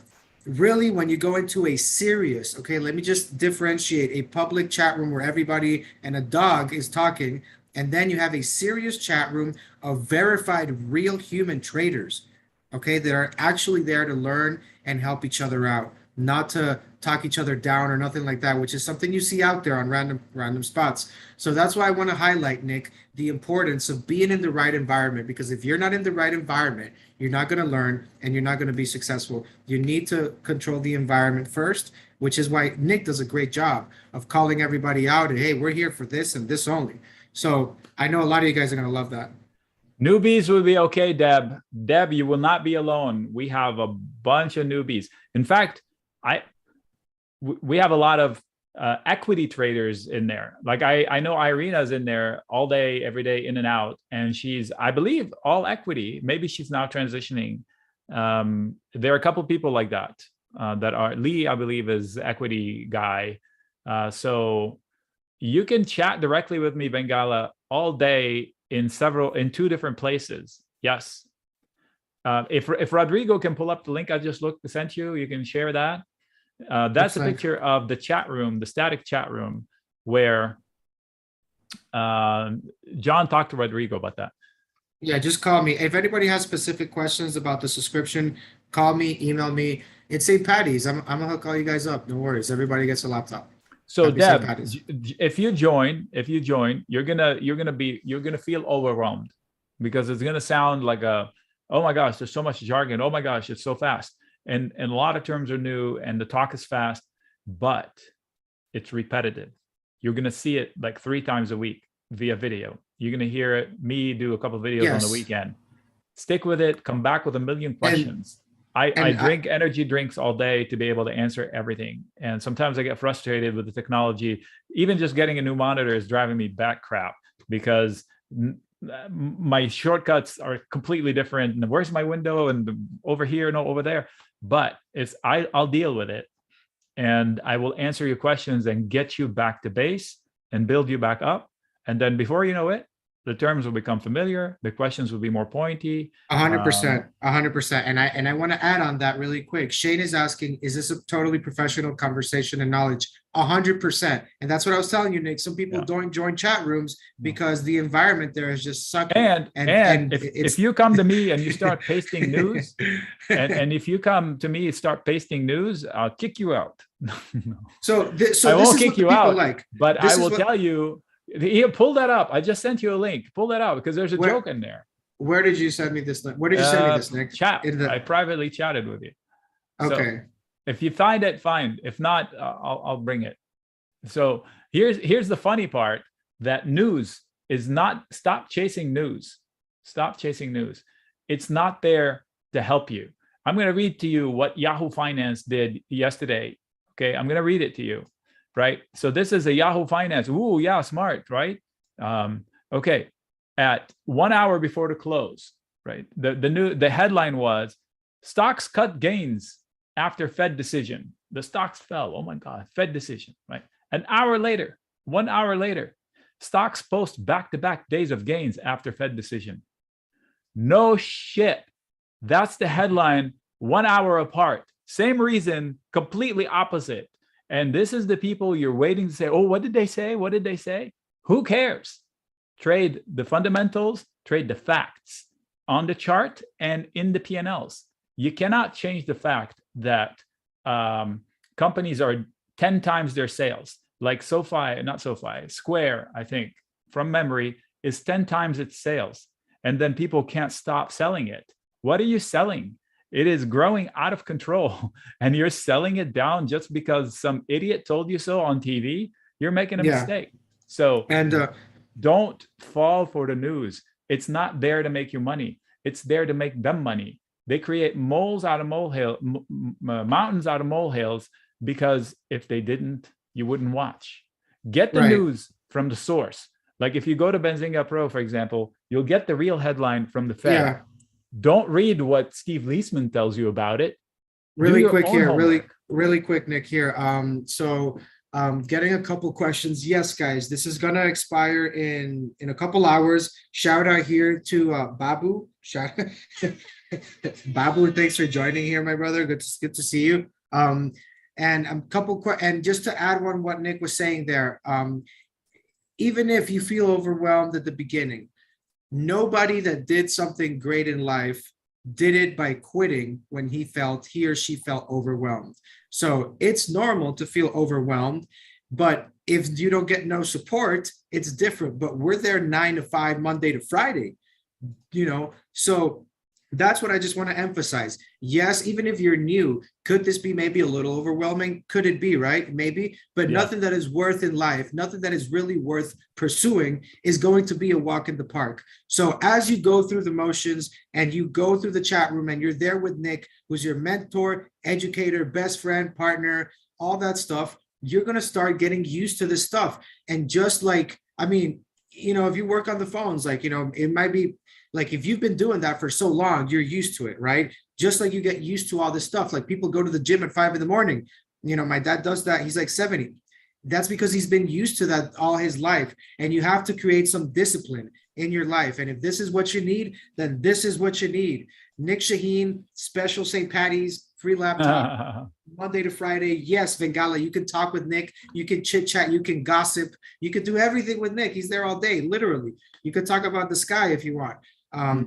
really when you go into a serious, okay, let me just differentiate a public chat room where everybody and a dog is talking, and then you have a serious chat room of verified real human traders, okay, that are actually there to learn and help each other out, not to talk each other down or nothing like that, which is something you see out there on random spots. So that's why I want to highlight, Nick, the importance of being in the right environment, because if you're not in the right environment, you're not going to learn and you're not going to be successful. You need to control the environment first, which is why Nick does a great job of calling everybody out and, hey, we're here for this and this only. So I know a lot of you guys are going to love that. Newbies will be okay, Deb. Deb, you will not be alone. We have a bunch of newbies. In fact, we have a lot of equity traders in there. Like I know Irina's in there all day, every day, in and out, and she's, I believe, all equity. Maybe she's now transitioning. There are a couple of people like that that are Lee, I believe, is equity guy. So you can chat directly with me, Bengala, all day in two different places. Yes. If Rodrigo can pull up the link I just sent you, you can share that. That's a picture of the chat room, the static chat room, where John talked to Rodrigo about that. Yeah, just call me. If anybody has specific questions about the subscription, call me, email me. It's St. Patty's. I'm gonna hook all you guys up. No worries. Everybody gets a laptop. So Deb, if you join, you're gonna feel overwhelmed, because it's gonna sound like oh my gosh, there's so much jargon. Oh my gosh, it's so fast. And a lot of terms are new and the talk is fast, but it's repetitive. You're going to see it like 3 times a week via video. You're going to hear me do a couple of videos on the weekend. Stick with it. Come back with a million questions. I drink energy drinks all day to be able to answer everything. And sometimes I get frustrated with the technology. Even just getting a new monitor is driving me back crap, because my shortcuts are completely different. And where's my window? And over here, no, over there. But I'll deal with it, and I will answer your questions and get you back to base and build you back up. And then before you know it, the terms will become familiar. The questions will be more pointy. 100%, 100%. And I want to add on that really quick. Shane is asking, is this a totally professional conversation and knowledge? 100%. And that's what I was telling you, Nick. Some people don't join chat rooms because the environment there is just sucking. And if you come to me and you start pasting news, and if you come to me and start pasting news, I'll kick you out. So I won't kick you out, but I will tell you. Here, pull that up. I just sent you a link. Pull that out, because there's a joke in there. Where did you send me this link? Where did you send me this, Nick? Chat. I privately chatted with you. Okay. So if you find it, fine. If not, I'll bring it. So here's the funny part, that news is not, stop chasing news. Stop chasing news. It's not there to help you. I'm going to read to you what Yahoo Finance did yesterday. Okay. I'm going to read it to you. Right. So this is a Yahoo Finance. Ooh, yeah, smart, right? Okay. At 1 hour before the close, right? The headline was, stocks cut gains after Fed decision. The stocks fell. Oh my God, Fed decision, right? An hour later, 1 hour later, stocks post back-to-back days of gains after Fed decision. No shit. That's the headline, 1 hour apart. Same reason, completely opposite. And this is the people you're waiting to say, oh, what did they say? What did they say? Who cares? Trade the fundamentals, trade the facts on the chart and in the P&Ls. You cannot change the fact that companies are 10 times their sales. Like Square, I think, from memory, is 10 times its sales. And then people can't stop selling it. What are you selling? It is growing out of control, and you're selling it down just because some idiot told you so on TV. You're making a mistake. So don't fall for the news. It's not there to make you money. It's there to make them money. They create moles out of molehill, mountains out of molehills, because if they didn't, you wouldn't watch. Get the Right. news from the source. Like if you go to Benzinga Pro, for example, you'll get the real headline from the Fed. Yeah. Don't read what Steve Leisman tells you about it. Really Do your quick own here, homework. really quick, Nick here. Getting a couple questions. Yes, guys, this is gonna expire in a couple hours. Shout out here to Babu. Babu, thanks for joining here, my brother. Good to see you. And a and just to add on what Nick was saying there, even if you feel overwhelmed at the beginning, nobody that did something great in life did it by quitting when he or she felt overwhelmed. So it's normal to feel overwhelmed, but if you don't get no support, it's different. But we're there 9 to 5, Monday to Friday, so that's what I just want to emphasize. Yes, even if you're new, could this be maybe a little overwhelming? Could it be, right? Maybe, but Yeah. Nothing that is worth in life, nothing that is really worth pursuing is going to be a walk in the park. So as you go through the motions and you go through the chat room and you're there with Nick, who's your mentor, educator, best friend, partner, all that stuff, you're going to start getting used to this stuff. And just like, if you work on the phones, it might be, like if you've been doing that for so long, you're used to it, right? Just like you get used to all this stuff. Like people go to the gym at 5 a.m. My dad does that. He's like 70. That's because he's been used to that all his life. And you have to create some discipline in your life. And if this is what you need, then this is what you need. Nic Chahine, special St. Patty's, free laptop, Monday to Friday. Yes, Bengala, you can talk with Nick. You can chit chat. You can gossip. You can do everything with Nick. He's there all day, literally. You could talk about the sky if you want.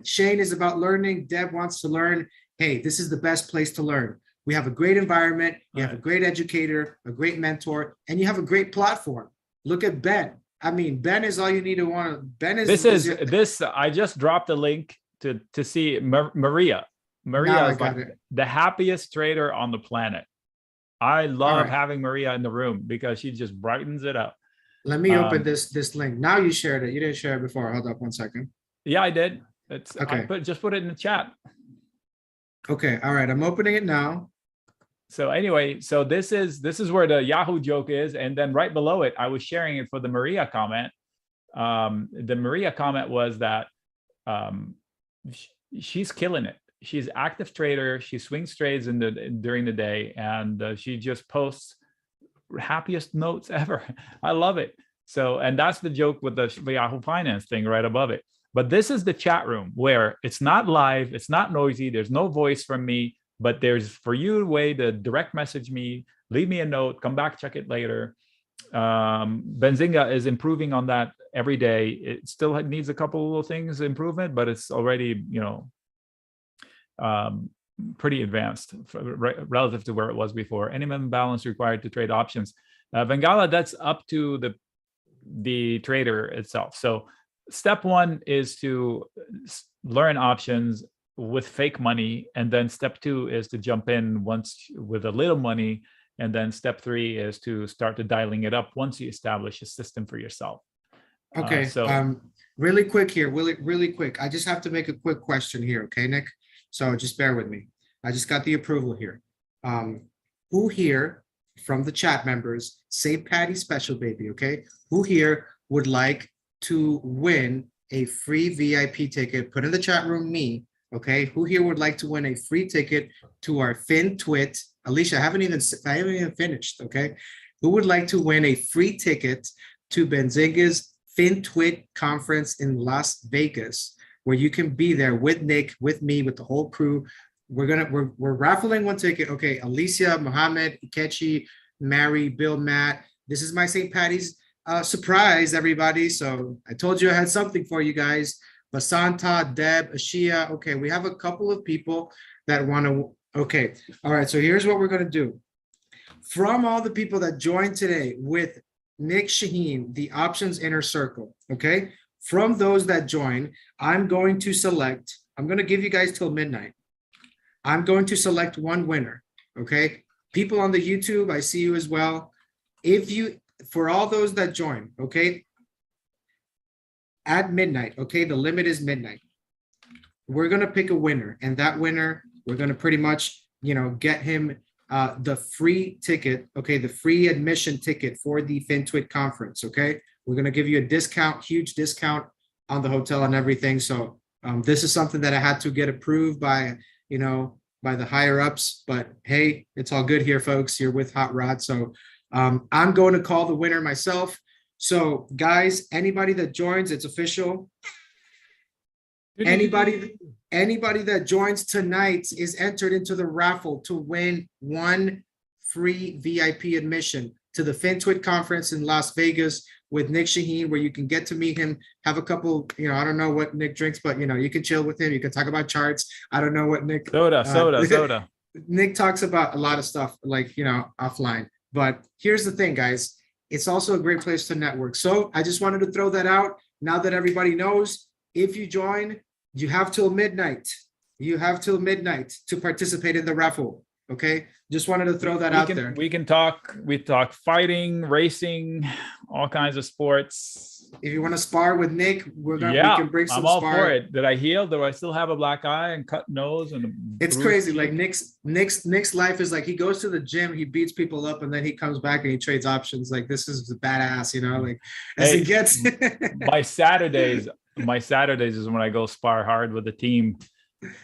Shane is about learning. Deb wants to learn. Hey, this is the best place to learn. We have a great environment. You have a great educator, a great mentor, and you have a great platform. Look at Ben. Ben is all you need to want. Ben is this. I just dropped a link to see Maria. Maria is like the happiest trader on the planet. I love having Maria in the room because she just brightens it up. Let me open this link. Now you shared it. You didn't share it before. Hold up 1 second. Yeah, I did. It's okay. Just put it in the chat. Okay. All right. I'm opening it now. So anyway, so this is where the Yahoo joke is, and then right below it, I was sharing it for the Maria comment. The Maria comment was that she's killing it. She's active trader. She swings trades during the day, and she just posts happiest notes ever. I love it. So, and that's the joke with the Yahoo Finance thing right above it. But this is the chat room where it's not live, it's not noisy, there's no voice from me, but there's for you a way to direct message me, leave me a note, come back, check it later. Benzinga is improving on that every day. It still needs a couple of little things improvement, but it's already, pretty advanced relative to where it was before. Any minimum balance required to trade options. Bengala, that's up to the trader itself. So step one is to learn options with fake money. And then step two is to jump in once with a little money. And then step three is to start to dialing it up once you establish a system for yourself. Okay. Really quick here, really quick. I just have to make a quick question here. Okay, Nick? So just bear with me. I just got the approval here. Who here from the chat members, St. Patty special, baby, okay? Who here would like to win a free VIP ticket? Put in the chat room, me, okay? Who here would like to win a free ticket to our FinTwit? Alicia, I haven't even finished, okay? Who would like to win a free ticket to Benzinga's FinTwit conference in Las Vegas, where you can be there with Nick, with me, with the whole crew? We're raffling one ticket. Okay, Alicia, Mohammed, Ikechi, Mary, Bill, Matt. This is my St. Patty's surprise, everybody. So I told you I had something for you guys. Basanta, Deb, Ashia. Okay, we have a couple of people that want to. Okay, all right. So here's what we're gonna do. From all the people that joined today with Nic Chahine, the Options Inner Circle. Okay, from those that join, I'm going to give you guys till midnight. I'm going to select one winner, okay? People on the YouTube, I see you as well. For all those that join, okay? At midnight, okay? The limit is midnight. We're gonna pick a winner, and that winner, we're gonna pretty much, get him the free ticket, okay, the free admission ticket for the FinTwit conference, okay? We're gonna give you a discount, huge discount on the hotel and everything. So this is something that I had to get approved by, by the higher ups, but hey, it's all good here, folks. You're with Hot Rod. So I'm going to call the winner myself. So guys, anybody that joins, it's official. Anybody that joins tonight is entered into the raffle to win one free VIP admission to the FinTwit conference in Las Vegas with Nic Chahine, where you can get to meet him, have a couple, I don't know what Nick drinks, but you can chill with him. You can talk about charts. I don't know what Nick soda. Nick talks about a lot of stuff like, offline. But here's the thing, guys. It's also a great place to network. So I just wanted to throw that out. Now that everybody knows, if you join, you have till midnight. You have till midnight to participate in the raffle. Okay. Just wanted to throw that out there. We talk fighting, racing, all kinds of sports. If you want to spar with Nick, we can bring some I'm all spar. for it. Did I heal? Do I still have a black eye and cut nose? And it's crazy. Like Nick's life is like, he goes to the gym, he beats people up, and then he comes back and he trades options. Like, this is badass, like as he gets. my Saturdays is when I go spar hard with the team.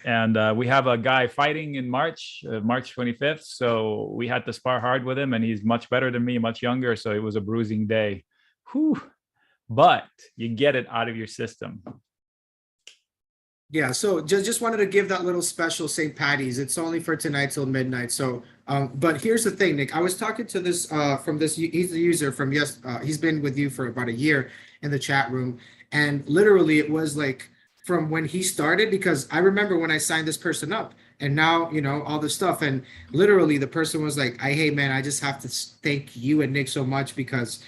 And we have a guy fighting in March 25th. So we had to spar hard with him, and he's much better than me, much younger. So it was a bruising day. Whew. But you get it out of your system. Yeah, so just wanted to give that little special St. Patty's. It's only for tonight till midnight. So, but here's the thing, Nick. I was talking to this he's a user from he's been with you for about a year in the chat room, and literally it was like from when he started, because I remember when I signed this person up, and now all this stuff, and literally the person was like, hey man, I just have to thank you and Nick so much because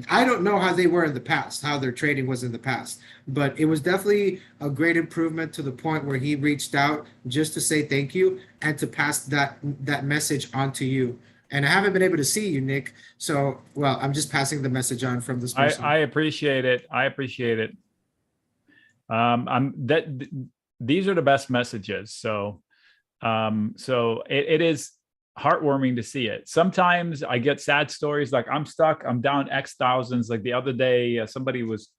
I don't know how they were in the past, how their trading was in the past, but it was definitely a great improvement to the point where he reached out just to say thank you and to pass that message on to you. And I haven't been able to see you, Nick. So, well, I'm just passing the message on from this person. I appreciate it. These are the best messages. So it is heartwarming to see it. Sometimes I get sad stories like I'm stuck, I'm down X thousands. Like the other day, somebody was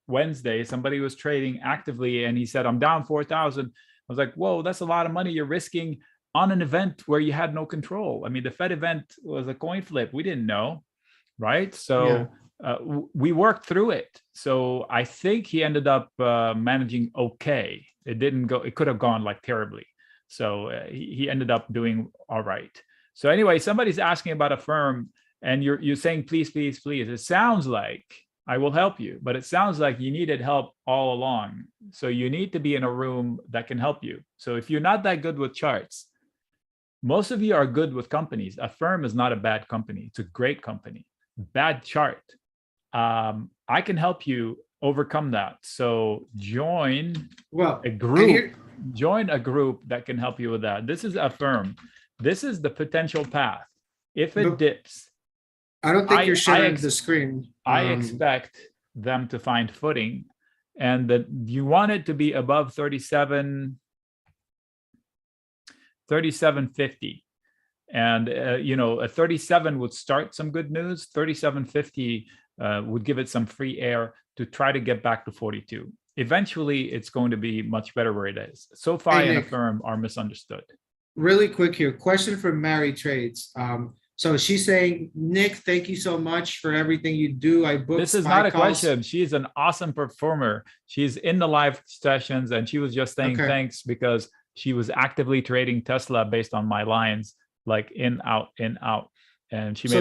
trading actively and he said, I'm down 4,000. I was like, whoa, that's a lot of money you're risking on an event where you had no control. I mean, the Fed event was a coin flip. We didn't know, right? So we worked through it. So I think he ended up managing okay. It could have gone like terribly. So he ended up doing all right. So anyway, somebody's asking about a firm and you're saying, please, please, please. It sounds like I will help you, but it sounds like you needed help all along. So you need to be in a room that can help you. So if you're not that good with charts, most of you are good with companies. A firm is not a bad company. It's a great company. Bad chart. I can help you overcome that. So join a group. Join a group that can help you with that. This is a firm. This is the potential path. If it dips, I don't think you're sharing the screen. I expect them to find footing, and that you want it to be above 37.50. And a 37 would start some good news. 37.50 would give it some free air to try to get back to 42. Eventually, it's going to be much better where it is. SoFi and a firm are misunderstood. Really quick here, question from Mary Trades. So she's saying, Nick, thank you so much for everything you do. I booked. This is not a question. She's an awesome performer. She's in the live sessions, and she was just saying thanks because she was actively trading Tesla based on my lines, like in, out, and she made.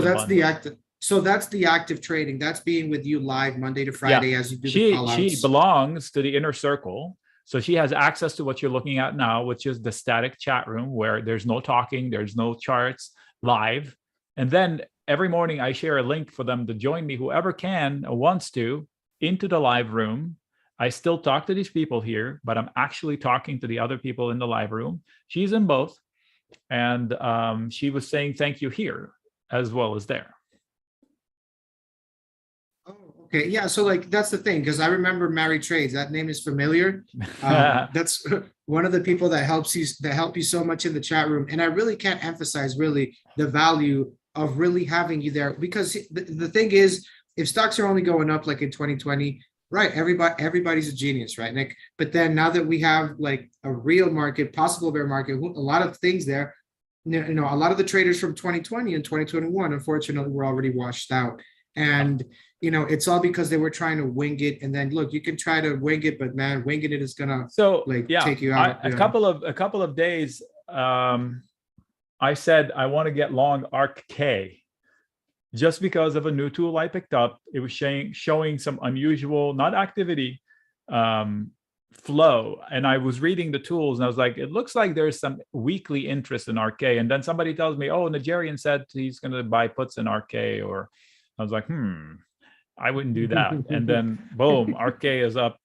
So that's the active trading. That's being with you live Monday to Friday as you do the call outs. She belongs to the inner circle. So she has access to what you're looking at now, which is the static chat room where there's no talking, there's no charts live. And then every morning I share a link for them to join me, whoever can or wants to, into the live room. I still talk to these people here, but I'm actually talking to the other people in the live room. She's in both. And she was saying thank you here as well as there. Oh, Okay, yeah. So like that's the thing, because I remember Mary Trades. That name is familiar. That's one of the people that help you so much in the chat room. And I really can't emphasize really the value of really having you there, because the thing is, if stocks are only going up like in 2020, right? Everybody's a genius, right, Nick? But then now that we have like a real market, possible bear market, a lot of things there, a lot of the traders from 2020 and 2021, unfortunately, were already washed out. And it's all because they were trying to wing it. And then look, you can try to wing it, but man, winging it is gonna take you out. A couple of days, I said I want to get long ARK K, just because of a new tool I picked up. It was showing some unusual, not activity, flow. And I was reading the tools and I was like, it looks like there's some weekly interest in RK. And then somebody tells me, oh, Nigerian said he's going to buy puts in RK. Or I was like, I wouldn't do that. And then boom, RK is up,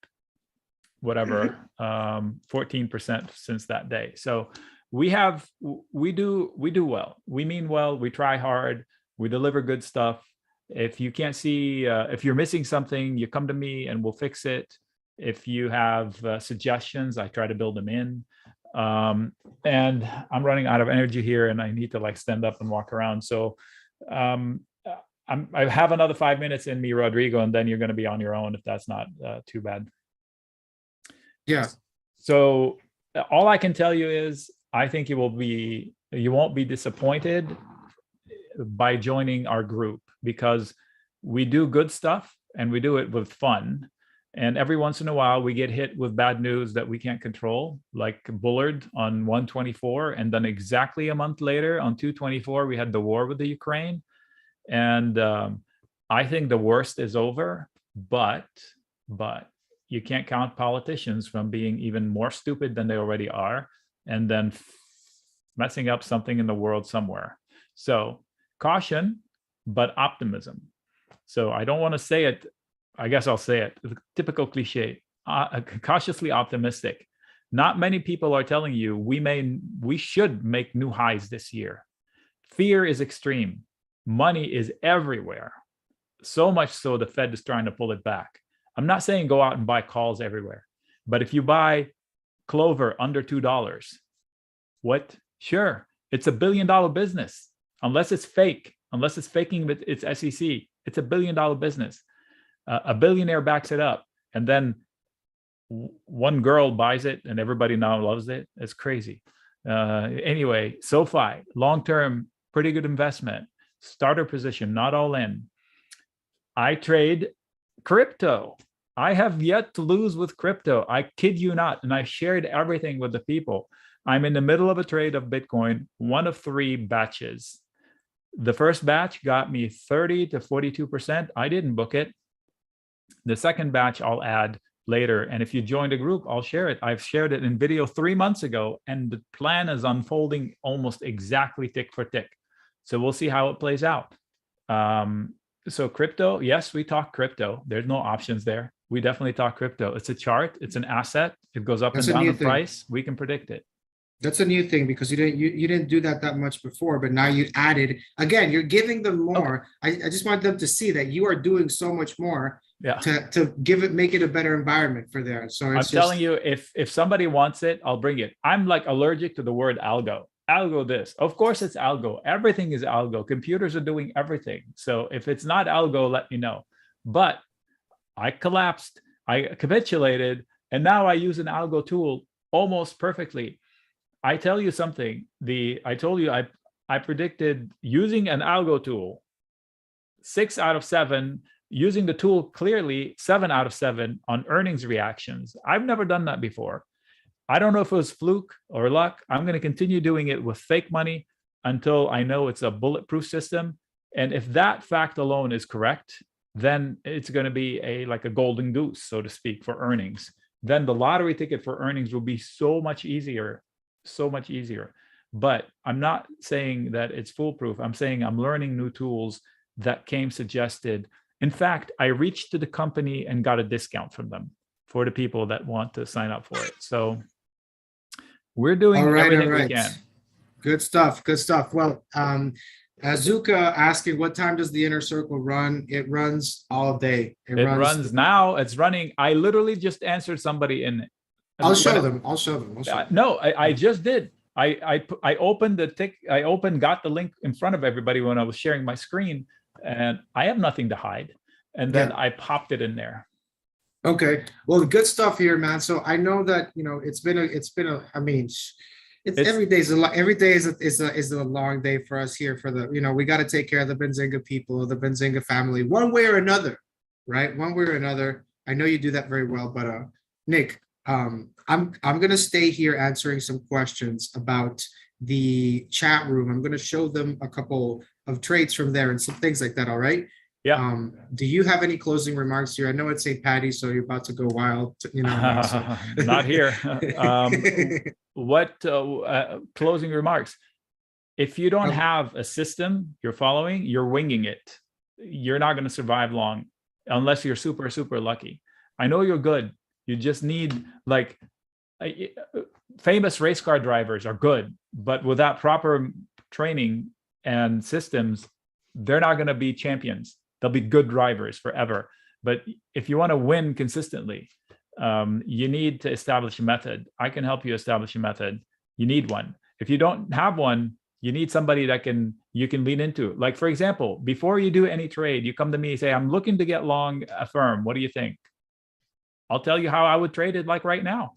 whatever, 14% since that day. So we do well. We mean well, we try hard, we deliver good stuff. If you can't see, if you're missing something, you come to me and we'll fix it. If you have suggestions, I try to build them in. And I'm running out of energy here and I need to like stand up and walk around. So I have another 5 minutes in me, Rodrigo, and then you're going to be on your own if that's not too bad. Yeah. So all I can tell you is I think you won't be disappointed by joining our group, because we do good stuff and we do it with fun. And every once in a while we get hit with bad news that we can't control, like Bullard on 124. And then exactly a month later on 224, we had the war with the Ukraine. And I think the worst is over, but you can't count politicians from being even more stupid than they already are, and then messing up something in the world somewhere. So caution, but optimism. So I don't want to say it. I guess I'll say it. Typical cliche, cautiously optimistic. Not many people are telling you we should make new highs this year. Fear is extreme. Money is everywhere. So much so the Fed is trying to pull it back. I'm not saying go out and buy calls everywhere, but if you buy Clover under $2, what? Sure, it's $1 billion business. Unless it's fake, unless it's faking with its SEC, it's $1 billion business. A billionaire backs it up, and then one girl buys it and everybody now loves it. It's crazy. Anyway, SoFi, long-term, pretty good investment. Starter position, not all in. I trade crypto. I have yet to lose with crypto. I kid you not. And I shared everything with the people. I'm in the middle of a trade of Bitcoin, one of 3 batches. The first batch got me 30 to 42%. I didn't book it. The second batch I'll add later. And if you join the group, I'll share it. I've shared it in video 3 months ago, and the plan is unfolding almost exactly tick for tick. So we'll see how it plays out. So crypto, yes, we talk crypto. There's no options there. We definitely talk crypto. It's a chart. It's an asset. It goes up and down in price. We can predict it. That's a new thing, because you didn't do that much before, but now you added. Again, you're giving them more. Okay. I just want them to see that you are doing so much more. Yeah. To make it a better environment for there. So I'm telling you, if somebody wants it, I'll bring it. I'm like allergic to the word algo. Algo this. Of course it's algo. Everything is algo. Computers are doing everything. So if it's not algo, let me know. But I collapsed. I capitulated. And now I use an algo tool almost perfectly. I tell you something. I told you I predicted using an algo tool 6 out of 7, using the tool clearly 7 out of 7 on earnings reactions. I've never done that before. I don't know if it was fluke or luck. I'm going to continue doing it with fake money until I know it's a bulletproof system. And if that fact alone is correct, then it's going to be like a golden goose, so to speak, for earnings. Then the lottery ticket for earnings will be so much easier. But I'm not saying that it's foolproof. I'm saying I'm learning new tools that came suggested. In fact, I reached to the company and got a discount from them for the people that want to sign up for it. So we're doing everything we can. Good stuff. Well, Azuka asking, what time does the inner circle run? It runs all day. It runs now. It's running. I literally just answered somebody in it. I'll show them. No, I just did. I opened got the link in front of everybody when I was sharing my screen, and I have nothing to hide. And then I popped it in there. Okay. Well, good stuff here, man. So I know that, it's been a, I mean, every day is a long day for us here for the, we got to take care of the Benzinga people, the Benzinga family, one way or another, right? One way or another. I know you do that very well, but Nic, I'm gonna stay here answering some questions about the chat room. I'm gonna show them a couple of trades from there and some things like that. All right. Yeah. Do you have any closing remarks here? I know it's St. Patty's, so you're about to go wild. Not here. What closing remarks? If you don't have a system you're following, you're winging it. You're not going to survive long unless you're super, super lucky. I know you're good. You just need, like, famous race car drivers are good, but without proper training and systems, they're not going to be champions. They'll be good drivers forever. But if you want to win consistently, you need to establish a method. I can help you establish a method. You need one. If you don't have one, you need somebody that you can lean into. Like, for example, before you do any trade, you come to me and say, I'm looking to get long a firm. What do you think? I'll tell you how I would trade it, like right now.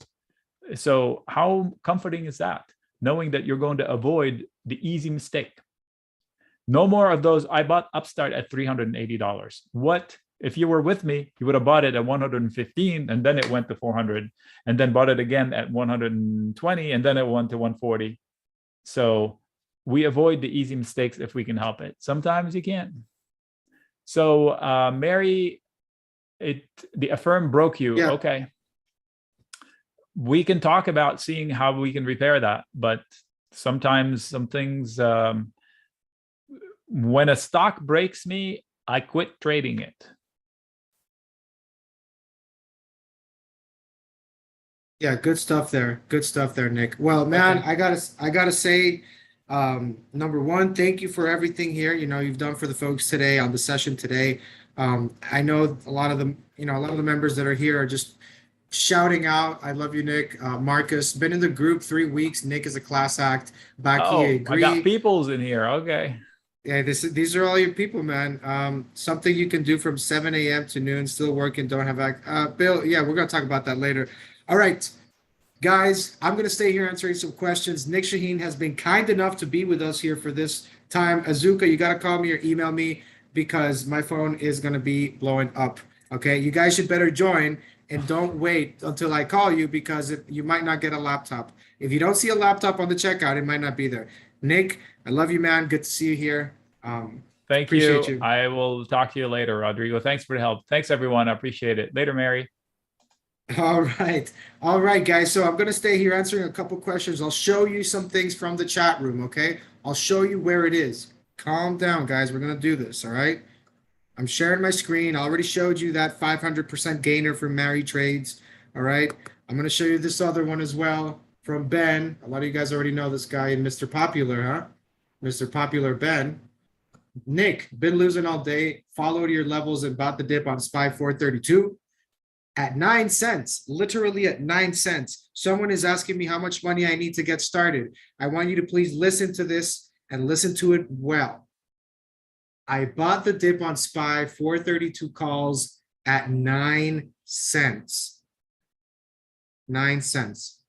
So how comforting is that? Knowing that you're going to avoid the easy mistake. No more of those. I bought Upstart at $380. What if you were with me? You would have bought it at 115, and then it went to 400, and then bought it again at 120, and then it went to 140. So we avoid the easy mistakes if we can help it. Sometimes you can't. So Mary, the Affirm broke you. Yeah. Okay. We can talk about seeing how we can repair that, but sometimes some things. When a stock breaks me, I quit trading it. Yeah, good stuff there. Good stuff there, Nic. Well, man, okay. I gotta say, number one, thank you for everything here. You've done for the folks today on the session today. I know a lot of the members that are here are just shouting out, I love you, Nic. Marcus, been in the group 3 weeks. Nic is a class act. Baki, I got peoples in here. Okay. Yeah, these are all your people, man. Something you can do from 7 a.m. to noon, still working, don't have Bill. Yeah, we're gonna talk about that later. All right, guys, I'm gonna stay here answering some questions. Nic Chahine has been kind enough to be with us here for this time. Azuka, you gotta call me or email me because my phone is gonna be blowing up. Okay, you guys should better join and don't wait until I call you because you might not get a laptop. If you don't see a laptop on the checkout, it might not be there. Nic, I love you, man. Good to see you here. Thank you. I will talk to you later, Rodrigo. Thanks for the help. Thanks, everyone. I appreciate it. Later, Mary. All right, guys. So I'm going to stay here answering a couple questions. I'll show you some things from the chat room, okay? I'll show you where it is. Calm down, guys. We're going to do this, all right? I'm sharing my screen. I already showed you that 500% gainer from Mary Trades, all right? I'm going to show you this other one as well from Ben. A lot of you guys already know this guy in Mr. Popular, huh? Mr. Popular Ben. Nic, been losing all day, followed your levels and bought the dip on SPY 432 at 9 cents, literally at 9 cents. Someone is asking me how much money I need to get started. I want you to please listen to this and listen to it well. I bought the dip on SPY 432 calls at 9 cents. 9 cents.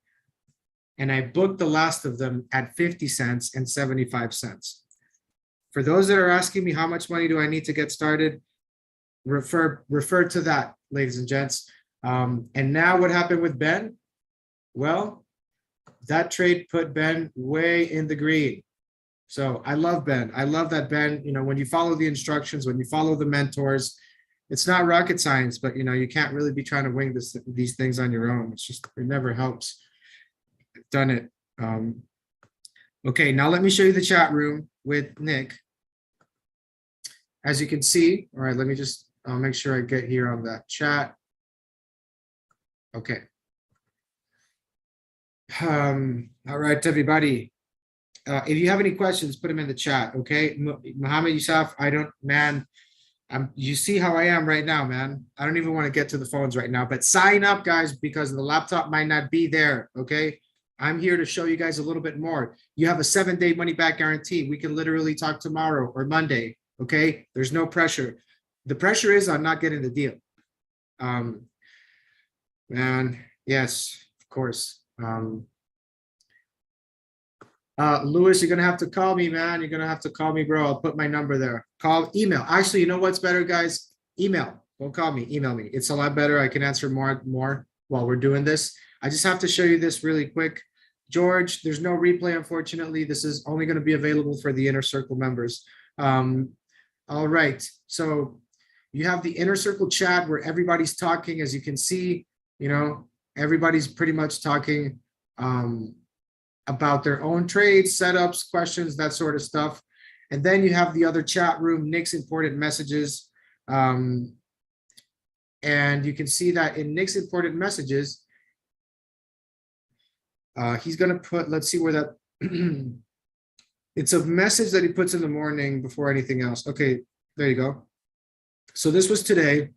And I booked the last of them at 50 cents and 75 cents. For those that are asking me how much money do I need to get started, refer to that, ladies and gents. And now what happened with Ben? Well, that trade put Ben way in the green. So I love Ben. I love that Ben, when you follow the instructions, when you follow the mentors, it's not rocket science, but you can't really be trying to wing these things on your own. It never helps. I've done it. Okay, now let me show you the chat room with Nic. As you can see, all right, I'll make sure I get here on that chat. Okay. All right, everybody. if you have any questions, put them in the chat, okay? Muhammad Yusuf, you see how I am right now, man. I don't even want to get to the phones right now, but sign up, guys, because the laptop might not be there, okay? I'm here to show you guys a little bit more. You have a 7-day money back guarantee. We can literally talk tomorrow or Monday, okay? There's no pressure. The pressure is on not getting the deal. Man, yes, of course. Louis, you're gonna have to call me, man. You're gonna have to call me, bro. I'll put my number there. Email. Actually, you know what's better, guys? Email. Don't call me. Email me. It's a lot better. I can answer more while we're doing this. I just have to show you this really quick. George, there's no replay, unfortunately. This is only going to be available for the Inner Circle members. All right. So you have the Inner Circle chat where everybody's talking. As you can see, everybody's pretty much talking about their own trades, setups, questions, that sort of stuff. And then you have the other chat room, Nic's important messages. And you can see that in Nic's important messages, he's going to put, let's see where that, it's a message that he puts in the morning before anything else. Okay, there you go. So this was today.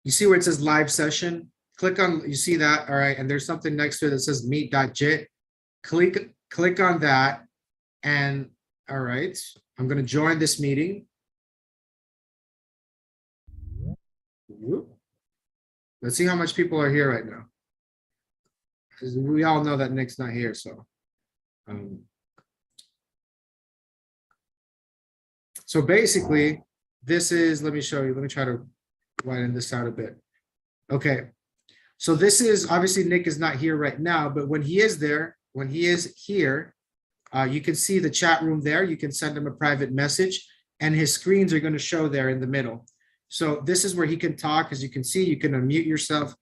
You see where it says live session? Click on, you see that? All right. And there's something next to it that says meet.jit. Click on that. And all right, I'm going to join this meeting. Let's see how much people are here right now. We all know that Nic's not here, so. So basically, this is, let me show you. Let me try to widen this out a bit. Okay, so this is, obviously Nic is not here right now, but when he is there, when he is here, you can see the chat room there. You can send him a private message and his screens are going to show there in the middle. So this is where he can talk. As you can see, you can unmute yourself.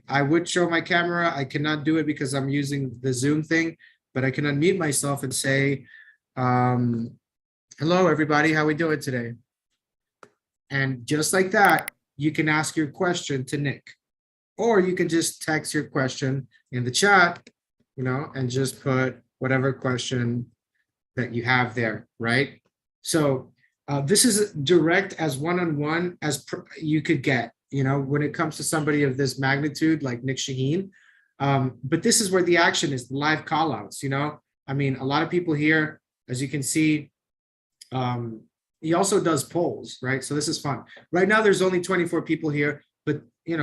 I would show my camera. I cannot do it because I'm using the Zoom thing, but I can unmute myself and say, hello, everybody. How we doing today? And just like that, you can ask your question to Nic, or you can just text your question in the chat, and just put whatever question that you have there, right? So this is direct as one-on-one as you could get, when it comes to somebody of this magnitude like Nic Chahine. But this is where the action is, the live call-outs, I mean, a lot of people here, as you can see, he also does polls, right? So this is fun. Right now, there's only 24 people here, but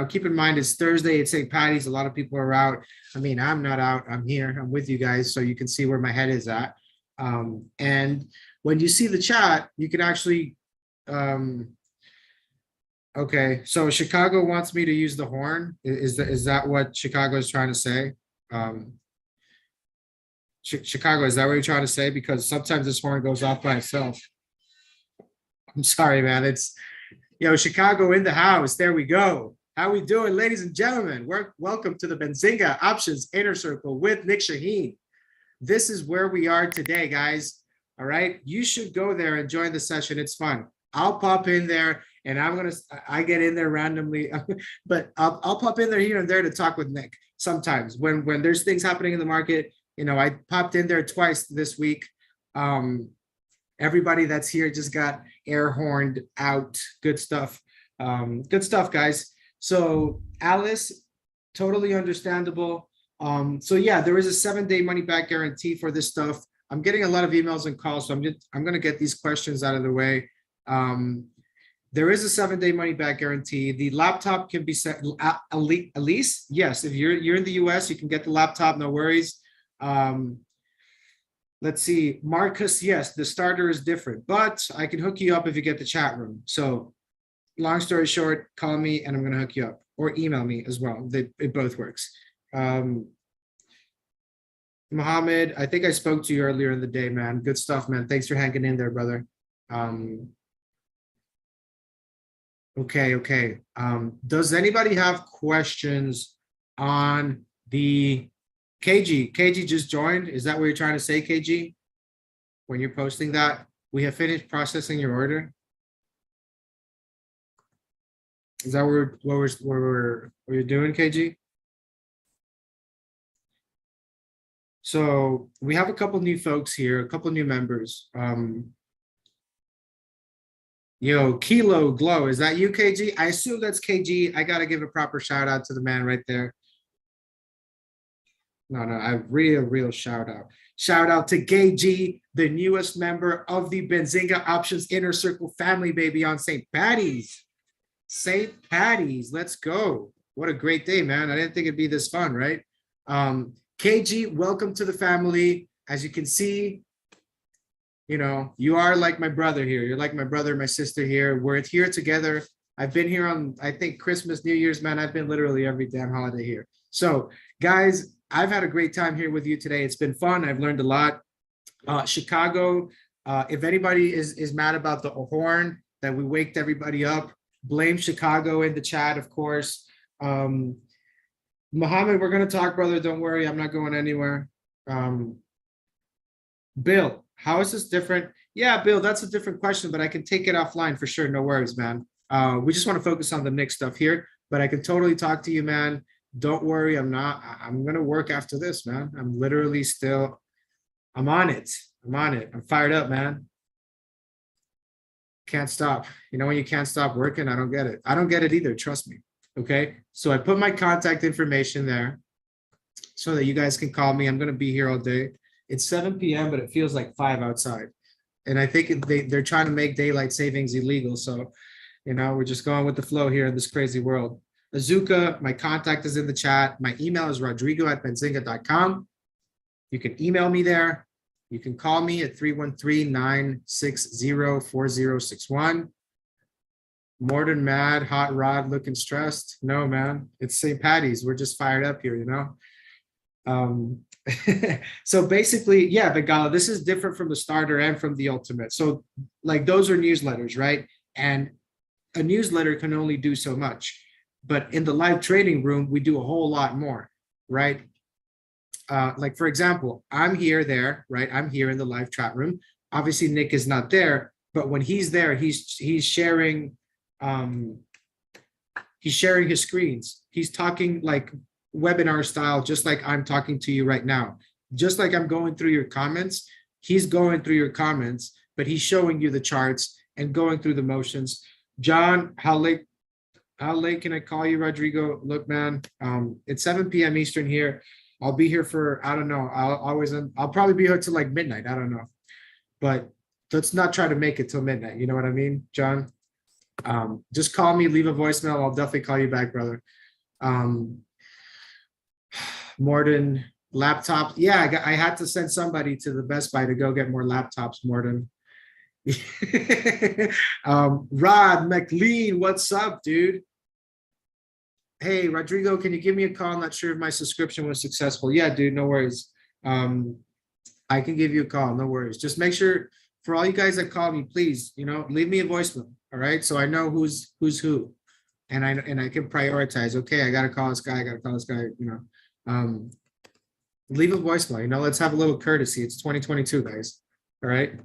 keep in mind it's Thursday, it's St. Patty's, a lot of people are out. I mean, I'm not out, I'm here, I'm with you guys, so you can see where my head is at. And when you see the chat, you can actually, okay, so Chicago wants me to use the horn. Is that what Chicago is trying to say? Chicago, is that what you're trying to say? Because sometimes this horn goes off by itself. I'm sorry, man. It's, Chicago in the house. There we go. How we doing, ladies and gentlemen? Welcome to the Benzinga Options Inner Circle with Nic Chahine. This is where we are today, guys. All right. You should go there and join the session. It's fun. I'll pop in there and I get in there randomly, but I'll pop in there here and there to talk with Nic sometimes when there's things happening in the market. I popped in there twice this week. Everybody that's here just got air horned out. Good stuff. Good stuff, guys. So Alice, totally understandable. So yeah, there is a 7-day money back guarantee for this stuff. I'm getting a lot of emails and calls, so I'm going to get these questions out of the way. There is a 7-day money back guarantee. The laptop can be sent, at least, yes, if you're in the US, you can get the laptop, no worries. Let's see, Marcus, yes, the starter is different, but I can hook you up if you get the chat room. So long story short, call me and I'm going to hook you up, or email me as well. It both works. Mohammed, I think I spoke to you earlier in the day, man. Good stuff, man. Thanks for hanging in there, brother. Okay. Does anybody have questions on the KG? KG just joined. Is that what you're trying to say, KG? When you're posting that, we have finished processing your order. Is that what you're doing, KG? So we have a couple new folks here, a couple new members. Yo, Kilo Glow, is that you, KG? I assume that's KG. I gotta give a proper shout out to the man right there. No, a real shout out. Shout out to KG, the newest member of the Benzinga Options Inner Circle family, baby, on St. Patty's. St. Patty's, let's go. What a great day, man. I didn't think it'd be this fun, right? KG, welcome to the family. As you can see, you know, you are like my brother here. You're like my brother, my sister here. We're here together. I've been here on, I think, Christmas, New Year's, man. I've been literally every damn holiday here. So, guys, I've had a great time here with you today. It's been fun. I've learned a lot. Chicago, if anybody is mad about the horn that we waked everybody up, blame Chicago in the chat, of course. Mohammed, we're going to talk, brother. Don't worry. I'm not going anywhere. Bill, how is this different? Yeah, Bill, that's a different question, but I can take it offline for sure. No worries, man. We just want to focus on the Nick stuff here, but I can totally talk to you, man. Don't worry. I'm going to work after this, man. I'm literally still, I'm on it. I'm fired up, man. Can't stop. You know, when you can't stop working, I don't get it. I don't get it either. Trust me. Okay. So I put my contact information there so that you guys can call me. I'm going to be here all day. It's 7 p.m., but it feels like 5 outside. And I think they're trying to make daylight savings illegal. So, you know, we're just going with the flow here in this crazy world. Azuka, my contact is in the chat. My email is rodrigo@benzinga.com. You can email me there. You can call me at 313-960-4061. More than mad, hot rod, looking stressed. No, man, it's St. Patty's. We're just fired up here, you know? So basically, yeah, Begala, this is different from the starter and from the ultimate. So like those are newsletters, right? And a newsletter can only do so much. But in the live trading room, we do a whole lot more, right? Like, for example, I'm here there, right? I'm here in the live chat room. Obviously, Nick is not there, but when he's there, he's sharing his screens. He's talking like webinar style, just like I'm talking to you right now. Just like I'm going through your comments, he's going through your comments, but he's showing you the charts and going through the motions. John, how late can I call you, Rodrigo? Look, man, it's 7 p.m. Eastern here. I'll be here for, I don't know. I'll probably be here till like midnight. I don't know, but let's not try to make it till midnight. You know what I mean, John? Just call me, leave a voicemail. I'll definitely call you back, brother. Morden, laptop. Yeah, I had to send somebody to the Best Buy to go get more laptops, Morden. Rod McLean, what's up, dude? Hey, Rodrigo, can you give me a call? I'm not sure if my subscription was successful. Yeah, dude, no worries. I can give you a call, no worries. Just make sure, for all you guys that call me, please, you know, leave me a voicemail, all right? So I know who's who, and I can prioritize. Okay, I gotta call this guy, you know. Leave a voicemail, you know, let's have a little courtesy. It's 2022, guys, all right?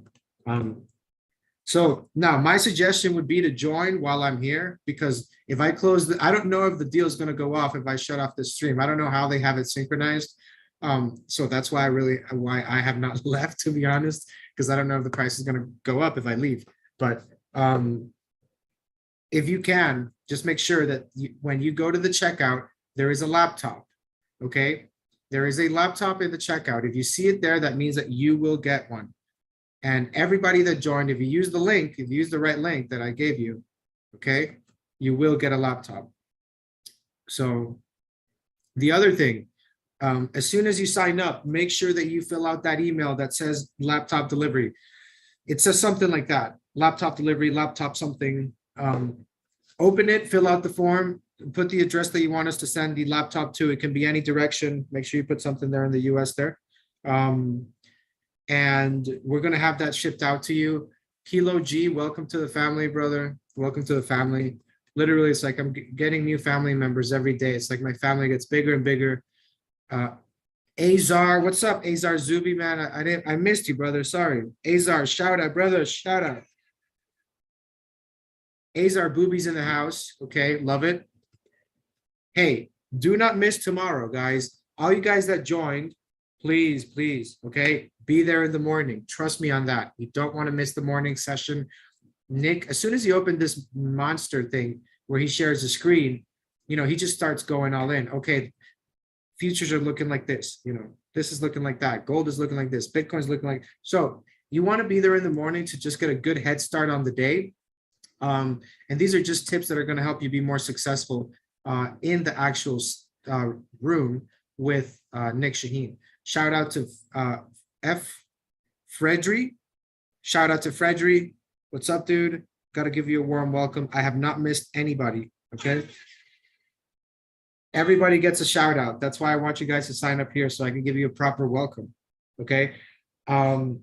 So now my suggestion would be to join while I'm here, because if I close I don't know if the deal is going to go off if I shut off the stream. I don't know how they have it synchronized. So that's why I have not left, to be honest, because I don't know if the price is going to go up if I leave. But if you can, just make sure that when you go to the checkout, there is a laptop, okay? There is a laptop in the checkout. If you see it there, that means that you will get one. And everybody that joined, if you use the link, if you use the right link that I gave you, okay, you will get a laptop. So the other thing, as soon as you sign up, make sure that you fill out that email that says laptop delivery. It says something like that, laptop delivery, laptop something. Open it, fill out the form, put the address that you want us to send the laptop to. It can be any direction. Make sure you put something there in the US there. And we're going to have that shipped out to you. Kilo G, welcome to the family, brother. Welcome to the family. Literally, it's like I'm getting new family members every day. It's like my family gets bigger and bigger. Azar, what's up, Azar Zubi, man? I missed you, brother. Sorry. Azar, shout out, brother. Shout out. Azar Boobies in the house. Okay, love it. Hey, do not miss tomorrow, guys. All you guys that joined, please, okay? Be there in the morning. Trust me on that. You don't want to miss the morning session. Nick, as soon as he opened this monster thing where he shares the screen, he just starts going all in. Okay, futures are looking like this, this is looking like that. Gold is looking like this. Bitcoin's looking like, so you want to be there in the morning to just get a good head start on the day. And these are just tips that are going to help you be more successful in the actual room with Nic Chahine. Shout out to Fredry. Shout out to Fredry. What's up, dude? Got to give you a warm welcome. I have not missed anybody, okay? Everybody gets a shout out. That's why I want you guys to sign up here so I can give you a proper welcome, okay? Saruba,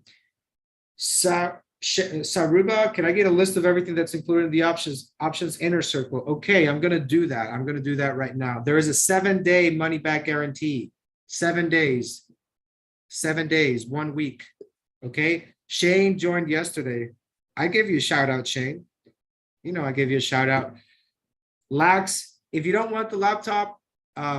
can I get a list of everything that's included in the options inner circle? Okay, I'm going to do that. I'm going to do that right now. There is a 7-day money back guarantee. 7 days. 7 days, 1 week. Okay. Shane joined yesterday. I gave you a shout out, Shane. I gave you a shout out. Lax, if you don't want the laptop,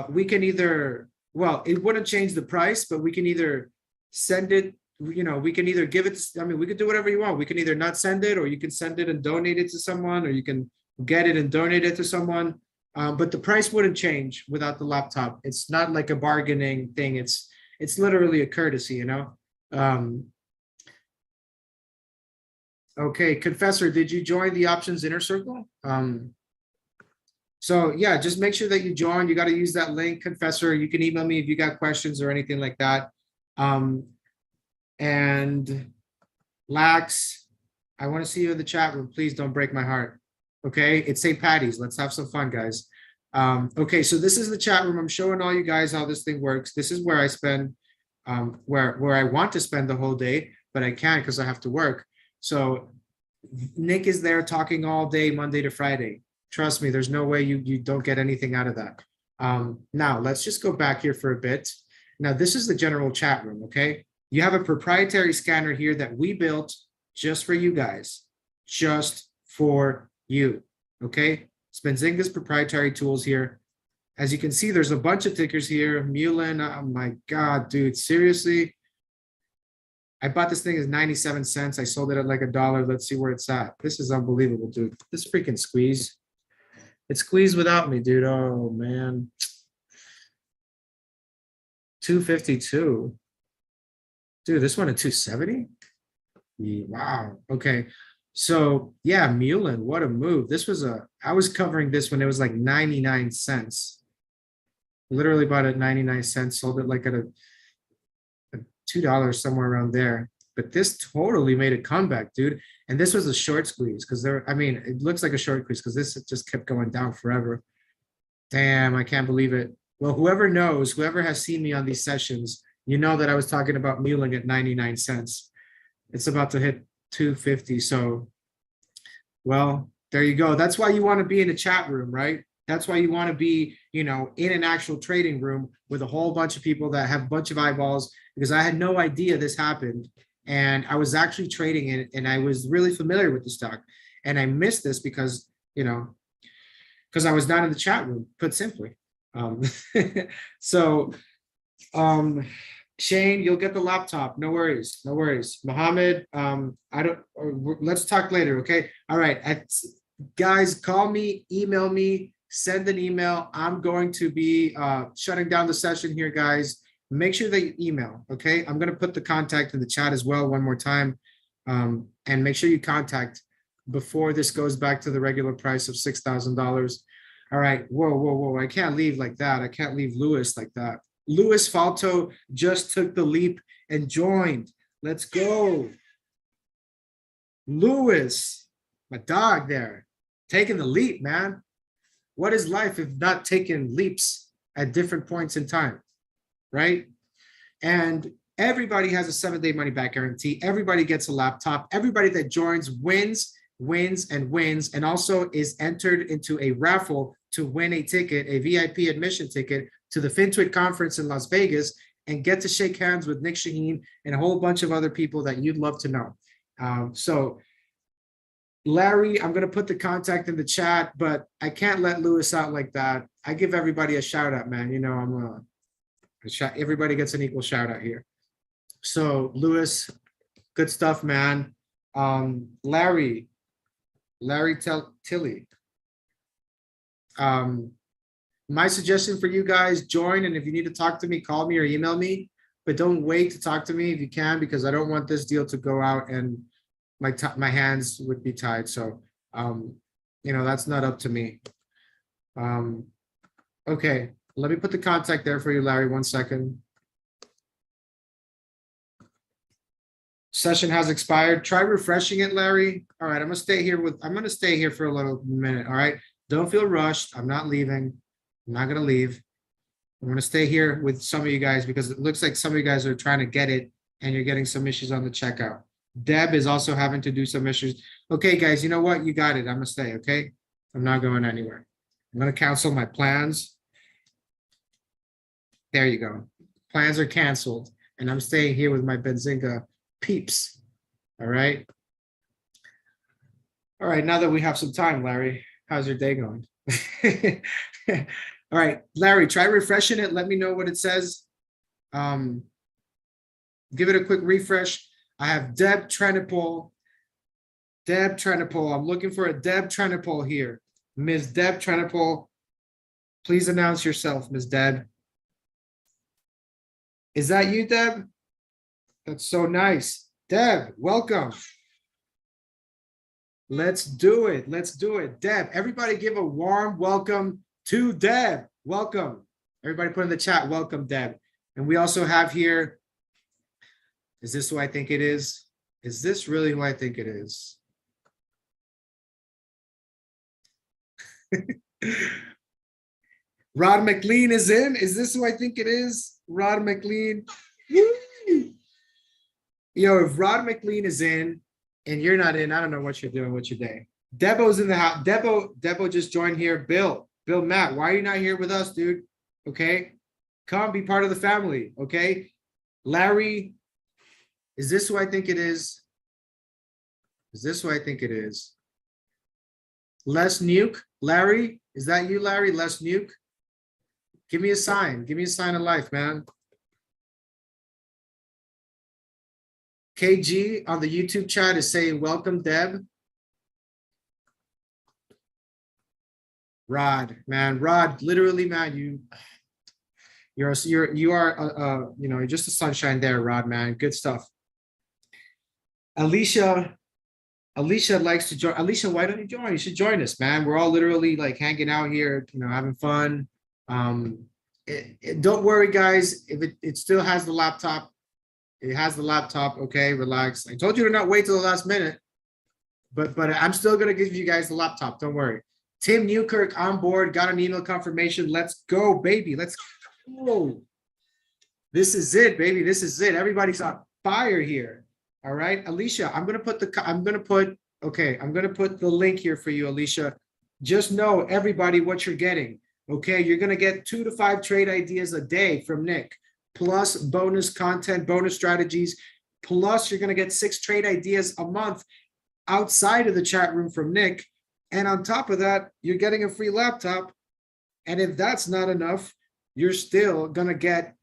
we can either, well, it wouldn't change the price, but we can either send it, we can either give it, we could do whatever you want. We can either not send it, or you can send it and donate it to someone, or you can get it and donate it to someone. But the price wouldn't change without the laptop. It's not like a bargaining thing. It's literally a courtesy, Okay, Confessor, did you join the options inner circle? So yeah, just make sure that you join. You got to use that link, Confessor. You can email me if you got questions or anything like that. And Lax, I want to see you in the chat room. Please don't break my heart. Okay, it's St. Patty's. Let's have some fun, guys. Okay, so this is the chat room. I'm showing all you guys how this thing works. This is where I spend, where I want to spend the whole day, but I can't because I have to work. So Nick is there talking all day, Monday to Friday. Trust me, there's no way you don't get anything out of that. Now, let's just go back here for a bit. Now, this is the general chat room, okay? You have a proprietary scanner here that we built just for you guys, just for you, okay? It's Benzinga's proprietary tools here. As you can see, there's a bunch of tickers here. Mulin, oh my God, dude, seriously? I bought this thing as 97 cents. I sold it at like $1. Let's see where it's at. This is unbelievable, dude. This freaking squeeze. It squeezed without me, dude. Oh, man. 252. Dude, this one at 270? Wow. Okay. So, yeah, Mulin, what a move. This was I was covering this when it was like 99 cents. Literally bought it at 99 cents, sold it like at a $2 somewhere around there. But this totally made a comeback, dude. And this was a short squeeze because it looks like a short squeeze because this just kept going down forever. Damn, I can't believe it. Well, whoever knows, whoever has seen me on these sessions, you know that I was talking about Mulin at 99 cents. It's about to hit 250. So, well, there you go. That's why you want to be in a chat room, right? That's why you want to be, in an actual trading room with a whole bunch of people that have a bunch of eyeballs, because I had no idea this happened. And I was actually trading it and I was really familiar with the stock. And I missed this because, because I was not in the chat room, put simply. Shane, you'll get the laptop. No worries. No worries. Mohammed, let's talk later. Okay. All right. Guys, call me, email me, send an email. I'm going to be shutting down the session here, guys. Make sure that you email. Okay. I'm going to put the contact in the chat as well one more time. And make sure you contact before this goes back to the regular price of $6,000. All right. Whoa. I can't leave like that. I can't leave Lewis like that. Louis Falto just took the leap and joined. Let's go. Louis, my dog there, taking the leap, man. What is life if not taking leaps at different points in time, right? And everybody has a 7-day money back guarantee. Everybody gets a laptop. Everybody that joins wins, and also is entered into a raffle to win a ticket, a VIP admission ticket to the FinTwit conference in Las Vegas, and get to shake hands with Nic Chahine and a whole bunch of other people that you'd love to know. So Larry, I'm going to put the contact in the chat, but I can't let Lewis out like that. I give everybody a shout out, man. Everybody gets an equal shout out here. So Lewis, good stuff, man. Larry Tilly. My suggestion for you guys, join, and if you need to talk to me, call me or email me, but don't wait to talk to me if you can, because I don't want this deal to go out and my hands would be tied. So, that's not up to me. Okay, let me put the contact there for you, Larry, 1 second. Session has expired. Try refreshing it, Larry. All right, I'm gonna stay here for a little minute. All right, don't feel rushed. I'm not leaving. I'm not gonna leave. I'm gonna stay here with some of you guys because it looks like some of you guys are trying to get it and you're getting some issues on the checkout. Deb is also having to do some issues. Okay, guys, you know what? You got it. I'm gonna stay, okay? I'm not going anywhere. I'm gonna cancel my plans. There you go. Plans are canceled and I'm staying here with my Benzinga peeps. All right. All right, now that we have some time, Larry, how's your day going? All right, Larry, try refreshing it. Let me know what it says. Give it a quick refresh. I have Deb Trenipol. I'm looking for a Deb Trenipol here. Ms. Deb Trenipol, please announce yourself, Ms. Deb. Is that you, Deb? That's so nice. Deb, welcome. Let's do it. Let's do it. Deb, everybody give a warm welcome to Deb. Welcome. Everybody put in the chat, welcome, Deb. And we also have here, is this who I think it is? Is this really who I think it is? Rod McLean is in. Is this who I think it is? Rod McLean. Yo, if Rod McLean is in and you're not in, I don't know what you're doing with your day. Debo's in the house. Debo just joined here. Bill Matt, why are you not here with us, dude? Okay. Come be part of the family. Okay. Larry, is this who I think it is? Is this who I think it is? Les Nuke. Larry, is that you, Larry? Les Nuke? Give me a sign. Give me a sign of life, man. KG on the YouTube chat is saying, welcome, Deb. Rod, man, Rod, literally, man, you are you're just a sunshine there, Rod, man. Good stuff. Alicia likes to join. Alicia, why don't you join? You should join us, man. We're all literally like hanging out here, having fun. Don't worry, guys. If it still has the laptop, it has the laptop. Okay, relax. I told you to not wait till the last minute, but I'm still gonna give you guys the laptop. Don't worry. Tim Newkirk on board. Got an email confirmation. Let's go, baby. Let's go. This is it, baby. This is it. Everybody's on fire here. All right, Alicia. I'm gonna put the link here for you, Alicia. Just know, everybody, what you're getting. Okay, you're gonna get 2 to 5 trade ideas a day from Nick, plus bonus content, bonus strategies, plus you're gonna get 6 trade ideas a month outside of the chat room from Nick. And on top of that, you're getting a free laptop. And if that's not enough, you're still gonna get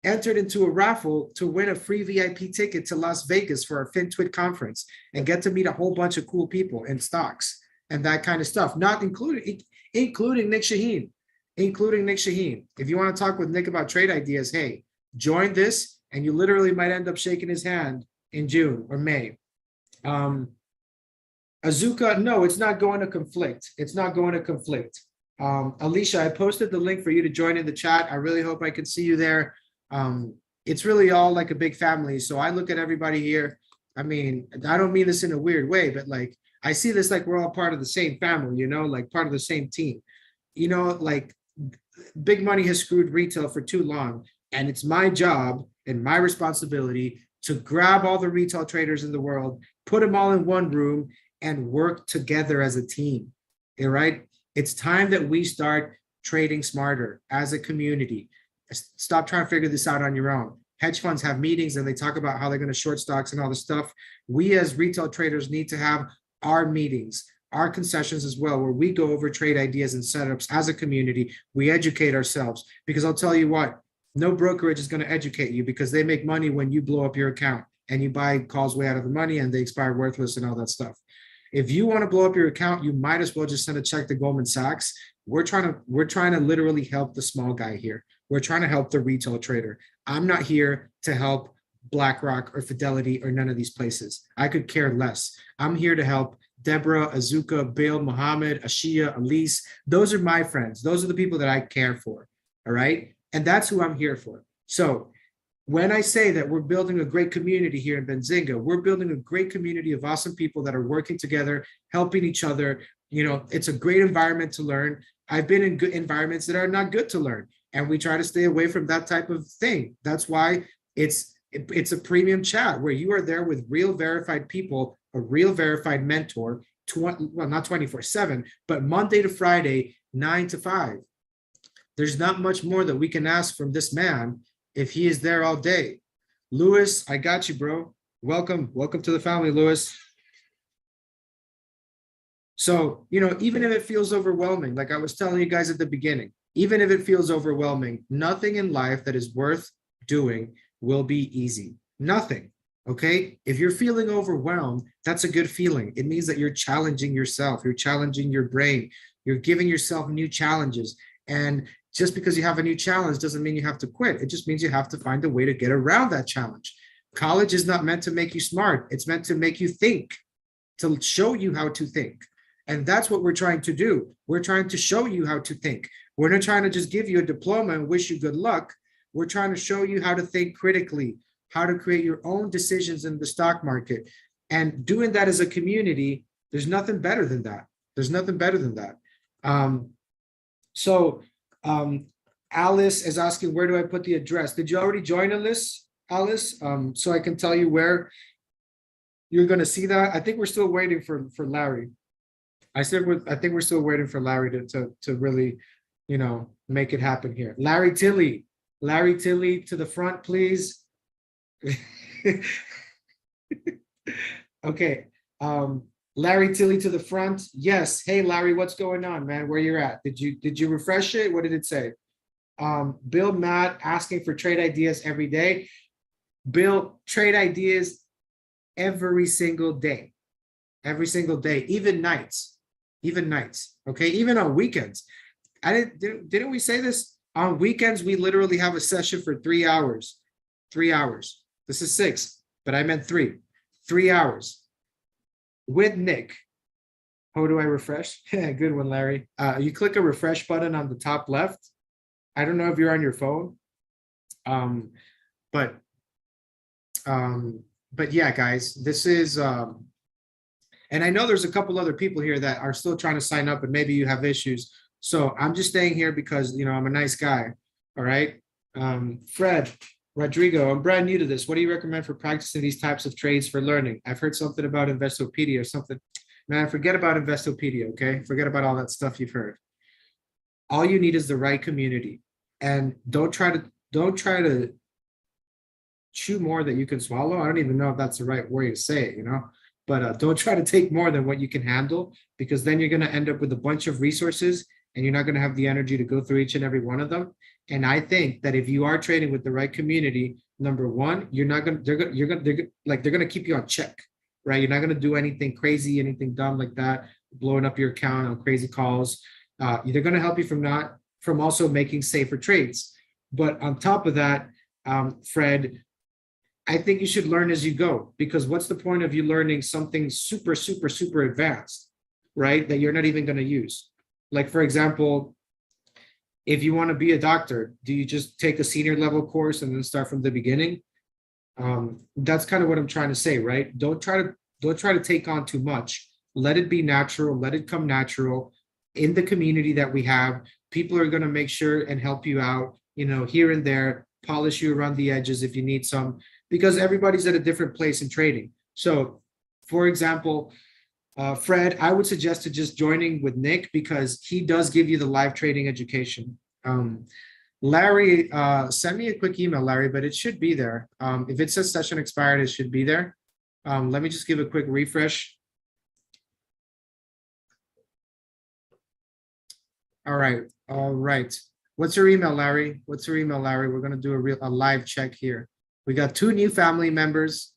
entered into a raffle to win a free VIP ticket to Las Vegas for our FinTwit conference and get to meet a whole bunch of cool people in stocks and that kind of stuff, not including Nic Chahine. If you want to talk with Nick about trade ideas, hey, join this and you literally might end up shaking his hand in June or May. Azuka, no, it's not going to conflict. It's not going to conflict. Alicia, I posted the link for you to join in the chat. I really hope I can see you there. It's really all like a big family. So I look at everybody here. I mean, I don't mean this in a weird way, but like, I see this like we're all part of the same family, like part of the same team. Like big money has screwed retail for too long. And it's my job and my responsibility to grab all the retail traders in the world, put them all in one room and work together as a team. All right. It's time that we start trading smarter as a community. Stop trying to figure this out on your own. Hedge funds have meetings and they talk about how they're going to short stocks and all this stuff. We as retail traders need to have our meetings, our concessions as well, where we go over trade ideas and setups as a community. We educate ourselves because I'll tell you what, No brokerage is going to educate you because they make money when you blow up your account and you buy calls way out of the money and they expire worthless and all that stuff. If you want to blow up your account, you might as well just send a check to Goldman Sachs. We're trying to literally help the small guy here. We're trying to help the retail trader. I'm not here to help BlackRock or Fidelity or none of these places. I could care less. I'm here to help Deborah, Azuka, Bill, Mohammed, Ashia, Elise. Those are my friends. Those are the people that I care for. All right. And that's who I'm here for. So when I say that we're building a great community here in Benzinga, we're building a great community of awesome people that are working together, helping each other. You know, it's a great environment to learn. I've been in good environments that are not good to learn, and we try to stay away from that type of thing. That's why it's a premium chat where you are there with real verified people, a real verified mentor, well, not 24/7, but Monday to Friday, 9 to 5. There's not much more that we can ask from this man if he is there all day. Lewis, I got you, bro. Welcome to the family, Lewis. So, you know, even if it feels overwhelming, like I was telling you guys at the beginning, even if it feels overwhelming, nothing in life that is worth doing will be easy. Nothing. Okay. If you're feeling overwhelmed, that's a good feeling. It means that you're challenging yourself. You're challenging your brain. You're giving yourself new challenges. And just because you have a new challenge doesn't mean you have to quit. It just means you have to find a way to get around that challenge. College is not meant to make you smart. It's meant to make you think, to show you how to think. And that's what we're trying to do. We're trying to show you how to think. We're not trying to just give you a diploma and wish you good luck. We're trying to show you how to think critically, how to create your own decisions in the stock market. And doing that as a community, there's nothing better than that. There's nothing better than that. Alice is asking, where do I put the address? Did you already join Alice? So I can tell you where you're going to see that. I think we're still waiting for Larry. I think we're still waiting for Larry to really, you know, make it happen here. Larry Tilley to the front, please. Okay. Larry Tilley to the front. Yes. Hey, Larry, what's going on, man? Where you're at? Did you refresh it? What did it say? Bill Matt asking for trade ideas every day. Bill, trade ideas every single day. Every single day, even nights. Okay, even on weekends. Didn't we say this? On weekends, we literally have a session for 3 hours. 3 hours. This is 6, but I meant 3. 3 hours with Nick. How do I refresh? Good one, Larry. You click a refresh button on the top left. I don't know if you're on your phone. But yeah, guys, this is and I know there's a couple other people here that are still trying to sign up and maybe you have issues. So I'm just staying here because, you know, I'm a nice guy. All right. Fred Rodrigo, I'm brand new to this. What do you recommend for practicing these types of trades for learning? I've heard something about Investopedia or something. Man, forget about Investopedia, okay? Forget about all that stuff you've heard. All you need is the right community. And don't try to chew more that you can swallow. I don't even know if that's the right way to say it, you know? But don't try to take more than what you can handle, because then you're going to end up with a bunch of resources and you're not going to have the energy to go through each and every one of them. And I think that if you are trading with the right community, number one, they're going to keep you on check, right? You're not going to do anything crazy, anything dumb like that, blowing up your account on crazy calls. They're going to help you from also making safer trades. But on top of that, Fred, I think you should learn as you go, because what's the point of you learning something super, super, super advanced, right? That you're not even going to use. Like, for example, if you want to be a doctor, do you just take a senior level course and then start from the beginning? That's kind of what I'm trying to say, right? Don't try to take on too much. Let it be natural. Let it come natural. In the community that we have, people are going to make sure and help you out, you know, here and there, polish you around the edges if you need some, because everybody's at a different place in trading. So, for example, Fred, I would suggest to just joining with Nick, because he does give you the live trading education. Larry, send me a quick email, Larry, but it should be there. If it says session expired, it should be there. Let me just give a quick refresh. All right. What's your email, Larry? What's your email, Larry? We're gonna do a live check here. We got 2 new family members.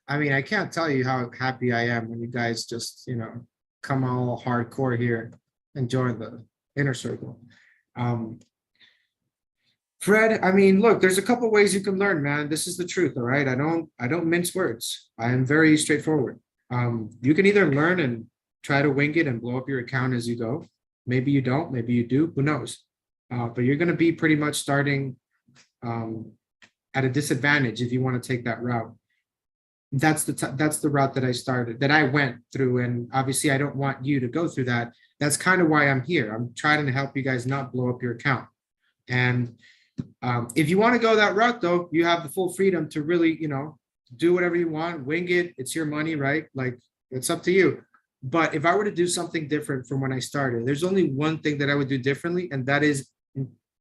I mean, I can't tell you how happy I am when you guys just, you know, come all hardcore here and join the inner circle. Fred, I mean, look, there's a couple ways you can learn, man. This is the truth, all right? I don't mince words. I am very straightforward. You can either learn and try to wing it and blow up your account as you go. Maybe you don't, maybe you do, who knows? But you're gonna be pretty much starting at a disadvantage if you want to take that route. That's the route that I went through, and obviously I don't want you to go through that. That's kind of why I'm here. I'm trying to help you guys not blow up your account. And if you want to go that route, though, you have the full freedom to really, you know, do whatever you want, wing it. It's your money, right? Like, it's up to you. But if I were to do something different from when I started, there's only one thing that I would do differently, and that is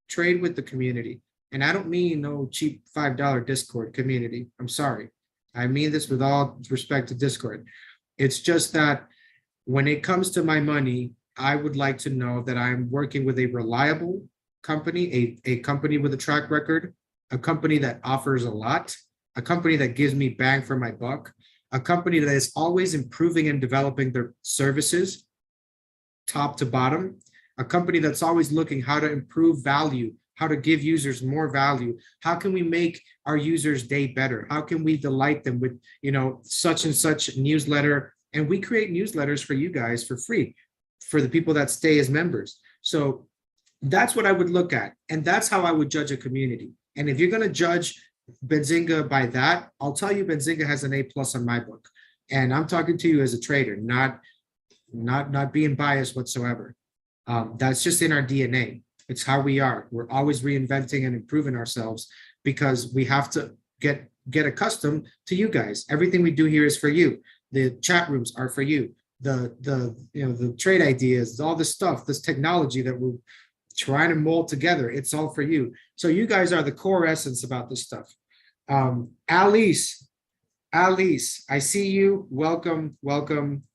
trade with the community. And I don't mean no cheap $5 Discord community. I'm sorry. I mean this with all respect to Discord. It's just that when it comes to my money, I would like to know that I'm working with a reliable company, a company with a track record, a company that offers a lot, a company that gives me bang for my buck, a company that is always improving and developing their services top to bottom, a company that's always looking how to improve value, how to give users more value. How can we make our users' day better? How can we delight them with, you know, such and such newsletter? And we create newsletters for you guys for free, for the people that stay as members. So that's what I would look at. And that's how I would judge a community. And if you're going to judge Benzinga by that, I'll tell you Benzinga has an A+ on my book. And I'm talking to you as a trader, not being biased whatsoever. That's just in our DNA. It's how we are. We're always reinventing and improving ourselves because we have to get accustomed to you guys. Everything we do here is for you. The chat rooms are for you. The trade ideas, all this stuff, this technology that we're trying to mold together, it's all for you. So you guys are the core essence about this stuff. Alice, I see you. Welcome.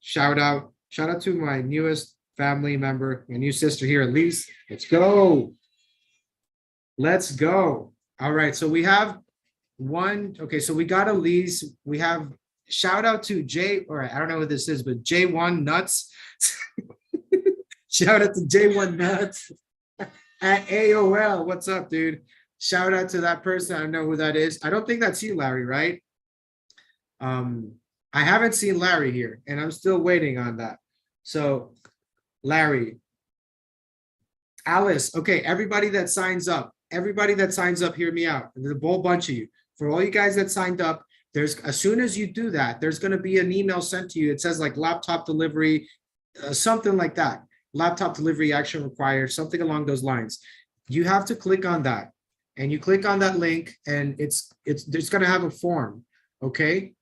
Shout out to my newest family member, my new sister here, Elise. Let's go. All right, so we have one. Okay, so we got Elise. We have shout out to Jay, or I don't know what this is, but J1 Nuts. Shout out to J1 Nuts at AOL. What's up, dude? Shout out to that person. I don't know who that is. I don't think that's you, Larry, right? I haven't seen Larry here, and I'm still waiting on that. So Larry, Alice, okay, everybody that signs up, hear me out. There's a whole bunch of you. For all you guys that signed up, as soon as you do that, there's going to be an email sent to you. It says like laptop delivery, something like that. Laptop delivery action required, something along those lines. You have to click on that, and you click on that link, and it's going to have a form, okay?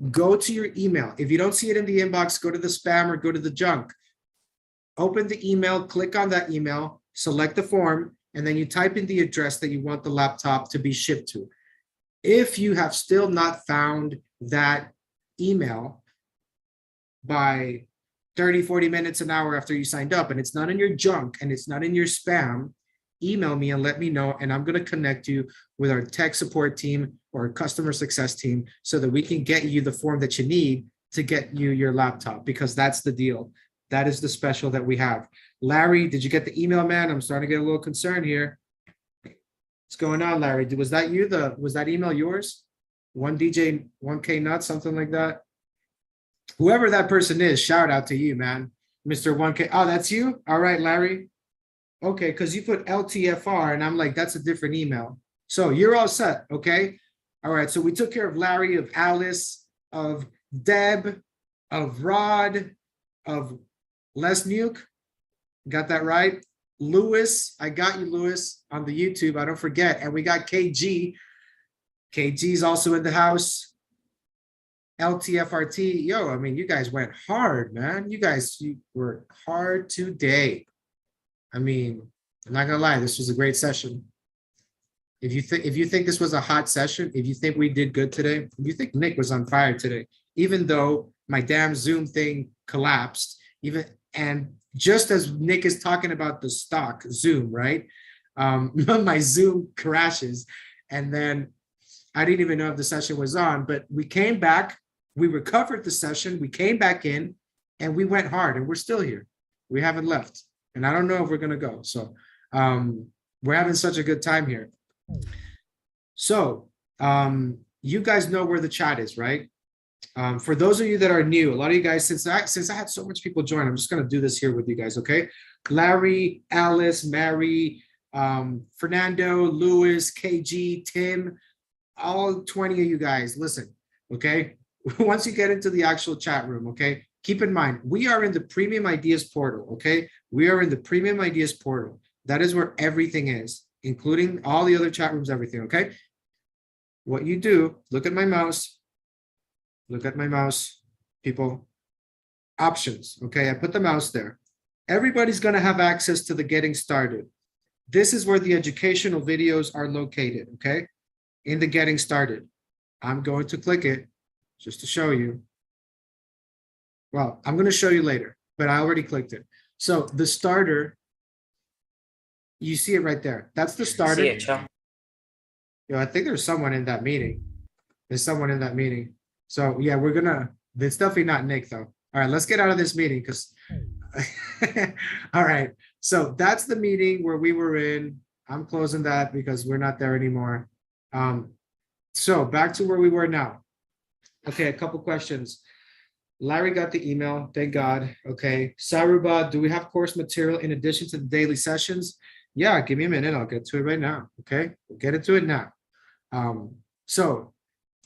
Go to your email. If you don't see it in the inbox, go to the spam or go to the junk. Open the email, click on that email, select the form, and then you type in the address that you want the laptop to be shipped to. If you have still not found that email by 30, 40 minutes, an hour after you signed up, and it's not in your junk and it's not in your spam, email me and let me know, and I'm going to connect you with our tech support team or customer success team so that we can get you the form that you need to get you your laptop, because that's the deal. That is the special that we have. Larry, did you get the email, man? I'm starting to get a little concerned here. What's going on, Larry? Was that you? Was that email yours? 1DJ, 1K nuts, something like that? Whoever that person is, shout out to you, man. Mr. 1K. Oh, that's you? All right, Larry. Okay, because you put LTFR, and I'm like, that's a different email. So you're all set, okay? All right, so we took care of Larry, of Alice, of Deb, of Rod, of Les Nuke. Got that right? Lewis, I got you, Lewis, on the YouTube. I don't forget. And we got KG. KG's also in the house. LTFRT. Yo, I mean, you guys went hard, man. You were hard today. I mean, I'm not gonna lie, this was a great session. If you think this was a hot session, if you think we did good today, if you think Nick was on fire today, even though my damn Zoom thing collapsed, even And just as Nick is talking about the stock Zoom, right? My Zoom crashes, and then I didn't even know if the session was on, but we came back, we recovered the session, we came back in, and we went hard, and we're still here. We haven't left, and I don't know if we're gonna go. So we're having such a good time here. So you guys know where the chat is, right? For those of you that are new, a lot of you guys, since I had so much people join, I'm just gonna do this here with you guys, okay? Larry, Alice, Mary, Fernando, Lewis, KG, Tim, all 20 of you guys, listen, okay? Once you get into the actual chat room, okay? Keep in mind, we are in the Premium Ideas portal, okay? We are in the Premium Ideas portal. That is where everything is, including all the other chat rooms, everything, okay? What you do, look at my mouse, people. Options, okay? I put the mouse there. Everybody's gonna have access to the getting started. This is where the educational videos are located, okay? In the getting started. I'm going to click it just to show you. Well, I'm gonna show you later, but I already clicked it. So the starter, you see it right there. That's the starter. I think there's someone in that meeting. There's someone in that meeting. So yeah, it's definitely not Nick though. All right, let's get out of this meeting because, all right. So that's the meeting where we were in. I'm closing that because we're not there anymore. So back to where we were now. Okay, a couple questions. Larry got the email, thank God. Okay, Saruba, do we have course material in addition to the daily sessions? Yeah, give me a minute, I'll get to it right now, okay? We'll get into it now. So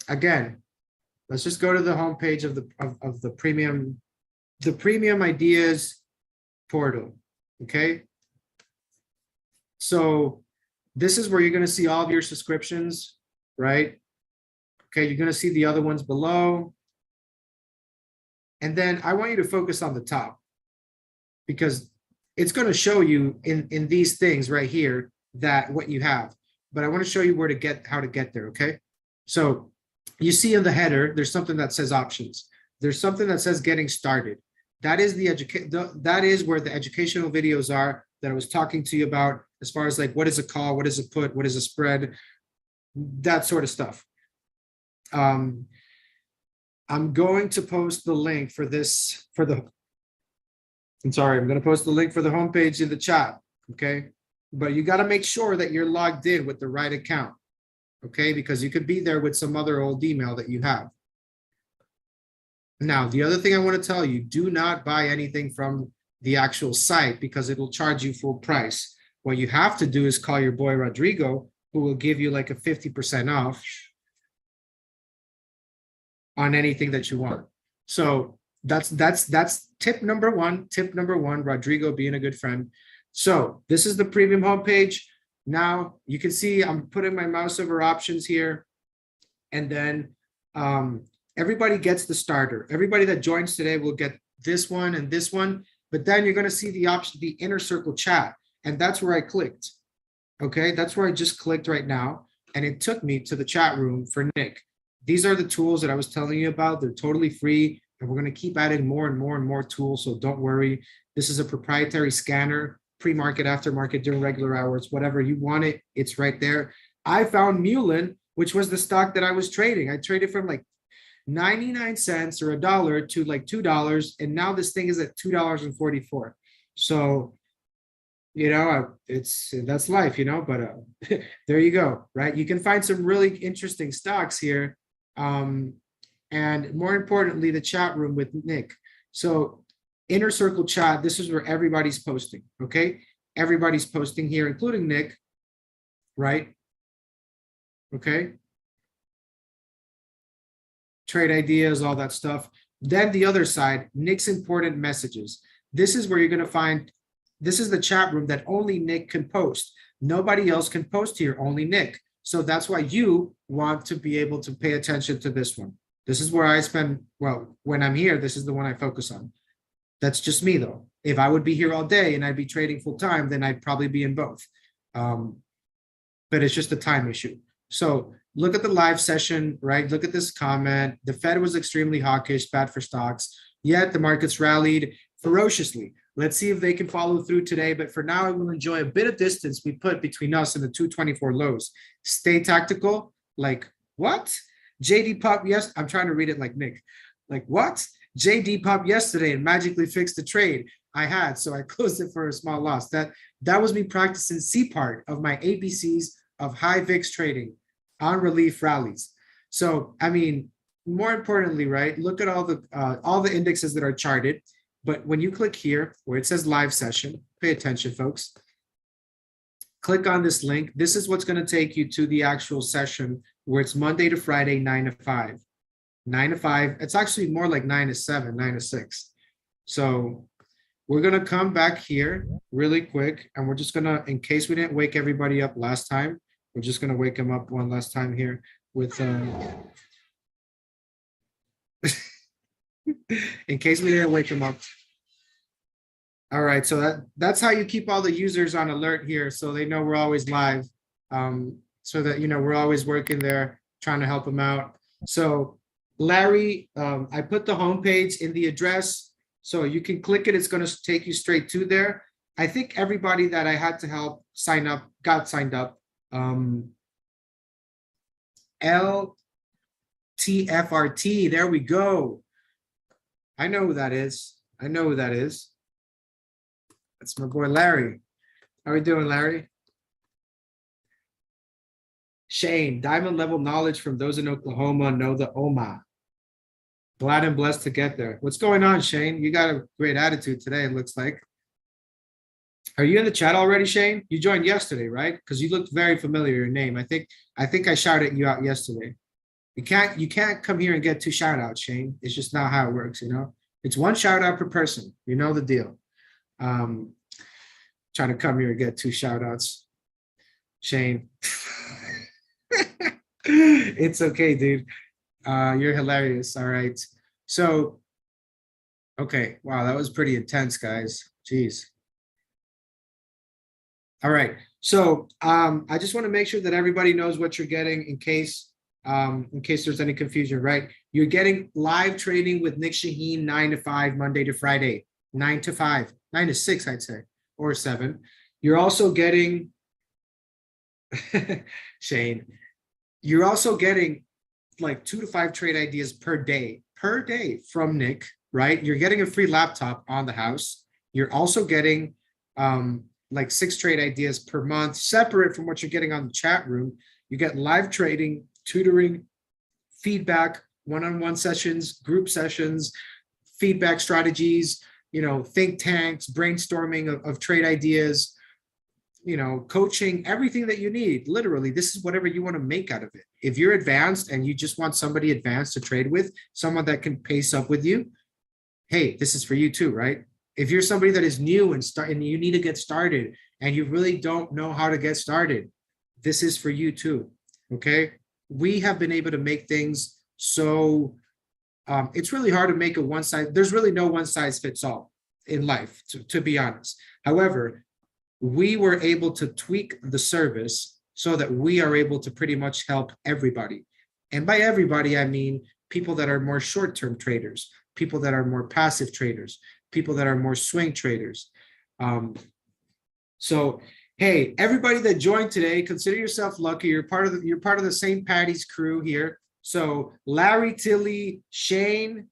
again, let's just go to the homepage of the Premium Ideas portal, okay? So this is where you're gonna see all of your subscriptions, right? Okay, you're gonna see the other ones below. And then I want you to focus on the top because it's going to show you in these things right here that what you have, but I want to show you how to get there. Okay. So you see in the header, there's something that says options. There's something that says getting started. That is that is where the educational videos are that I was talking to you about as far as like, what is a call? What is a put? What is a spread? That sort of stuff. I'm going to post the link for this, I'm going to post the link for the homepage in the chat, okay? But you got to make sure that you're logged in with the right account, okay? Because you could be there with some other old email that you have. Now, the other thing I want to tell you, do not buy anything from the actual site because it will charge you full price. What you have to do is call your boy Rodrigo, who will give you like a 50% off on anything that you want. So that's tip number one. Tip number one, Rodrigo being a good friend. So this is the premium homepage. Now you can see I'm putting my mouse over options here. And then everybody gets the starter. Everybody that joins today will get this one and this one. But then you're going to see the option, the inner circle chat. And that's where I clicked. Okay, that's where I just clicked right now. And it took me to the chat room for Nick. These are the tools that I was telling you about. They're totally free, and we're going to keep adding more and more and more tools, so don't worry. This is a proprietary scanner, pre-market, aftermarket, during regular hours, whatever you want it, it's right there. I found Mullen, which was the stock that I was trading. I traded from like 99 cents or $1 to like $2, and now this thing is at $2.44. So, you know, that's life, you know, but there you go, right? You can find some really interesting stocks here. And more importantly, the chat room with Nick. So inner circle chat, this is where everybody's posting, okay? Everybody's posting here, including Nick, right? Okay. Trade ideas, all that stuff. Then the other side, Nick's important messages. This is where you're gonna find, this is the chat room that only Nick can post. Nobody else can post here, only Nick. So that's why you want to be able to pay attention to this one. This is where I spend, well, when I'm here, this is the one I focus on. That's just me though. If I would be here all day and I'd be trading full time, then I'd probably be in both. But it's just a time issue. So look at the live session, right? Look at this comment. The Fed was extremely hawkish, bad for stocks. Yet the markets rallied ferociously. Let's see if they can follow through today. But for now, I will enjoy a bit of distance we put between us and the 224 lows. Stay tactical. Like, what? JD Pop, yes. I'm trying to read it like Nick. Like, what? JD Pop yesterday and magically fixed the trade I had. So I closed it for a small loss. That was me practicing C part of my ABCs of high VIX trading on relief rallies. So, I mean, more importantly, right, look at all the indexes that are charted. But when you click here where it says live session, pay attention, folks. Click on this link. This is what's going to take you to the actual session where it's Monday to Friday, 9 to 5. 9 to 5. It's actually more like 9 to 7, 9 to 6. So we're going to come back here really quick. And we're just going to, in case we didn't wake everybody up last time, we're just going to wake them up one last time here with, in case we didn't wake them up. All right, so that's how you keep all the users on alert here, so they know we're always live, so that, you know, we're always working there trying to help them out. So Larry, I put the homepage in the address, so you can click it. It's going to take you straight to there. I think everybody that I had to help sign up got signed up. LTFRT, there we go. I know who that is. I know who that is. That's my boy Larry. How are we doing, Larry? Shane, diamond level knowledge from those in Oklahoma know the OMA. Glad and blessed to get there. What's going on, Shane? You got a great attitude today, it looks like. Are you in the chat already, Shane? You joined yesterday, right? Because you looked very familiar, your name. I think I shouted you out yesterday. You can't come here and get 2 shout outs, Shane. It's just not how it works, you know? It's 1 shout out per person. You know the deal. Trying to come here and get 2 shout outs, Shane. It's okay, dude. You're hilarious. All right. So, okay. Wow, that was pretty intense, guys. Jeez. All right. So I just want to make sure that everybody knows what you're getting in case there's any confusion, right? You're getting live trading with Nic Chahine 9 to 5, Monday to Friday, 9 to 5, 9 to 6, I'd say, or 7. You're also getting, Shane, you're also getting like 2 to 5 trade ideas per day from Nick, right? You're getting a free laptop on the house. You're also getting like 6 trade ideas per month, separate from what you're getting on the chat room. You get live trading, tutoring, feedback, one-on-one sessions, group sessions, feedback strategies, you know, think tanks, brainstorming of trade ideas, you know, coaching, everything that you need. Literally, this is whatever you want to make out of it. If you're advanced and you just want somebody advanced to trade with, someone that can pace up with you, hey, this is for you too, right? If you're somebody that is new and you need to get started and you really don't know how to get started, this is for you too, okay? We have been able to make things so it's really hard to make a one size. There's really no one size fits all in life, to be honest. However, we were able to tweak the service so that we are able to pretty much help everybody. And by everybody, I mean people that are more short-term traders, people that are more passive traders, people that are more swing traders. So, hey, everybody that joined today, consider yourself lucky. You're part of the St. Patty's crew here. So Larry, Tilly, Shane,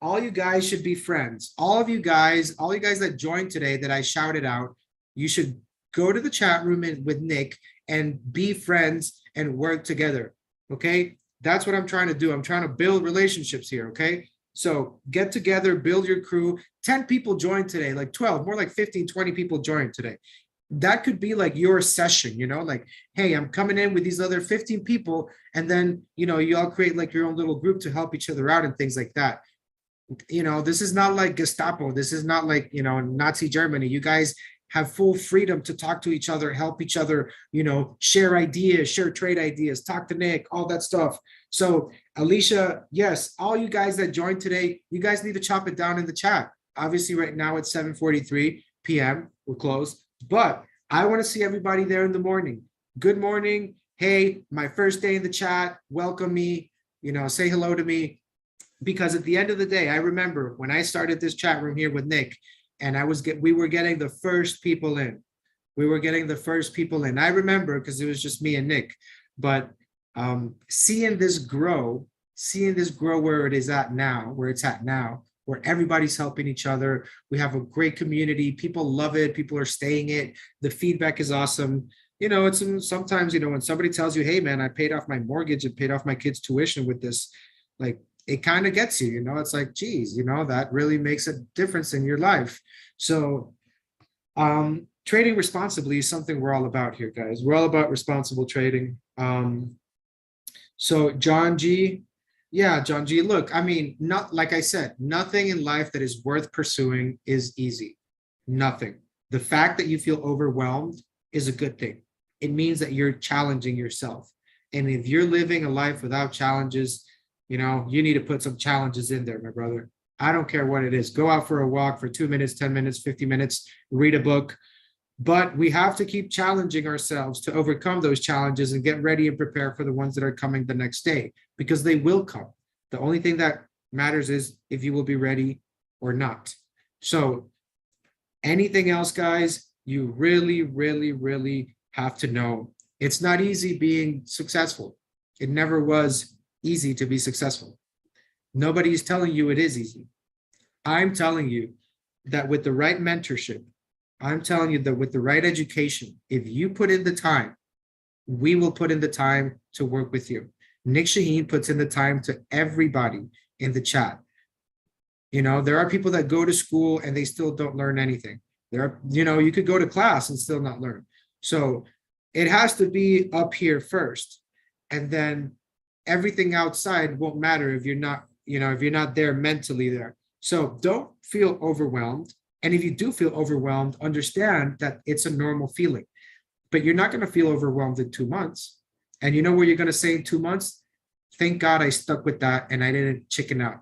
all you guys should be friends. All you guys that joined today that I shouted out, you should go to the chat room with Nick and be friends and work together. Okay, that's what I'm trying to do. I'm trying to build relationships here. Okay, so get together, build your crew. 10 people joined today, like 12, more like 15, 20 people joined today. That could be like your session, you know, like, hey, I'm coming in with these other 15 people, and then, you know, you all create like your own little group to help each other out and things like that. You know, this is not like Gestapo. This is not like, you know, Nazi Germany. You guys have full freedom to talk to each other, help each other, you know, share ideas, share trade ideas, talk to Nick, all that stuff. So Alicia, yes, all you guys that joined today, you guys need to chop it down in the chat. Obviously right now it's 7:43 p.m. We're closed, but I want to see everybody there in the morning. Good morning. Hey, my first day in the chat. Welcome me, you know, say hello to me. because at the end of the day, I remember when I started this chat room here with Nic, and we were getting the first people in. We were getting the first people in. I remember because it was just me and Nic, but seeing this grow where it's at now, where everybody's helping each other. We have a great community. People love it. People are staying it. The feedback is awesome. You know, it's sometimes, you know, when somebody tells you, hey man, I paid off my mortgage and paid off my kids' tuition with this, like, it kind of gets you, you know, it's like, geez, you know, that really makes a difference in your life. So trading responsibly is something we're all about here, guys. We're all about responsible trading. So John G, yeah, John G, look, I mean, not like I said, nothing in life that is worth pursuing is easy. Nothing. The fact that you feel overwhelmed is a good thing. It means that you're challenging yourself. And if you're living a life without challenges, you know, you need to put some challenges in there, my brother. I don't care what it is. Go out for a walk for 2 minutes, 10 minutes, 50 minutes, read a book. But we have to keep challenging ourselves to overcome those challenges and get ready and prepare for the ones that are coming the next day, because they will come. The only thing that matters is if you will be ready or not. So anything else, guys, you really, really, really have to know it's not easy being successful. It never was easy to be successful. Nobody's telling you it is easy. I'm telling you that with the right mentorship, I'm telling you that with the right education, if you put in the time, we will put in the time to work with you. Nic Chahine puts in the time to everybody in the chat. You know, there are people that go to school and they still don't learn anything. There are, you know, you could go to class and still not learn. So it has to be up here first. And then everything outside won't matter if you're not, you know, if you're not there mentally there. So don't feel overwhelmed. And if you do feel overwhelmed, understand that it's a normal feeling, but you're not going to feel overwhelmed in 2 months. And you know what you're going to say in 2 months? Thank God I stuck with that and I didn't chicken out.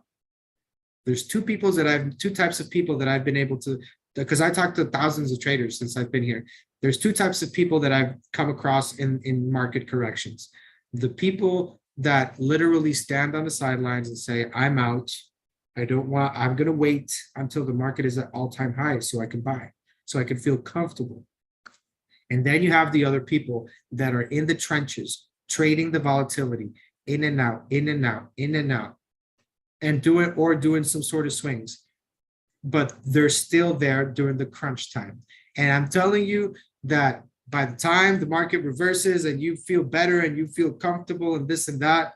There's two types of people that I've been able to, because I talked to thousands of traders since I've been here. There's two types of people that I've come across in market corrections. The people that literally stand on the sidelines and say, I'm out. I'm going to wait until the market is at all-time highs so I can buy, so I can feel comfortable. And then you have the other people that are in the trenches, trading the volatility, in and out, in and out, in and out, and doing some sort of swings. But they're still there during the crunch time. And I'm telling you that by the time the market reverses and you feel better and you feel comfortable and this and that,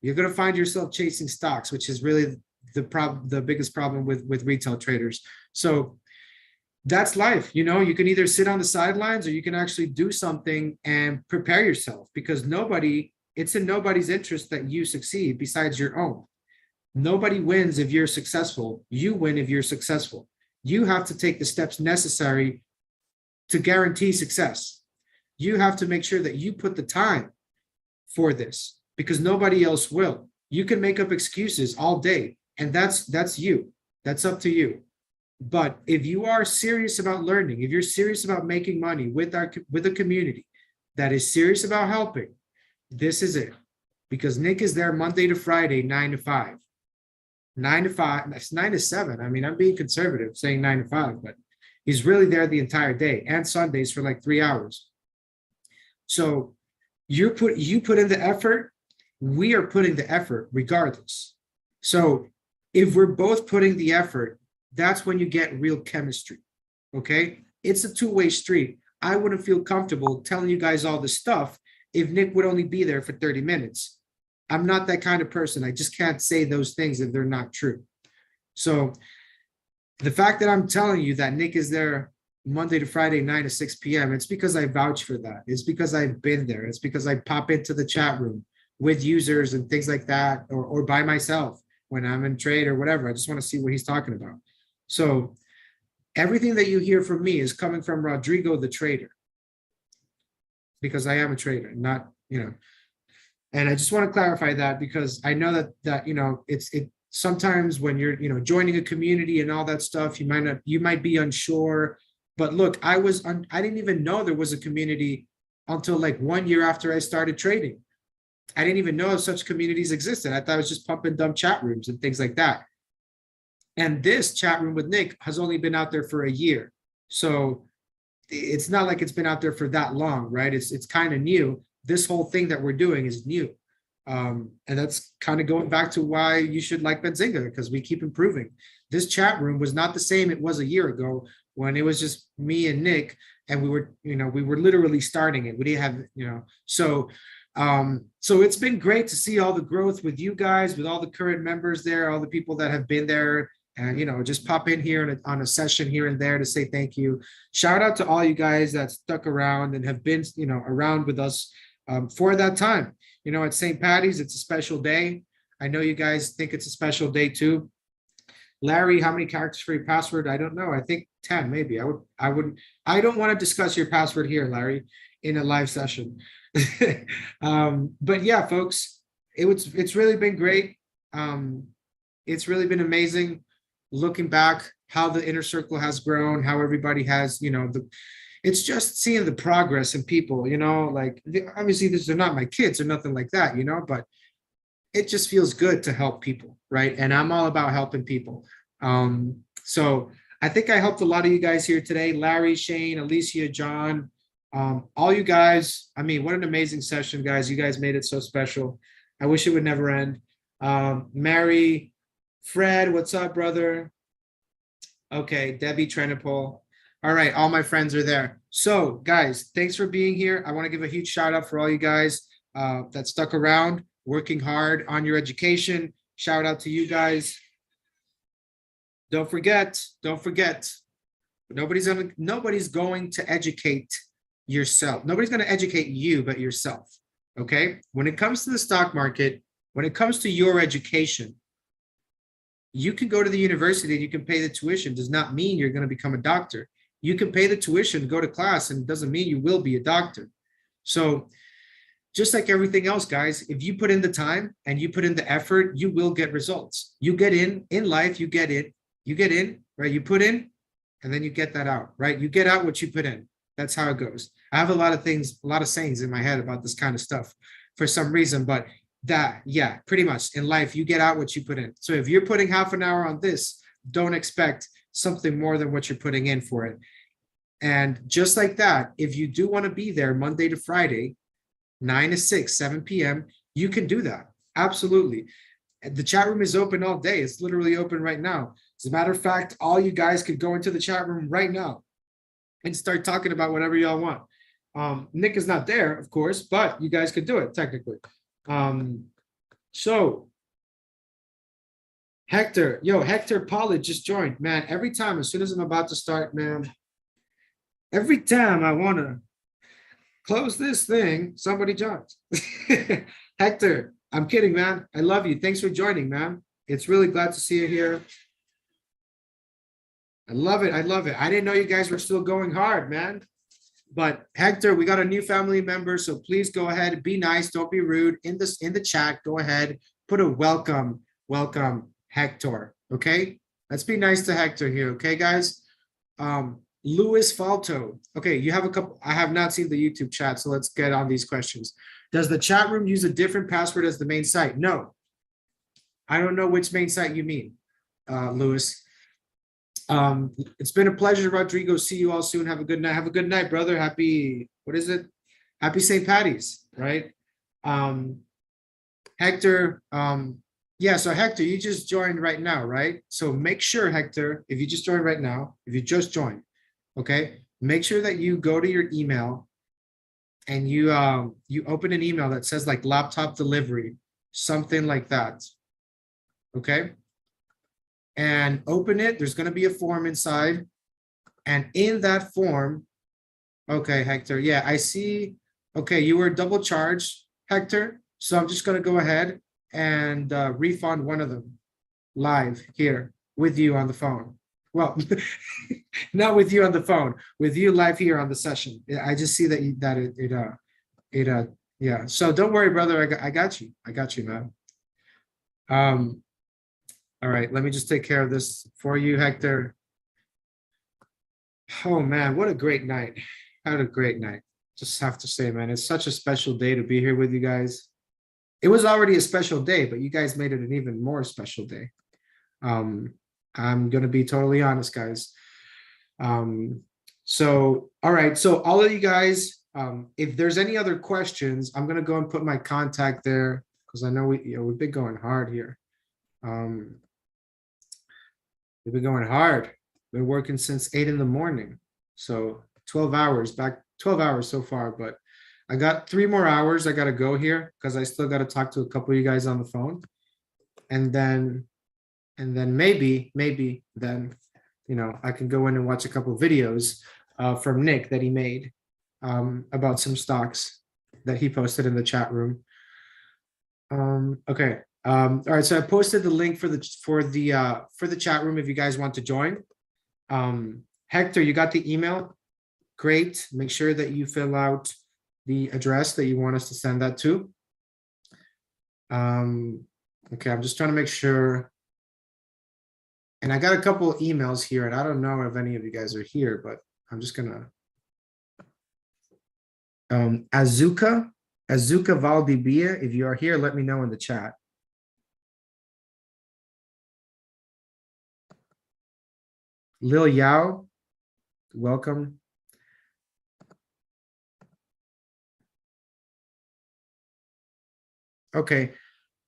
you're going to find yourself chasing stocks, which is really the biggest problem with retail traders. So that's life. You know, you can either sit on the sidelines or you can actually do something and prepare yourself, because it's in nobody's interest that you succeed besides your own. Nobody wins if you're successful. You win if you're successful. You have to take the steps necessary to guarantee success. You have to make sure that you put the time for this, because nobody else will. You can make up excuses all day, and that's you. That's up to you. But if you are serious about learning, if you're serious about making money with a community that is serious about helping, this is it. Because Nic is there Monday to Friday, 9 to 5. 9 to 5, that's 9 to 7. I mean, I'm being conservative saying 9 to 5, but he's really there the entire day, and Sundays for like 3 hours. So you put in the effort, we are putting the effort regardless. So if we're both putting the effort, that's when you get real chemistry, okay? It's a two-way street. I wouldn't feel comfortable telling you guys all this stuff if Nic would only be there for 30 minutes. I'm not that kind of person. I just can't say those things if they're not true. So the fact that I'm telling you that Nic is there Monday to Friday, 9 to 6 p.m., it's because I vouch for that. It's because I've been there. It's because I pop into the chat room with users and things like that, or by myself when I'm in trade or whatever. I just want to see what he's talking about. So everything that you hear from me is coming from Rodrigo, the trader, because I am a trader, not, you know. And I just want to clarify that, because I know that you know, it sometimes when you're, you know, joining a community and all that stuff, you might be unsure. But look, I didn't even know there was a community until like 1 year after I started trading. I didn't even know such communities existed. I thought it was just pump and dump chat rooms and things like that. And this chat room with Nic has only been out there for a year. So it's not like it's been out there for that long, right? It's kind of new. This whole thing that we're doing is new. And that's kind of going back to why you should like Benzinga, because we keep improving. This chat room was not the same it was a year ago when it was just me and Nic, and we were literally starting it. We didn't have, so it's been great to see all the growth with you guys, with all the current members there, all the people that have been there, and just pop in here on a session here and there to say thank you. Shout out to all you guys that stuck around and have been around with us for that time. At St. Patty's, it's a special day. I know you guys think it's a special day too. Larry, how many characters for your password? I don't know. I think 10 maybe. I don't want to discuss your password here, Larry, in a live session. But yeah, folks, it's really been great. It's really been amazing looking back how the inner circle has grown, how everybody has, it's just seeing the progress in people, like obviously these are not my kids or nothing like that, but it just feels good to help people, right? And I'm all about helping people. So I think I helped a lot of you guys here today. Larry, Shane, Alicia, John, all you guys. I mean, what an amazing session, guys. You guys made it so special. I wish it would never end. Mary, Fred, what's up, brother? Okay, Debbie Trenipol. All right, all my friends are there. So, guys, thanks for being here. I want to give a huge shout out for all you guys that stuck around, working hard on your education. Shout out to you guys. Don't forget, nobody's going to educate yourself. Nobody's going to educate you but yourself, okay? When it comes to the stock market, when it comes to your education, you can go to the university and you can pay the tuition. Does not mean you're going to become a doctor. You can pay the tuition, go to class, and it doesn't mean you will be a doctor. So just like everything else, guys, if you put in the time and you put in the effort, you will get results. You get in life, you get in, right? You put in, and then you get that out, right? You get out what you put in. That's how it goes. I have a lot of sayings in my head about this kind of stuff for some reason, but yeah, pretty much in life, you get out what you put in. So if you're putting half an hour on this, don't expect something more than what you're putting in for it. And just like that, if you do want to be there Monday to Friday, 9 to 6, 7 p.m., you can do that. Absolutely. The chat room is open all day. It's literally open right now. As a matter of fact, all you guys could go into the chat room right now and start talking about whatever y'all want. Nic is not there, of course, but you guys could do it technically. So Hector Pollard just joined. Man, every time, as soon as I'm about to start, man, every time I want to close this thing, somebody joins. Hector, I'm kidding, man. I love you. Thanks for joining, man. It's really glad to see you here. I love it. I didn't know you guys were still going hard, man. But Hector, we got a new family member, so please go ahead, be nice, don't be rude. In the chat, go ahead, put a welcome, Hector. Okay, let's be nice to Hector here. Okay, guys. Louis Falto. Okay, you have a couple. I have not seen the YouTube chat, so let's get on these questions. Does the chat room use a different password as the main site? No. I don't know which main site you mean, Louis. It's been a pleasure, Rodrigo. See you all soon. Have a good night. Have a good night, brother. Happy, what is it? Happy St. Patty's, right? Hector, yeah, so Hector, you just joined right now, right? So make sure, Hector, if you just joined right now, if you just joined, okay, make sure that you go to your email and you open an email that says like laptop delivery, something like that, okay? And open it. There's going to be a form inside. And in that form, okay, Hector, yeah, I see. Okay, you were double charged, Hector. So I'm just going to go ahead and refund one of them live here with you on the phone. Well, not with you on the phone, with you live here on the session. I just see that yeah. So don't worry, brother. I got you. I got you, man. All right, let me just take care of this for you, Hector. Oh man, what a great night. Had a great night. Just have to say, man, it's such a special day to be here with you guys. it was already a special day, but you guys made it an even more special day. I'm gonna be totally honest, guys. So all right, so all of you guys, if there's any other questions, I'm gonna go and put my contact there because I know we've been going hard here. We've been going hard. Been working since 8 in the morning, so 12 hours so far, but I got 3 more hours I got to go here because I still got to talk to a couple of you guys on the phone, and then maybe then I can go in and watch a couple of videos from Nick that he made about some stocks that he posted in the chat room. Okay. All right, so I posted the link for the chat room if you guys want to join. Hector, you got the email? Great. Make sure that you fill out the address that you want us to send that to. Okay, I'm just trying to make sure. And I got a couple of emails here, and I don't know if any of you guys are here, but I'm just gonna. Azuka Valdivia, if you are here, let me know in the chat. Lil Yao, welcome. Okay,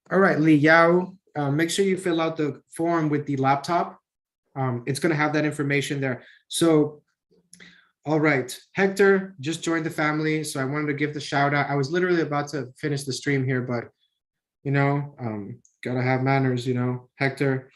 all right, Li Yao, make sure you fill out the form with the laptop. It's gonna have that information there. So, all right, Hector just joined the family, so I wanted to give the shout out. I was literally about to finish the stream here, but gotta have manners, Hector.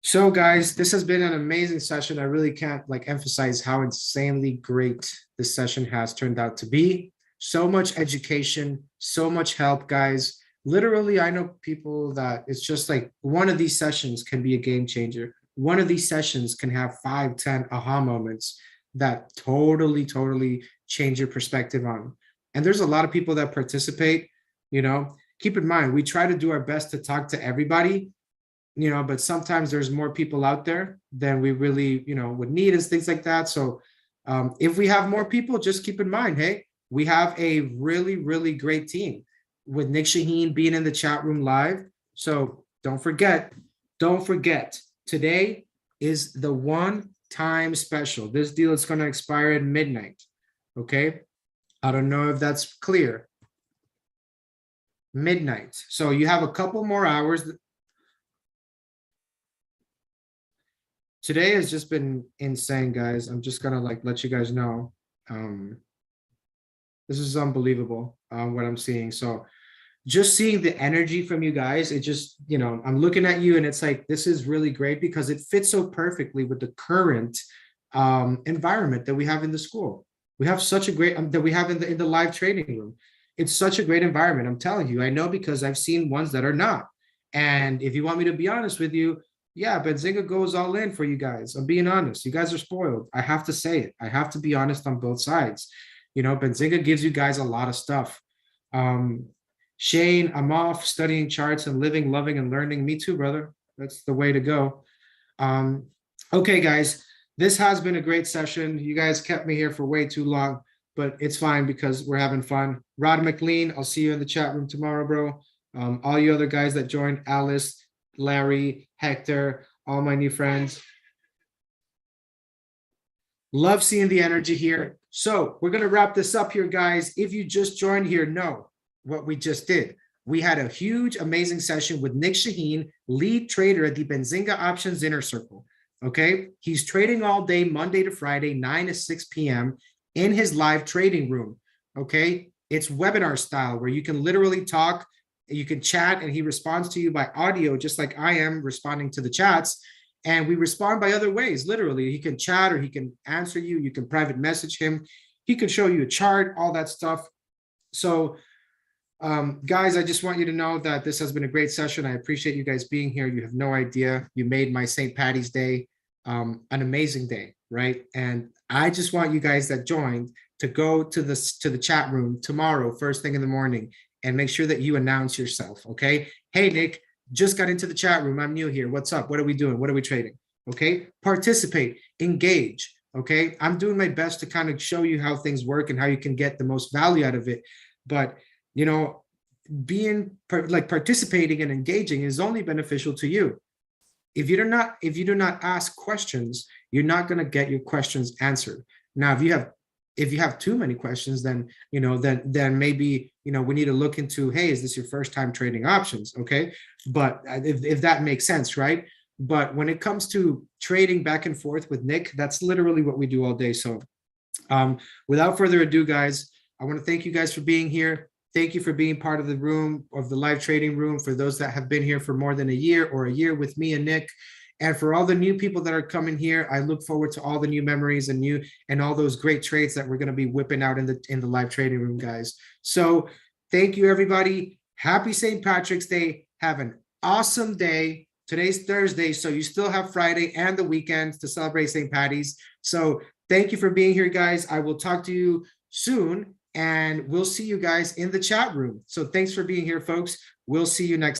So guys, this has been an amazing session. I really can't emphasize how insanely great this session has turned out to be. So much education, so much help, guys. Literally, I know people that it's just one of these sessions can be a game changer. One of these sessions can have 5, 10 aha moments that totally change your perspective on. And there's a lot of people that participate, keep in mind, we try to do our best to talk to everybody, but sometimes there's more people out there than we really, would need and things like that. So if we have more people, just keep in mind, hey, we have a really great team with Nic Chahine being in the chat room live. So don't forget, today is the one-time special. This deal is going to expire at midnight. Okay. I don't know if that's clear. Midnight. So you have a couple more hours. Today has just been insane, guys. I'm just gonna let you guys know. This is unbelievable what I'm seeing. So just seeing the energy from you guys, it just, I'm looking at you and it's this is really great because it fits so perfectly with the current environment that we have in the school. We have such a great, that we have in the live trading room. It's such a great environment. I'm telling you, I know because I've seen ones that are not. And if you want me to be honest with you, yeah, Benzinga goes all in for you guys. I'm being honest. You guys are spoiled. I have to say it. I have to be honest on both sides. Benzinga gives you guys a lot of stuff. Shane, I'm off studying charts and living, loving, and learning. Me too, brother. That's the way to go. Okay, guys, this has been a great session. You guys kept me here for way too long, but it's fine because we're having fun. Rod McLean, I'll see you in the chat room tomorrow, bro. All you other guys that joined, Alice, Larry, Hector, all my new friends. Love seeing the energy here. So we're going to wrap this up here, guys. If you just joined here, know what we just did. We had a huge, amazing session with Nic Chahine, lead trader at the Benzinga Options Inner Circle. Okay. He's trading all day, Monday to Friday, 9 to 6 p.m. in his live trading room. Okay. It's webinar style where you can literally talk. You can chat and he responds to you by audio, just like I am responding to the chats. And we respond by other ways. Literally, he can chat or he can answer you. You can private message him. He can show you a chart, all that stuff. So, guys, I just want you to know that this has been a great session. I appreciate you guys being here. You have no idea. You made my St. Patty's Day an amazing day, right? And I just want you guys that joined to go to the chat room tomorrow, first thing in the morning, and make sure that you announce yourself, okay? Hey, Nick, just got into the chat room. I'm new here. What's up? What are we doing? What are we trading? Okay? Participate, engage, okay? I'm doing my best to kind of show you how things work and how you can get the most value out of it. but being participating and engaging is only beneficial to you. If you do not ask questions, you're not going to get your questions answered. Now, if you have too many questions, then then maybe we need to look into, hey, is this your first time trading options? Okay, but if that makes sense, right? But when it comes to trading back and forth with Nic, that's literally what we do all day. So without further ado, guys, I want to thank you guys for being here. Thank you for being part of the room, of the live trading room, for those that have been here for more than a year with me and Nic. And for all the new people that are coming here, I look forward to all the new memories and all those great trades that we're going to be whipping out in the live trading room, guys. So thank you, everybody. Happy St. Patrick's Day. Have an awesome day. Today's Thursday, so you still have Friday and the weekends to celebrate St. Patty's. So thank you for being here, guys. I will talk to you soon, and we'll see you guys in the chat room. So thanks for being here, folks. We'll see you next